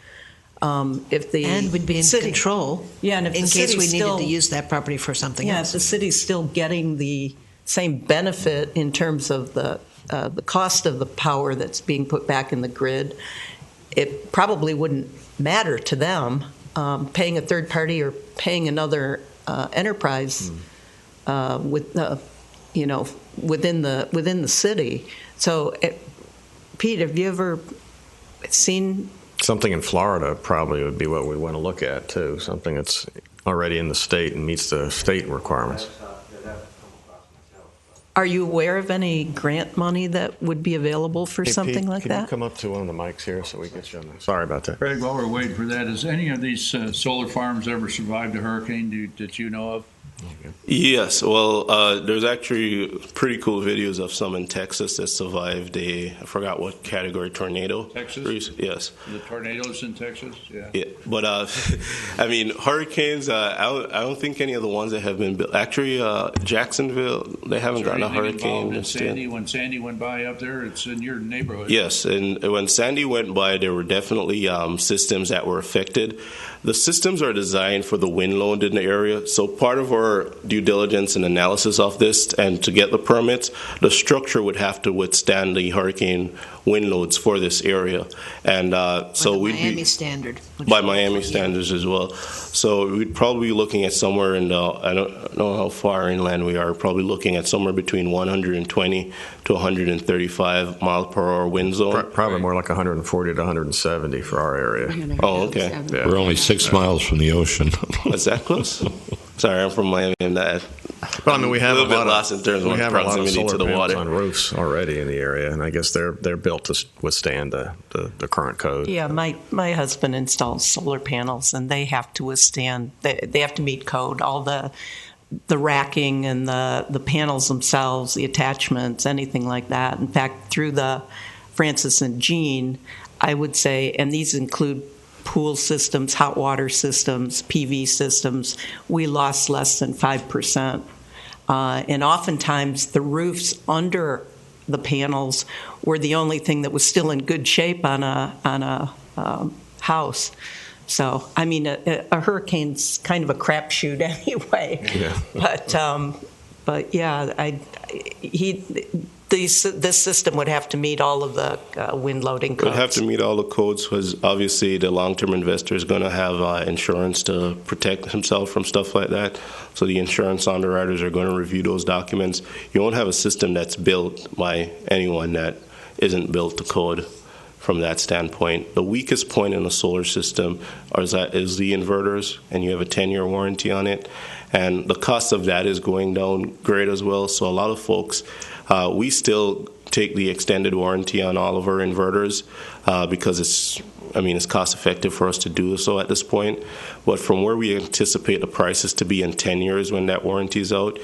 If the and we'd be in city, control, and if in the case we still, needed to use that property for something else. If the city's still getting the same benefit in terms of the cost of the power that's being put back in the grid, it probably wouldn't matter to them paying a third party or paying another enterprise within the city. So, Pete, have you ever seen something in Florida? Probably would be what we want to look at too. Something that's already in the state and meets the state requirements. Are you aware of any grant money that would be available for something Pete, like can that? you come up to one of the mics here so we can get you on there? Sorry about that. Craig, while we're waiting for that, has any of these solar farms ever survived a hurricane that you know of? Yes, well, there's actually pretty cool videos of some in Texas that survived I forgot what category, tornado. Texas? Yes. The tornadoes in Texas? Yeah. But, I mean, hurricanes, I don't think any of the ones that have been built. Actually, Jacksonville, they haven't gotten a hurricane. When Sandy went by up there, it's in your neighborhood. Yes, and when Sandy went by, there were definitely systems that were affected. The systems are designed for the wind load in the area. So part of our due diligence and analysis of this, and to get the permits, the structure would have to withstand the hurricane wind loads for this area. And so we'd Miami be standard. by Miami standards as well. So we'd probably be looking at somewhere in the, I don't know how far inland we are, probably looking at somewhere between 120 to 135 mile per hour wind zone. Probably more like 140 to 170 for our area. Oh, okay. Yeah. We're only 6 miles from the ocean. Is that close? Sorry, I'm from Miami. And that. Well, I mean, we have a little bit lost in terms of proximity solar to the panels water on roofs already in the area, and I guess they're built to withstand the current code. Yeah, my husband installs solar panels, and they have to withstand. They have to meet code. All the racking and the panels themselves, the attachments, anything like that. In fact, through the Francis and Jean, I would say, and these include pool systems, hot water systems, PV systems, we lost less than 5%. And oftentimes the roofs under the panels were the only thing that was still in good shape on a house. So, I mean, a hurricane's kind of a crapshoot anyway. Yeah. But yeah, this system would have to meet all of the wind loading codes. It would have to meet all the codes because obviously the long-term investor is going to have insurance to protect himself from stuff like that. So the insurance underwriters are going to review those documents. You won't have a system that's built by anyone that isn't built to code. from that standpoint. The weakest point in the solar system is the inverters, and you have a 10-year warranty on it. And the cost of that is going down great as well. So a lot of folks, we still take the extended warranty on all of our inverters because it's cost effective for us to do so at this point. But from where we anticipate the prices to be in 10 years when that warranty is out,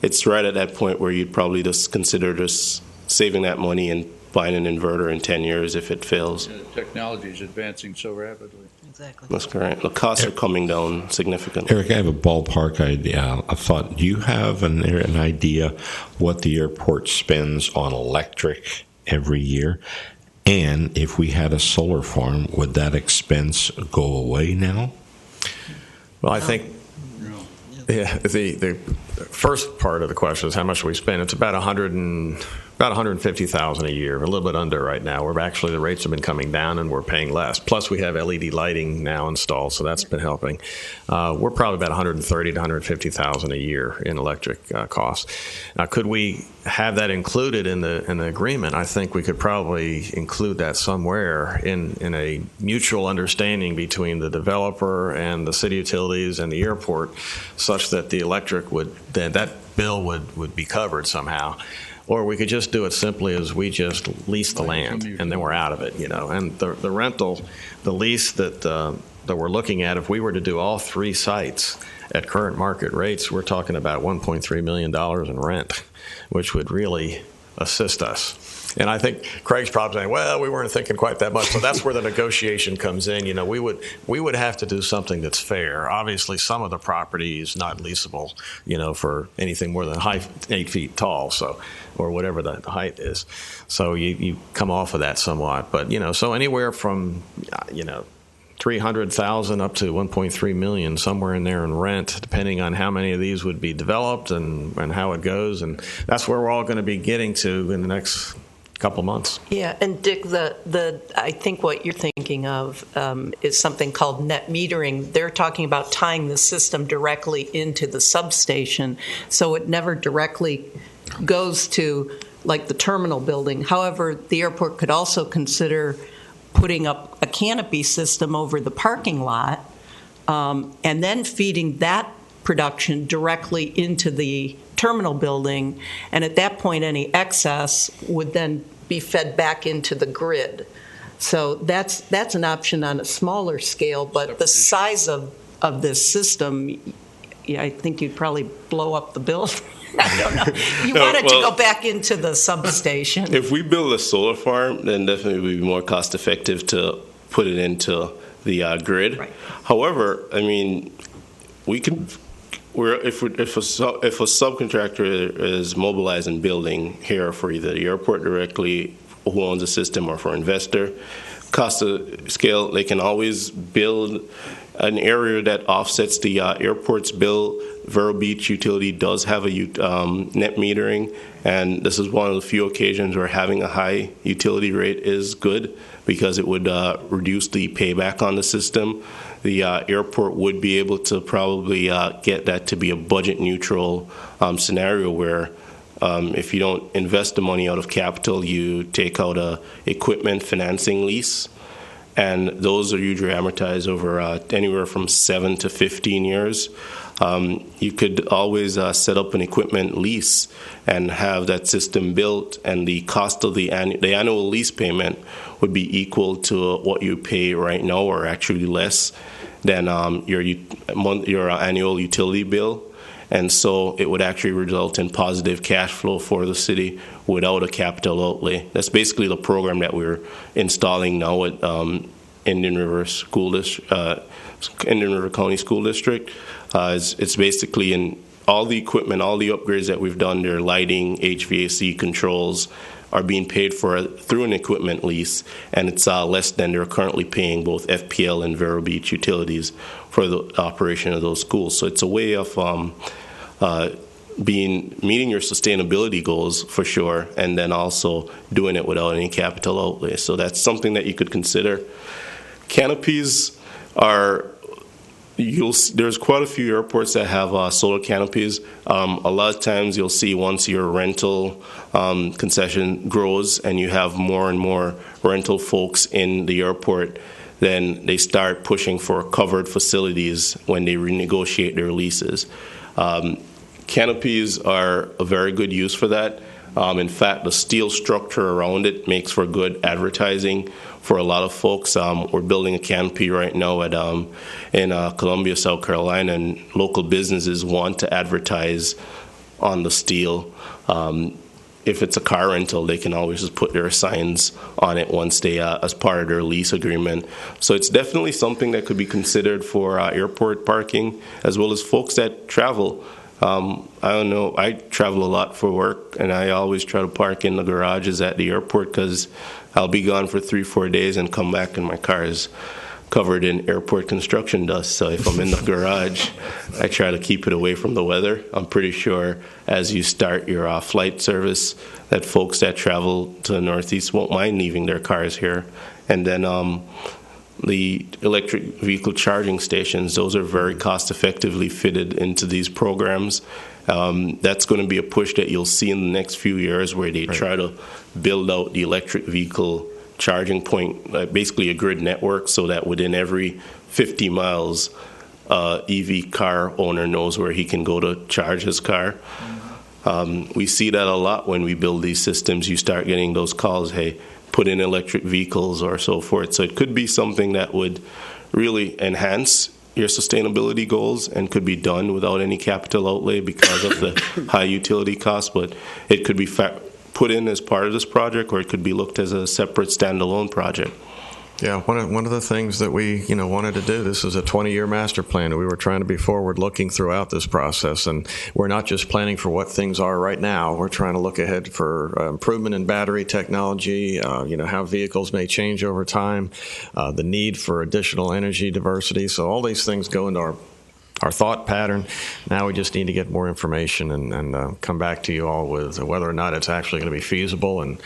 it's right at that point where you'd probably just consider just saving that money and buying an inverter in 10 years if it fails. The technology is advancing so rapidly. Exactly. That's correct. The costs are coming down significantly. Eric, I have a ballpark idea. I thought, do you have an idea what the airport spends on electric every year? And if we had a solar farm, would that expense go away now? Well, I think the first part of the question is how much we spend. It's about $150,000 a year, a little bit under right now. The rates have been coming down and we're paying less. Plus, we have LED lighting now installed, so that's been helping. We're probably about $130,000 to $150,000 a year in electric costs. Now, could we have that included in the agreement? I think we could probably include that somewhere in a mutual understanding between the developer and the city utilities and the airport, such that the electric that bill would be covered somehow. Or we could just do it simply as we just lease the land, and then we're out of it, And the rental, the lease that we're looking at, if we were to do all three sites at current market rates, we're talking about $1.3 million in rent, which would really assist us. And I think Craig's probably saying, well, we weren't thinking quite that much. So that's where the negotiation comes in. We would have to do something that's fair. Obviously, some of the property is not leasable, for anything more than 8 feet tall, or whatever the height is. So you come off of that somewhat. But, so anywhere from, $300,000 up to $1.3 million, somewhere in there in rent, depending on how many of these would be developed and how it goes. And that's where we're all going to be getting to in the next couple months. Yeah, and Dick, I think what you're thinking of is something called net metering. They're talking about tying the system directly into the substation, so it never directly goes to like the terminal building. However, the airport could also consider putting up a canopy system over the parking lot and then feeding that production directly into the terminal building, and at that point any excess would then be fed back into the grid. So that's an option on a smaller scale, but the size of this system, I think you'd probably blow up the bill. I don't know. You want it to go back into the substation. If we build a solar farm, then definitely it would be more cost effective to put it into the grid. Right. However, we can. If a subcontractor is mobilizing building here for either the airport directly, who owns the system, or for investor, cost of scale, they can always build an area that offsets the airport's bill. Vero Beach Utility does have a net metering, and this is one of the few occasions where having a high utility rate is good because it would reduce the payback on the system. The airport would be able to probably get that to be a budget neutral scenario where if you don't invest the money out of capital, you take out a equipment financing lease, and those are usually amortized over anywhere from 7 to 15 years. You could always set up an equipment lease and have that system built, and the cost of the annual lease payment would be equal to what you pay right now, or actually less than your annual utility bill. And so it would actually result in positive cash flow for the city without a capital outlay. That's basically the program that we're installing now at Indian River County School District. It's basically in all the equipment, all the upgrades that we've done, their lighting, HVAC controls, are being paid for through an equipment lease, and it's less than they're currently paying both FPL and Vero Beach Utilities for the operation of those schools. So it's a way of meeting your sustainability goals for sure, and then also doing it without any capital outlay. So that's something that you could consider. Canopies are There's quite a few airports that have solar canopies. A lot of times you'll see once your rental concession grows and you have more and more rental folks in the airport, then they start pushing for covered facilities when they renegotiate their leases. Canopies are a very good use for that. In fact, the steel structure around it makes for good advertising for a lot of folks. We're building a canopy right now in Columbia, South Carolina, and local businesses want to advertise on the steel. If it's a car rental, they can always just put their signs on it once they, as part of their lease agreement. So it's definitely something that could be considered for airport parking, as well as folks that travel. I don't know, I travel a lot for work, and I always try to park in the garages at the airport because I'll be gone for 3-4 days and come back and my car is covered in airport construction dust. So if I'm in the garage, I try to keep it away from the weather. I'm pretty sure as you start your flight service that folks that travel to the Northeast won't mind leaving their cars here. And then the electric vehicle charging stations, those are very cost effectively fitted into these programs. That's going to be a push that you'll see in the next few years where they try to build out the electric vehicle charging point, basically a grid network, so that within every 50 miles, EV car owner knows where he can go to charge his car. We see that a lot when we build these systems. You start getting those calls, hey, put in electric vehicles or so forth. So it could be something that would really enhance your sustainability goals and could be done without any capital outlay because of the high utility costs, but it could be put in as part of this project, or it could be looked as a separate standalone project. Yeah, one of the things that we wanted to do, this is a 20-year master plan, and we were trying to be forward-looking throughout this process, and we're not just planning for what things are right now. We're trying to look ahead for improvement in battery technology, how vehicles may change over time, the need for additional energy diversity. So all these things go into our thought pattern. Now we just need to get more information and come back to you all with whether or not it's actually going to be feasible and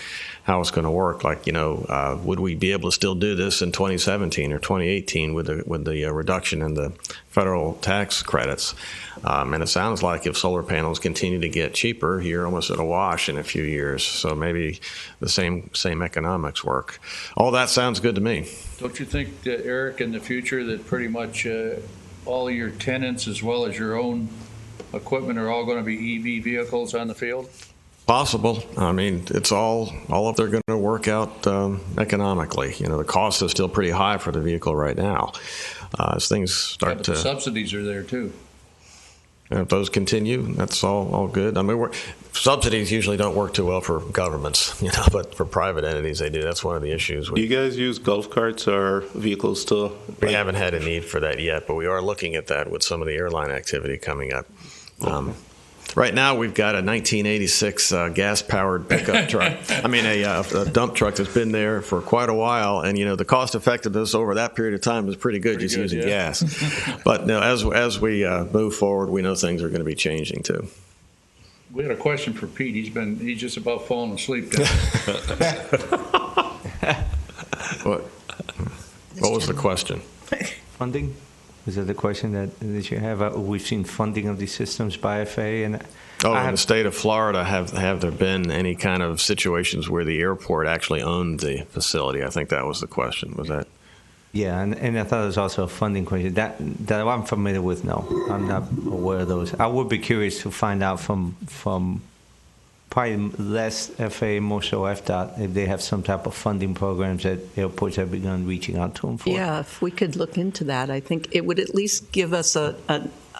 how it's going to work. Like, would we be able to still do this in 2017 or 2018 with the reduction in the federal tax credits? And it sounds like if solar panels continue to get cheaper, you're almost at a wash in a few years. So maybe the same economics work. All that sounds good to me. Don't you think, Eric, in the future that pretty much all your tenants as well as your own equipment are all going to be EV vehicles on the field? Possible. I mean, it's all of they're going to work out economically. The cost is still pretty high for the vehicle right now. As things start but the subsidies are there too. If those continue, that's all good. I mean, subsidies usually don't work too well for governments, but for private entities they do. That's one of the issues. Do you guys use golf carts or vehicles to? We haven't had a need for that yet, but we are looking at that with some of the airline activity coming up. Right now, we've got a 1986 gas-powered pickup truck. I mean, a dump truck that's been there for quite a while, and the cost effectiveness over that period of time is pretty good just using gas. But as we move forward, we know things are going to be changing too. We had a question for Pete. He's just about falling asleep now. What was the question? Funding? Is that the question that you have? We've seen funding of these systems by FAA, and in the state of Florida, have there been any kind of situations where the airport actually owned the facility? I think that was the question. Was that? Yeah, and I thought it was also a funding question. That I'm familiar with, no. I'm not aware of those. I would be curious to find out from probably less FAA, more so FDOT, if they have some type of funding programs that airports have begun reaching out to them for. Yeah, if we could look into that, I think it would at least give us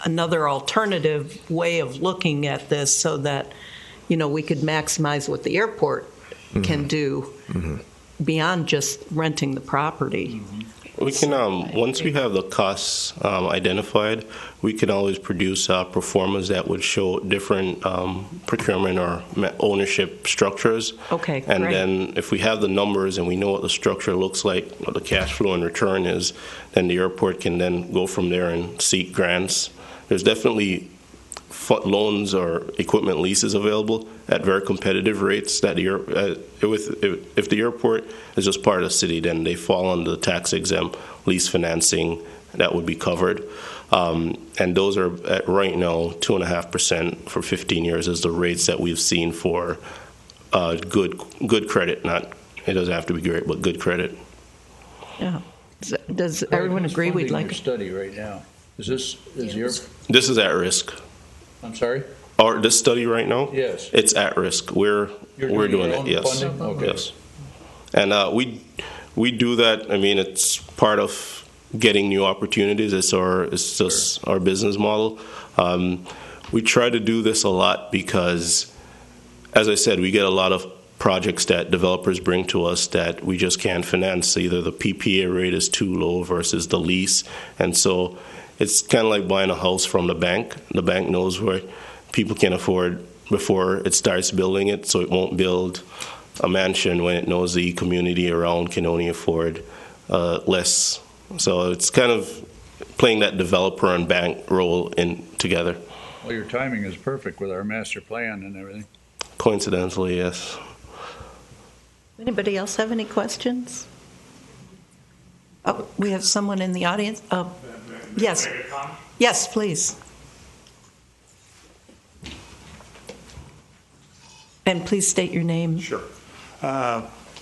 another alternative way of looking at this so that, we could maximize what the airport can do beyond just renting the property. We can, once we have the costs identified, we can always produce pro formas that would show different procurement or ownership structures. Okay, and great. then if we have the numbers and we know what the structure looks like, what the cash flow and return is, then the airport can then go from there and seek grants. There's definitely loans or equipment leases available at very competitive rates. That if the airport is just part of the city, then they fall under the tax-exempt lease financing that would be covered. And those are at right now 2.5% for 15 years is the rates that we've seen for good credit. Not, it doesn't have to be great, but good credit. Yeah. Does everyone agree we'd like your study right now? Is your? This is at risk. I'm sorry? Or this study right now? Yes. It's at risk. We're doing your it. own Yes. funding? Okay. Yes. And we do that. I mean, it's part of getting new opportunities. It's just our business model. We try to do this a lot because, as I said, we get a lot of projects that developers bring to us that we just can't finance. Either the PPA rate is too low versus the lease. And so it's kind of like buying a house from the bank. The bank knows where people can afford before it starts building it, so it won't build a mansion when it knows the community around can only afford less. So it's kind of playing that developer and bank role in together. Well, your timing is perfect with our master plan and everything. Coincidentally, yes. Anybody else have any questions? Oh, we have someone in the audience. Oh, yes. Yes, please. And please state your name. Sure.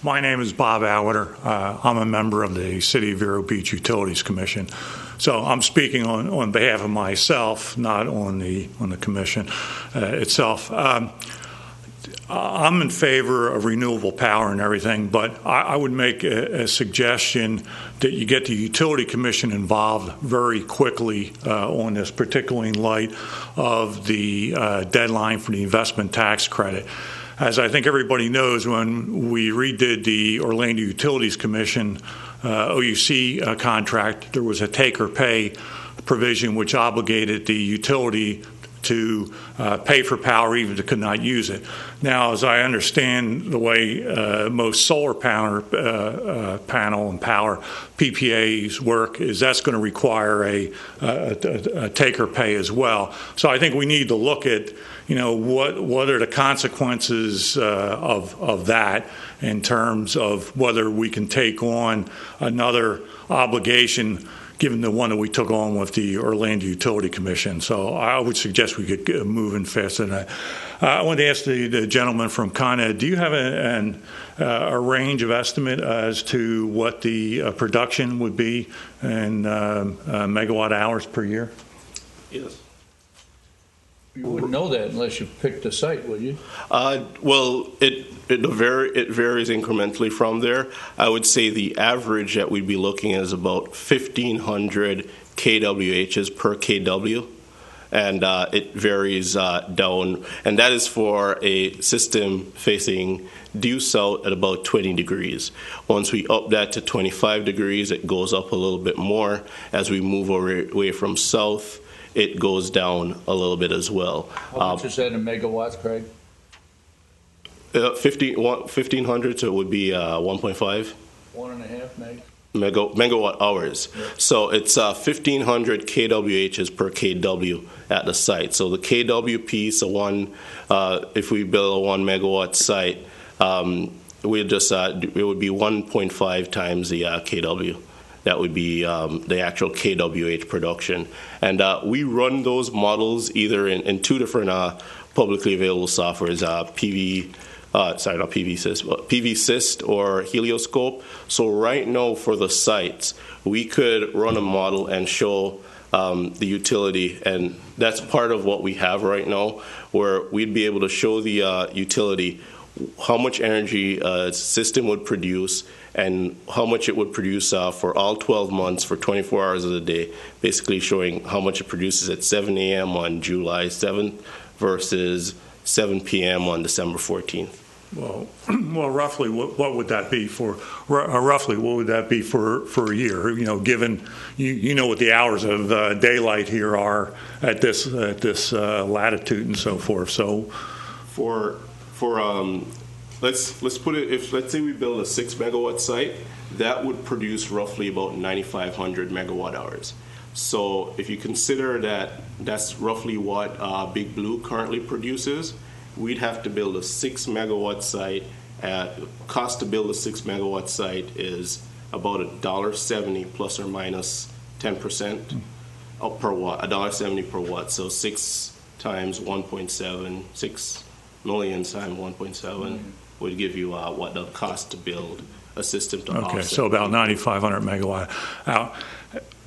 My name is Bob Aueter. I'm a member of the City of Vero Beach Utilities Commission. So I'm speaking on behalf of myself, not on the commission itself. I'm in favor of renewable power and everything, but I would make a suggestion that you get the Utility Commission involved very quickly on this, particularly in light of the deadline for the investment tax credit. As I think everybody knows, when we redid the Orlando Utilities Commission OUC contract, there was a take-or-pay provision which obligated the utility to pay for power even if it could not use it. Now, as I understand the way most solar panel and power PPAs work, is that's going to require a take or pay as well. So I think we need to look at, what are the consequences of that in terms of whether we can take on another obligation given the one that we took on with the Orlando Utility Commission. So I would suggest we could get moving faster than that. I want to ask the gentleman from Con Ed, do you have a range of estimate as to what the production would be in megawatt hours per year? Yes. You wouldn't know that unless you picked a site, would you? Well, it varies incrementally from there. I would say the average that we'd be looking at is about 1,500 kWhs per kW, and it varies down, and that is for a system facing due south at about 20 degrees. Once we up that to 25 degrees, it goes up a little bit more. As we move away from south, it goes down a little bit as well. How much is that in megawatts, Craig? 1,500, so it would be 1.5. 1.5 meg? Megawatt hours. Yeah. So it's 1,500 kWhs per kW at the site. So the kW piece, if we build a 1 megawatt site, we just it would be 1.5 times the kW. That would be the actual kWh production. And we run those models either in two different publicly available softwares, PVSYST or Helioscope. So right now for the sites, we could run a model and show the utility, and that's part of what we have right now, where we'd be able to show the utility how much energy a system would produce and how much it would produce for all 12 months for 24 hours of the day, basically showing how much it produces at 7 a.m. on July 7th versus 7 p.m. on December 14th. Well, roughly, what would that be for? Roughly, what would that be for a year? Given you know what the hours of daylight here are at this latitude and so forth. So, let's put it, let's say we build a 6 megawatt site, that would produce roughly about 9,500 megawatt hours. So if you consider that that's roughly what Big Blue currently produces, we'd have to build a 6 megawatt site. Cost to build a 6 megawatt site is about $1.70 plus or minus 10%. per watt, $1.70 per watt. So 6 times 1.7, 6 million times 1.7 would give you what the cost to build a system to Okay, offset. so about 9,500 megawatt. Now,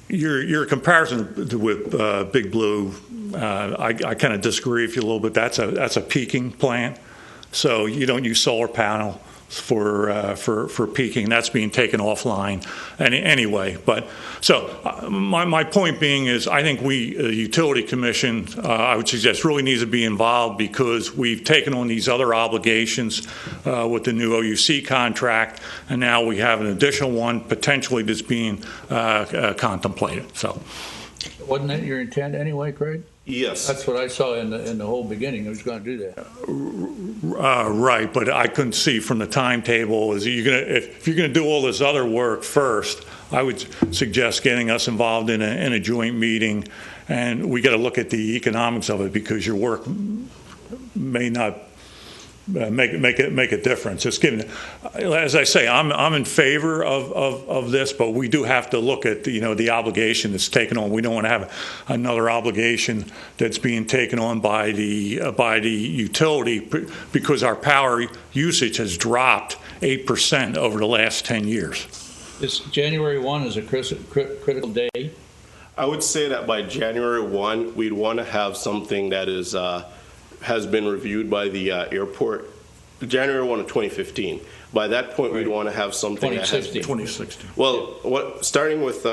your comparison with Big Blue, I kind of disagree with you a little bit. That's a peaking plant, so you don't use solar panel for peaking. That's being taken offline anyway. But so my point being is, I think we, the Utility Commission, I would suggest really needs to be involved, because we've taken on these other obligations with the new OUC contract, and now we have an additional one potentially that's being contemplated. So, Wasn't that your intent anyway, Craig? Yes. That's what I saw in the whole beginning. I was going to do that. Right, but I couldn't see from the timetable. Is if you're gonna do all this other work first, I would suggest getting us involved in a joint meeting, and we got to look at the economics of it, because your work may not make a difference. It's given, as I say, I'm in favor of this, but we do have to look at the obligation that's taken on. We don't want to have another obligation that's being taken on by the utility, because our power usage has dropped 8% over the last 10 years. This January 1 is a critical day. I would say that by January 1, we'd want to have something that is has been reviewed by the airport. January 1 of 2015. By that point, we'd want to have something 2016. that has been, 2016. well, starting with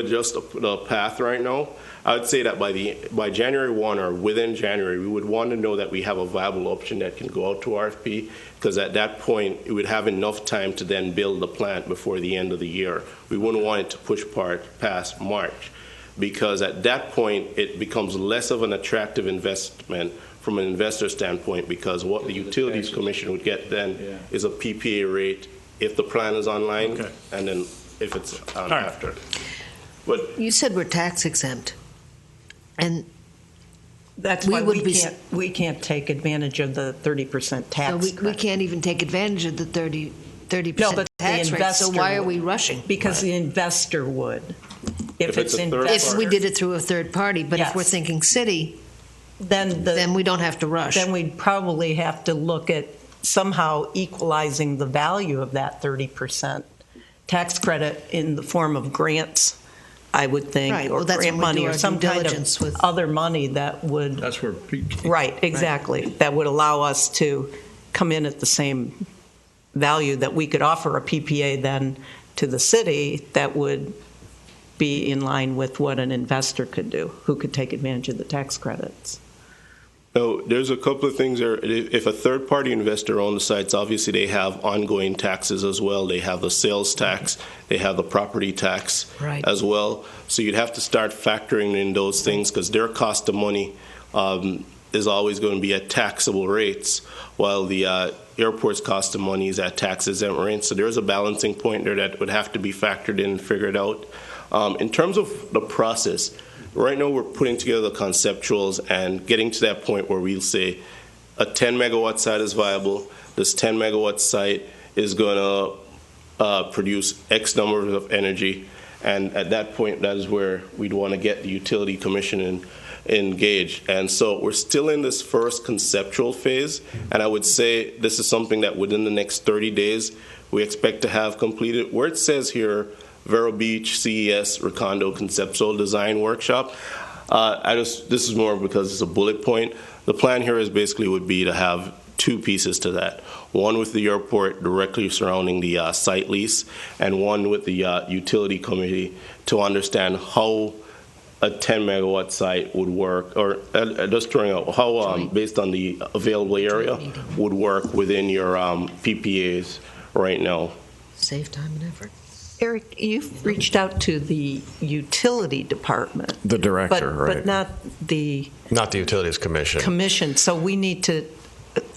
just the path right now, I would say that by January 1 or within January, we would want to know that we have a viable option that can go out to RFP, because at that point, it would have enough time to then build the plant before the end of the year. We wouldn't want it to push past March, because at that point, it becomes less of an attractive investment from an investor standpoint, because what the Utilities Commission would get then is a PPA rate if the plan is online, Okay. and then if it's All right. after. But You said we're tax exempt, and That's We why would be- we can't take advantage of the 30% tax so we credit. can't even take advantage of the 30% No, but the tax rate. So investor why are would. we rushing? Because the investor would. If it's a third investor, If we did it through a third party, but if we're Yes. thinking city, then then we don't have to rush. then we'd probably have to look at somehow equalizing the value of that 30% tax credit in the form of grants, I would think, Right, or well, that's grant when we do money, or our some due kind diligence of with- other money that would, That's where peaking. right, exactly, that would allow us to come in at the same value that we could offer a PPA then to the city that would be in line with what an investor could do, who could take advantage of the tax credits. no, there's a couple of things there. If a third-party investor owns the sites, obviously they have ongoing taxes as well. They have the sales tax, they have the property tax Right. as well. So you'd have to start factoring in those things, because their cost of money is always going to be at taxable rates, while the airport's cost of money is at tax-exempt rates. So there's a balancing point there that would have to be factored in and figured out. In terms of the process, right now we're putting together the conceptuals and getting to that point where we'll say a 10 megawatt site is viable. This 10 megawatt site is going to produce X number of energy. And at that point, that is where we'd want to get the Utility Commission engaged. And so we're still in this first conceptual phase. And I would say this is something that within the next 30 days, we expect to have completed. Where it says here, Vero Beach, CES, Recondo Conceptual Design Workshop. This is more because it's a bullet point. The plan here is basically would be to have two pieces to that. One with the airport directly surrounding the site lease, and one with the utility committee to understand how a 10 megawatt site would work, or just throwing out how, based on the available area, would work within your PPAs right now. Save time and effort. Eric, you've reached out to the utility department. The director, right? But not the Not the Utilities Commission. commission, so we need to,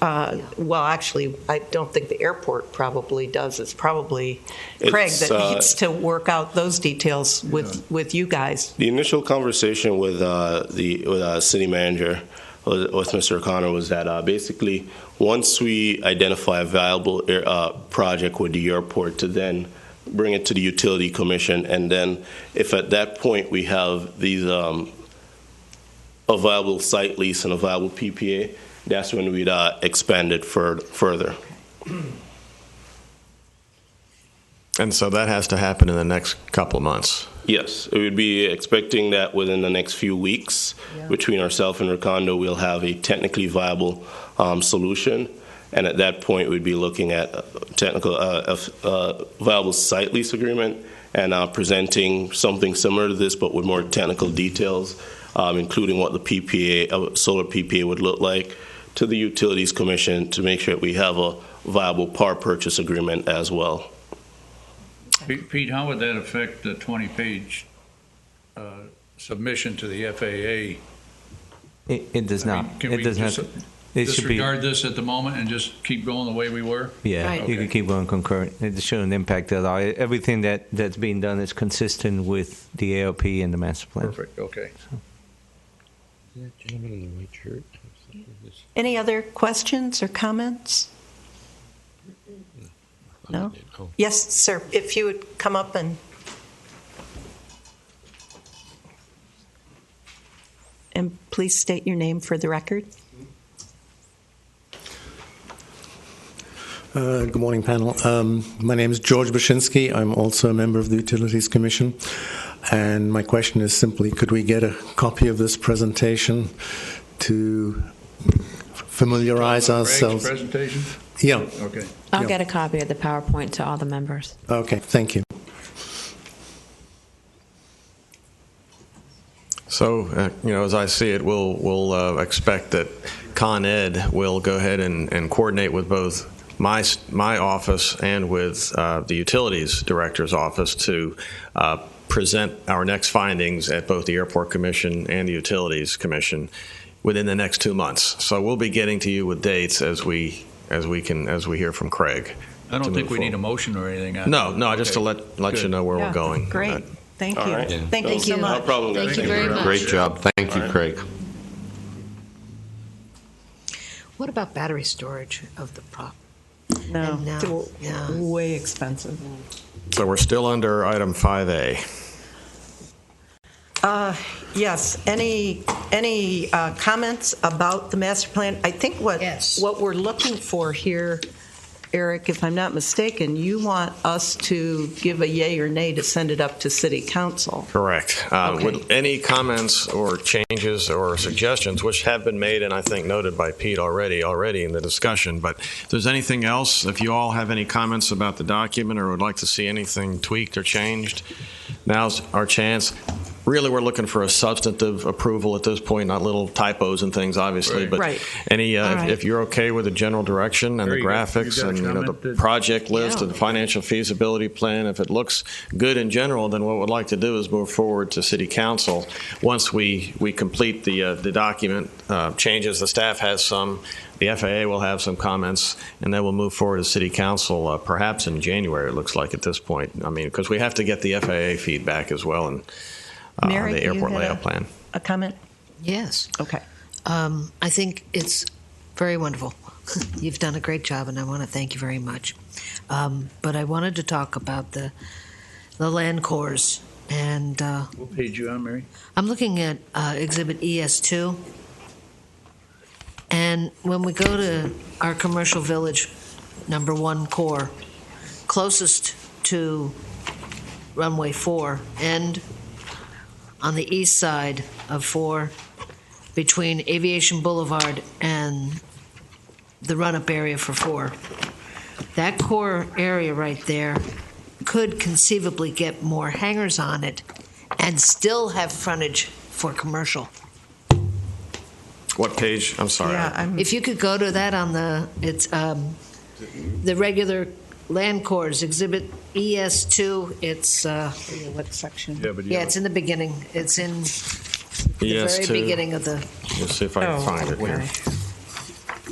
well, actually, I don't think the airport probably does. It's probably Craig It's, that needs to work out those details with you guys. The initial conversation with the city manager, with Mr. O'Connor, was that basically once we identify a viable project with the airport to then bring it to the Utility Commission, and then if at that point we have these a viable site lease and a viable PPA, that's when we'd expand it further. And so that has to happen in the next couple of months. Yes, we would be expecting that within the next few weeks. Between ourselves and Recondo, we'll have a technically viable solution, and at that point, we'd be looking at a viable site lease agreement and presenting something similar to this, but with more technical details, including what the PPA, solar PPA, would look like, to the Utilities Commission to make sure that we have a viable power purchase agreement as well. Pete, how would that affect the 20-page submission to the FAA? It does not. Can It we does just not. It should be. disregard this at the moment and just keep going the way we were? Yeah, Right. you can keep going concurrent. It shouldn't impact at all. Everything that's being done is consistent with the ALP and the master plan. Perfect, okay. That gentleman in the white shirt. Any other questions or comments? No? Oh. Yes, sir. If you would come up and please state your name for the record. Good morning, panel. My name is George Bashinsky. I'm also a member of the Utilities Commission. And my question is simply, could we get a copy of this presentation to familiarize ourselves? Greg's presentation? Yeah. Okay. I'll Yeah. get a copy of the PowerPoint to all the members. Okay, thank you. So, as I see it, we'll expect that Con Ed will go ahead and coordinate with both my office and with the Utilities Director's office to present our next findings at both the Airport Commission and the Utilities Commission within the next 2 months. So we'll be getting to you with dates as we hear from Craig. I don't think we need a motion or anything. on it. No, just to let Good. you know where we're going. Great. Thank you. All right. Yeah. Thank you so you. much. No problem, guys. Thank you very much. Great job. Thank you, Craig. What about battery storage of the prop? No, No, yeah. way expensive. So we're still under item 5A. Yes. Any comments about the master plan? I think what we're looking for here, Eric, if I'm not mistaken, you want us to give a yay or nay to send it up to City Council. Correct. Okay. With any comments or changes or suggestions, which have been made and I think noted by Pete already in the discussion, but if there's anything else, if you all have any comments about the document or would like to see anything tweaked or changed, now's our chance. Really, we're looking for a substantive approval at this point, not little typos and things, obviously. Right. But Right. any, All right. if you're okay with the general direction and There the you go. graphics You got a and the comment? project list Yeah. and the financial feasibility plan, if it looks good in general, then what we'd like to do is move forward to City Council. Once we complete the document changes, the staff has some. The FAA will have some comments, and then we'll move forward to City Council, perhaps in January. It looks like at this point. I mean, because we have to get the FAA feedback as well, and Mary, the you airport had layout plan. A comment? Yes. Okay. I think it's very wonderful. You've done a great job, and I want to thank you very much. But I wanted to talk about the land cores, and What page you on, Mary? I'm looking at Exhibit ES2. And when we go to our commercial village, number 1 core, closest to runway 4, and on the east side of 4, between Aviation Boulevard and the run-up area for 4, that core area right there could conceivably get more hangars on it and still have frontage for commercial. What page? I'm sorry. If you could go to that on it's the regular land cores, Exhibit ES2, it's, What section? yeah, it's in the beginning. It's in the very ES2. beginning of the, Let's see if I can find it here.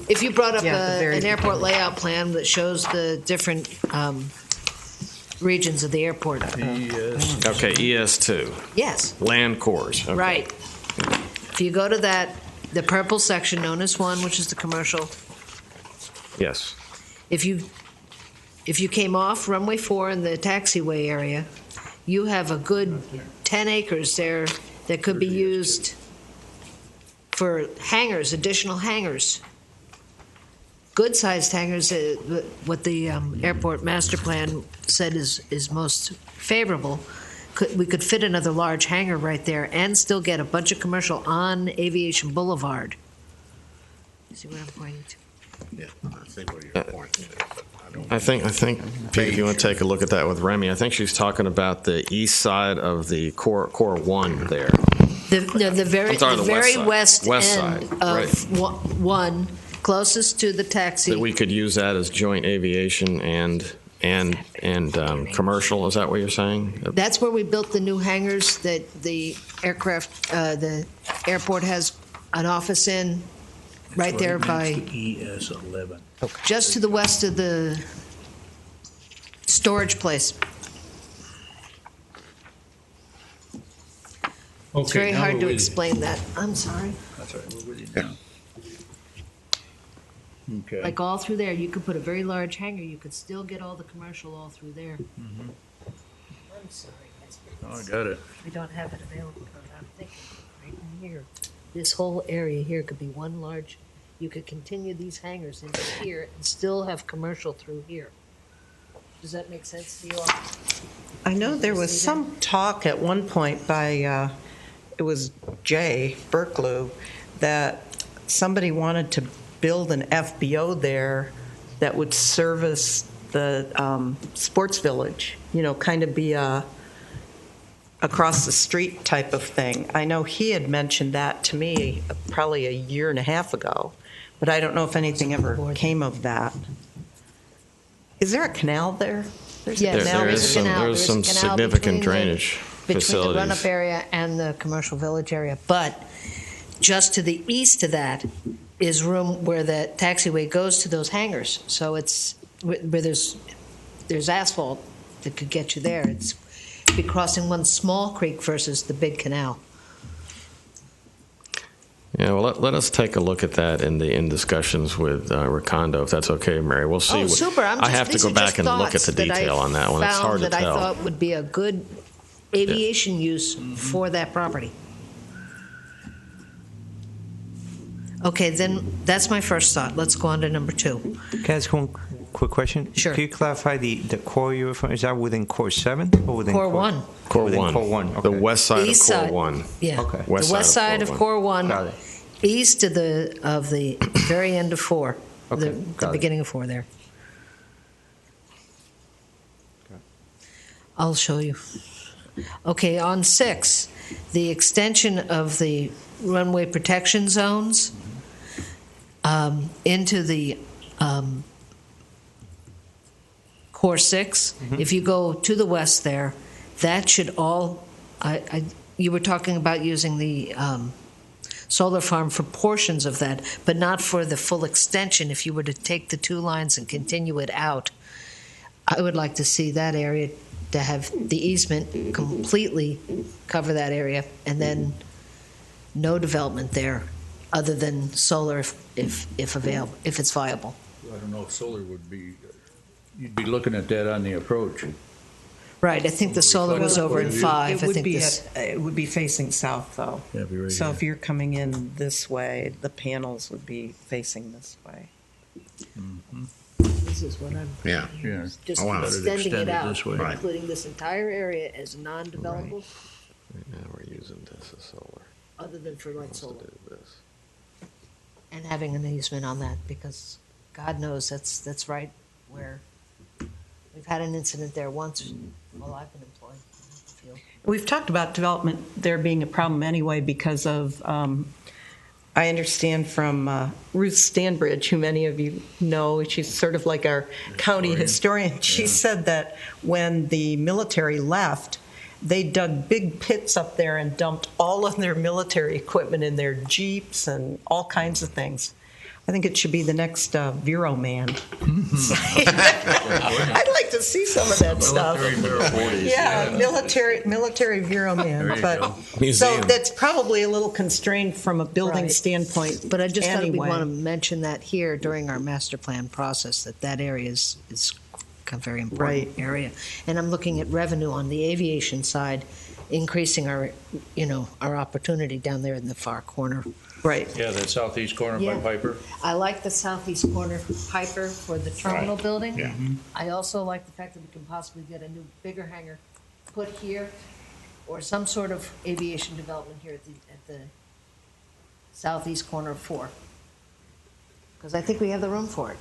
if you brought up Yeah, the very an airport beginning. layout plan that shows the different regions of the airport. Okay, ES2, Yes, land cores. Okay. right. If you go to that, the purple section known as 1, which is the commercial, Yes. if you if you came off runway 4 in the taxiway area, you have a good 10 acres there that could be used for hangars, additional hangars. Good-sized hangars, what the airport master plan said is most favorable. We could fit another large hangar right there and still get a bunch of commercial on Aviation Boulevard. You see what I'm pointing to? Yeah, I see where you're pointing to, but I don't. I think, Pete, if you want to take a look at that with Remy, I think she's talking about the east side of the core 1 there. The very, I'm sorry, the the very west west side. end West side, of one, closest to the taxi. That we could use that as joint aviation and commercial, is that what you're saying? That's where we built the new hangars that the airport has an office in, right there by, ES 11. just to the west of the storage place. It's very hard to explain that. I'm sorry. That's all right, we're with you now. Okay. Like all through there, you could put a very large hangar, you could still get all the commercial all through there. Mhm. I'm sorry. That's Oh, I got it. We don't have it available, but I'm thinking right in here. This whole area here could be one large, you could continue these hangars into here and still have commercial through here. Does that make sense to you all? I know there was some talk at one point by, it was Jay Berklew, that somebody wanted to build an FBO there that would service the sports village, kind of be a across the street type of thing. I know he had mentioned that to me probably a year and a half ago, but I don't know if anything ever came of that. Is there a canal there? There's Yes, There is some, there's some significant drainage Between the facilities. run-up area and the commercial village area. But just to the east of that is room where the taxiway goes to those hangars. So it's where there's asphalt that could get you there. It's be crossing one small creek versus the big canal. Yeah, well, let us take a look at that in discussions with Recondo, if that's okay, Mary. We'll see. Oh, super. I have to go back and look at the detail on that one. It's hard to that tell. I thought would be a good aviation use for that property. Okay, then that's my first thought. Let's go on to number 2. Can I ask one quick question? Sure. Can you clarify the core you're referring, is that within core 7 or within Core 1. Core within 1. core 1, okay. The west side East of Core side. 1. Yeah. Okay. The west side of Core 1, Got it. east of the very end of 4, Okay, the got it. beginning of 4 there. I'll show you. Okay, on 6, the extension of the runway protection zones into the Core 6. If you go to the west there, that should all, you were talking about using the solar farm for portions of that, but not for the full extension. If you were to take the 2 lines and continue it out, I would like to see that area to have the easement completely cover that area, and then no development there other than solar if available, if it's viable. I don't know if solar would be, you'd be looking at that on the approach. Right, I think the solar was over in 5. I think It would be facing south, though. Yeah, be right So here. if you're coming in this way, the panels would be facing this way. this is what I'm, Yeah. Yeah. just I want it extending extended it out, this way. Right. including this entire area as non-developable, Right now we're using this as solar. other than for light Wants to solar. do this. And having an easement on that, because God knows that's right where, we've had an incident there once while I've been employed in the field. We've talked about development there being a problem anyway because of, I understand from Ruth Stanbridge, who many of you know, she's sort of like our county historian. She said that when the military left, they dug big pits up there and dumped all of their military equipment in their Jeeps and all kinds of things. I think it should be the next Vero man. I'd like to see some of that stuff. Yeah, military Vero man. There you But go. so Museum. that's probably a little constrained from a building Right. standpoint. But I just thought we anyway. want to mention that here during our master plan process, that area is a very important area. And I'm looking at revenue on the aviation side, increasing our opportunity down there in the far corner. Right. Yeah, that southeast corner by Piper. I like the southeast corner Piper for the terminal building. Yeah. I also like the fact that we can possibly get a new bigger hangar put here, or some sort of aviation development here at the southeast corner of 4. Because I think we have the room for it.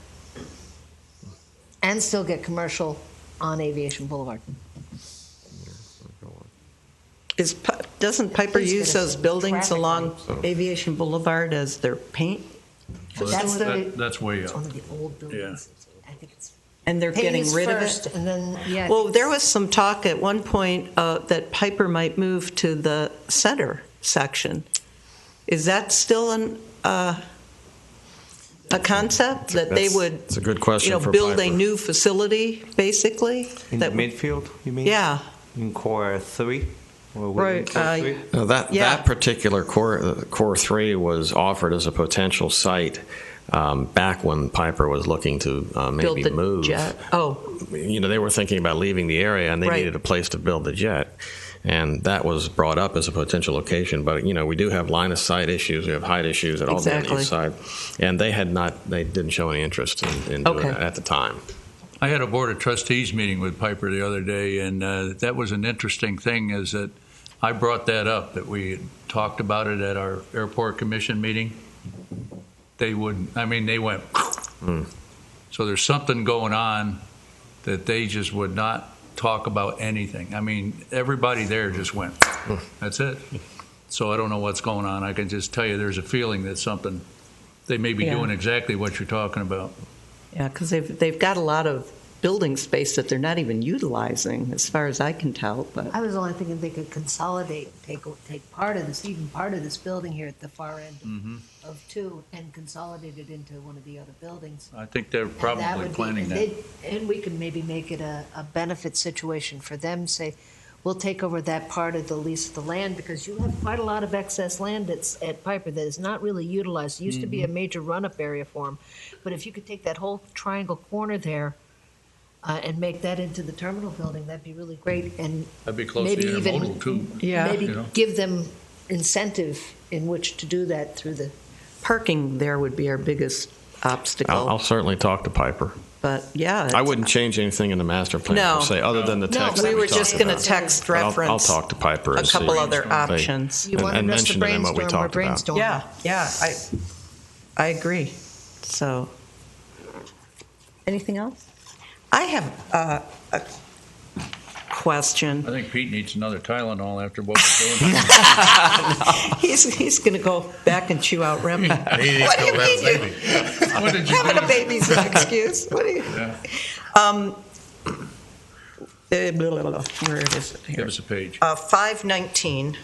And still get commercial on Aviation Boulevard. Doesn't Piper Please use get us those some buildings traffic along lights. Aviation Boulevard as their paint? That's way It's up. one of the old buildings. I think it's And they're paint getting is rid first, of it? and then, yeah. Well, there was some talk at one point that Piper might move to the center section. Is that still a concept that they would, It's a good question for build a Piper. new facility, basically? In the midfield, you mean? Yeah, In core 3? Or right. within core 3? No, that Yeah. particular core 3 was offered as a potential site back when Piper was looking to Build maybe the move. jet. Oh, They were thinking about leaving the area, and they Right. needed a place to build the jet. And that was brought up as a potential location. But, we do have line of sight issues. We have height issues at all the Exactly. east side. And they didn't show any interest in doing Okay. that at the time. I had a board of trustees meeting with Piper the other day, and that was an interesting thing. Is that I brought that up, that we had talked about it at our airport commission meeting. They wouldn't. I mean, they went. So there's something going on that they just would not talk about anything. I mean, everybody there just went. That's it. So I don't know what's going on. I can just tell you there's a feeling that something, they may be Yeah. doing exactly what you're talking about. yeah, because they've got a lot of building space that they're not even utilizing, as far as I can tell. But I was only thinking they could consolidate, take part of this building here at the far end of 2 and consolidate it into one of the other buildings. I think they're And that probably would be- planning and that. And we could maybe make it a benefit situation for them, say, we'll take over that part of the lease of the land, because you have quite a lot of excess land that's at Piper that is not really utilized. It used to be a major run-up area for them. But if you could take that whole triangle corner there and make that into the terminal building, that'd be really great. And That'd be close maybe to even- intermodal too. yeah, maybe You know. give them incentive in which to do that through the. parking there would be our biggest obstacle. I'll certainly talk to Piper. But yeah, I wouldn't change anything in the master plan No. per se, other than the No, text. we that we were talked just going to about. text But I'll reference talk to Piper a and couple see other if they- options. You wanted and us to mention to them what we brainstorm, we're talked about. brainstorming. Yeah, I agree. So, anything else? I have a question. I think Pete needs another Tylenol after what we're doing. He's going to go back and chew out Remy. He needs What to do you go mean? have a baby. What did you Having a do? baby's an excuse. What do you? Where is it Give here? us a page. 519.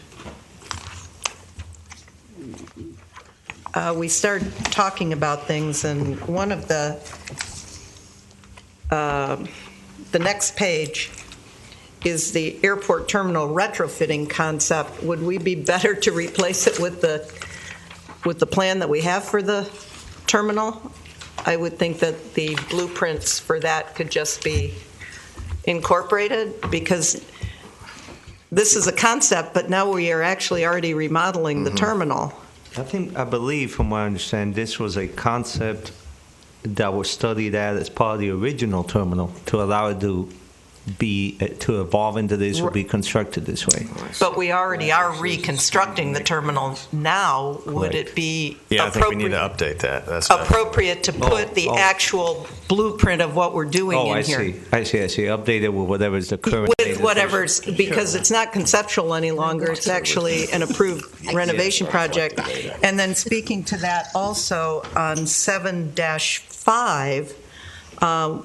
We started talking about things, and one of the next page is the airport terminal retrofitting concept. Would we be better to replace it with the plan that we have for the terminal? I would think that the blueprints for that could just be incorporated, because this is a concept, but now we are actually already remodeling the terminal. I believe, from what I understand, this was a concept that was studied at as part of the original terminal to allow it to evolve into this or be constructed this way. But we already are reconstructing the terminal now. Would Right. it be Yeah, I think we need to appropriate, update that. That's appropriate to put the oh. actual blueprint of what we're doing Oh, in I here? see. Update it with whatever's the current. With latest whatever's, because it's not conceptual any longer, it's actually an approved renovation project. And then speaking to that also on 7-5,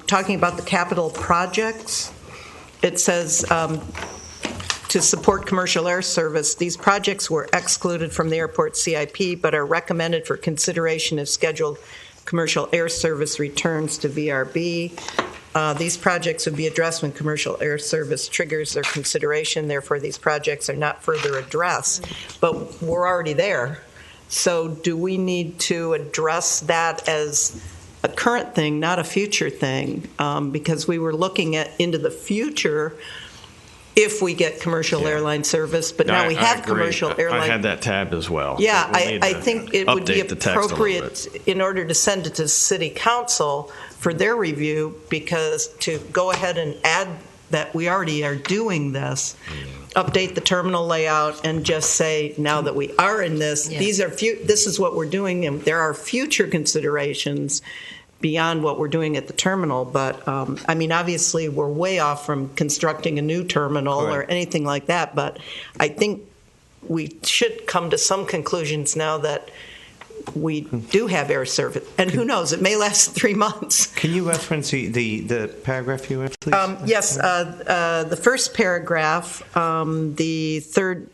talking about the capital projects, it says, to support commercial air service, these projects were excluded from the airport CIP, but are recommended for consideration if scheduled commercial air service returns to VRB. These projects would be addressed when commercial air service triggers their consideration. Therefore, these projects are not further addressed. But we're already there. So do we need to address that as a current thing, not a future thing, because we were looking into the future if we get commercial airline service, but now we have agree. commercial airline. I had that tabbed as well. Yeah, We need I to think it would be update the text a little appropriate in order to send it to City Council for their review, because to go ahead and add that we already are doing this, update the terminal layout and just say, now that we are in this, this is what we're doing, and there are future considerations beyond what we're doing at the terminal. But, I mean, obviously, we're way off from constructing a new terminal or anything like that, but I think we should come to some conclusions now that we do have air service. And who knows, it may last 3 months. Can you reference the paragraph you read, please? Yes, the first paragraph, the third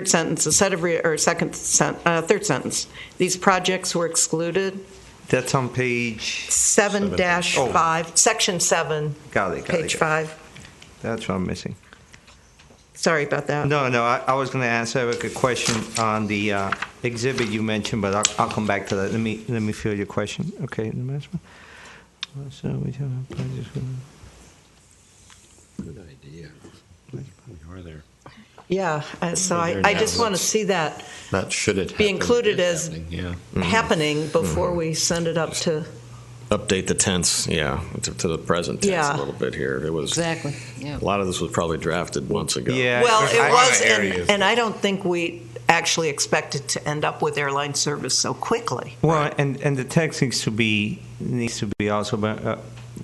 sentence, third sentence. These projects were excluded. That's on page 7-5, section 7. Got it. Page 5. That's what I'm missing. Sorry about that. No, I was going to ask Eric a question on the exhibit you mentioned, but I'll come back to that. Let me feel your question. Okay. So we have Good idea. We are there. Yeah, so I just want to see that That should it be included as yeah. happening before we send it up to. Update the tense, to the present tense Yeah. a little bit here. It was Exactly. Yeah. a lot of this was probably drafted months ago. Yeah. Well, There's a it lot was, of areas. and I don't think we actually expected to end up with airline service so quickly. Well, and the text needs to be also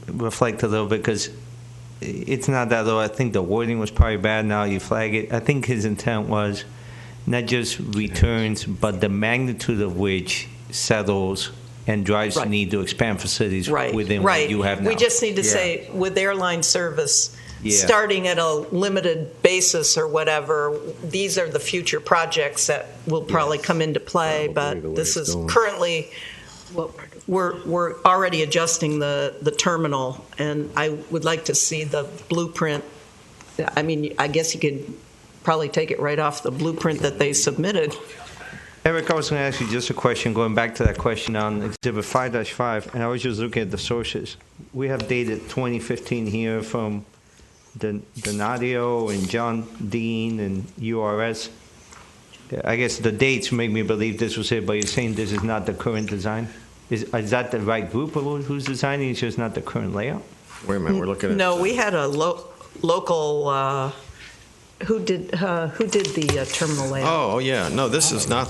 reflect a little bit, because it's not that though. I think the wording was probably bad. Now you flag it. I think his intent was not just returns, but the magnitude of which settles and drives the need to expand facilities within what you have now. We just need to say with airline service. Starting at a limited basis or whatever, these are the future projects that will probably come into play. But this is currently what we're already adjusting the terminal, and I would like to see the blueprint. I mean, I guess you could probably take it right off the blueprint that they submitted. Eric, I was going to ask you just a question, going back to that question on Exhibit 5-5, and I was just looking at the sources. We have dated 2015 here from Donadio and John Dean and URS. I guess the dates make me believe this was it, but you're saying this is not the current design? Is that the right group who's designing? It's just not the current layout? Wait a minute, we're looking at... No, we had a local... Who did the terminal layout? Oh yeah, no, this is not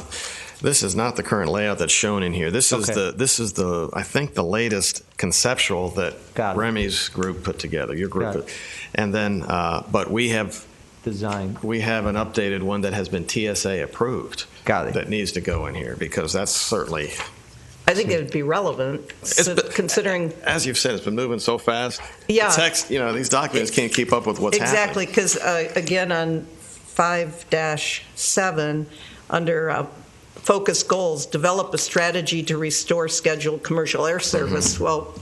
the current layout that's shown in here. This is the I think the latest conceptual that Remy's group put together. Your group, and then but we have an updated one that has been TSA approved. Got it. That needs to go in here because that's certainly. I think it would be relevant, considering... As you've said, it's been moving so fast. Yeah. The text, these documents can't keep up with what's happening. Exactly, because, again, on 5-7, under focus goals, develop a strategy to restore scheduled commercial air service. Mm-hmm. Well,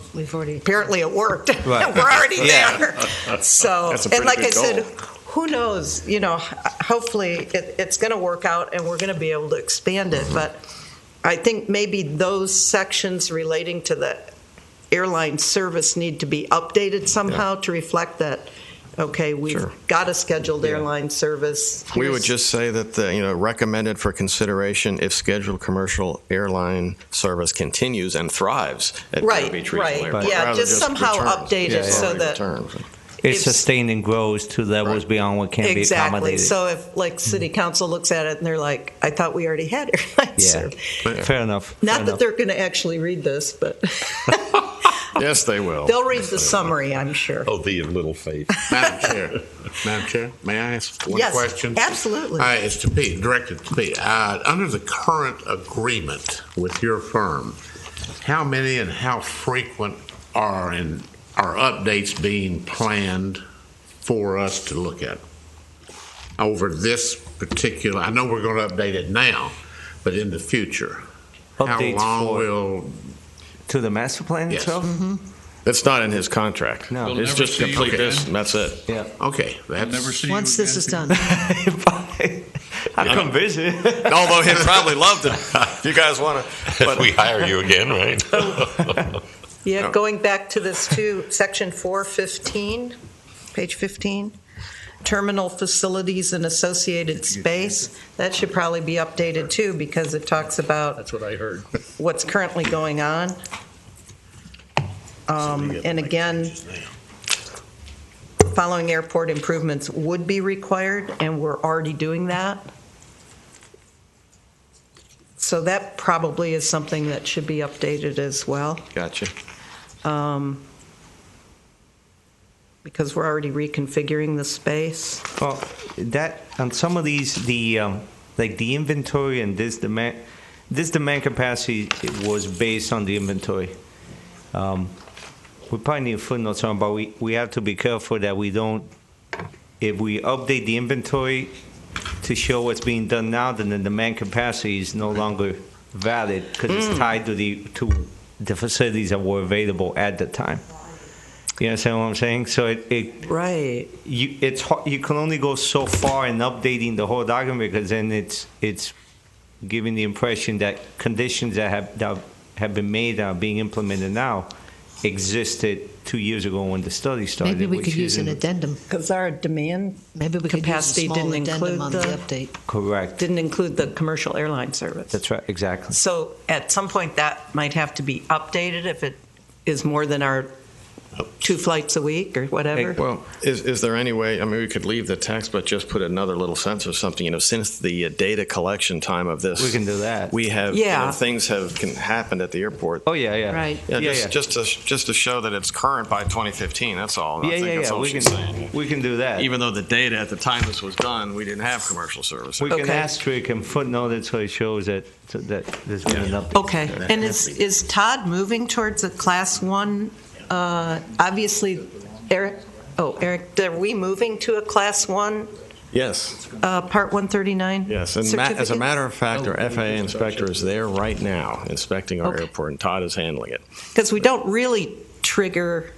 apparently it worked. Right. We're already there. So, and like I said, who knows? Hopefully it's going to work out and we're going to be able to expand it. But I think maybe those sections relating to the airline service need to be updated somehow to reflect that, okay, we've got a scheduled airline service. We would just say that, recommended for consideration if scheduled commercial airline service continues and thrives at Vero Beach Regional Airport. Yeah, just somehow update it so that... It's sustained and grows to levels beyond what can be accommodated. So if, City Council looks at it and they're like, I thought we already had airline service. Fair enough. Not that they're going to actually read this, but... Yes, they will. They'll read the summary, I'm sure. Oh, thee of little faith. Madam Chair, may I ask one question? Yes, absolutely. It's to Pete, directed to Pete. Under the current agreement with your firm, how many and how frequent are updates being planned for us to look at over this particular? I know we're going to update it now, but in the future, updates how long will... To the master plan itself? Mm-hmm. It's not in his contract. No. We'll it's just complete this, and that's it. Yeah. Okay. Once this is done. I'll come visit. Although he'd probably love to. If you guys want to. If we hire you again, right? Yeah, Oh. going back to this too, section 415, page 15, terminal facilities and associated space, that should probably be updated too, because it talks about That's what I heard. what's currently going on. And again, following airport improvements would be required, and we're already doing that. So that probably is something that should be updated as well. Gotcha. Because we're already reconfiguring the space. Well, that on some of these, like the inventory and this demand capacity was based on the inventory. We probably need footnotes on, but we have to be careful that we don't. If we update the inventory to show what's being done now, then the demand capacity is no longer valid because it's tied to the facilities that were available at the time. You understand what I'm saying? So Right. it's hard, you can only go so far in updating the whole document because then it's giving the impression that conditions that have been made and are being implemented now existed 2 years ago when the study started. Maybe we which could use an isn't- addendum. Because our demand Maybe we could use a capacity small didn't addendum include on the update. Correct. didn't include the commercial airline service. That's right. Exactly. So at some point, that might have to be updated if it is more than our 2 flights a week or whatever. Well, is there any way, I mean, we could leave the text, but just put another little sentence or something, since the data collection time of this. We can do that. We have, Yeah. things can happen at the airport. Oh yeah, yeah. Right. Yeah, Yeah, just to show that it's current by 2015, that's all. I think that's all We she's can saying. we can do that. Even though the data at the time this was done, we didn't have commercial service. We can Okay. asterisk and footnote it so it shows that there's been an update. Okay. And is Todd moving towards a Class 1? Obviously, Eric, are we moving to a Class 1 Yes, Part 139? yes. And as a certificate? matter of fact, our FAA inspector is there right now inspecting our Okay. airport, and Todd is handling it. Because we don't really trigger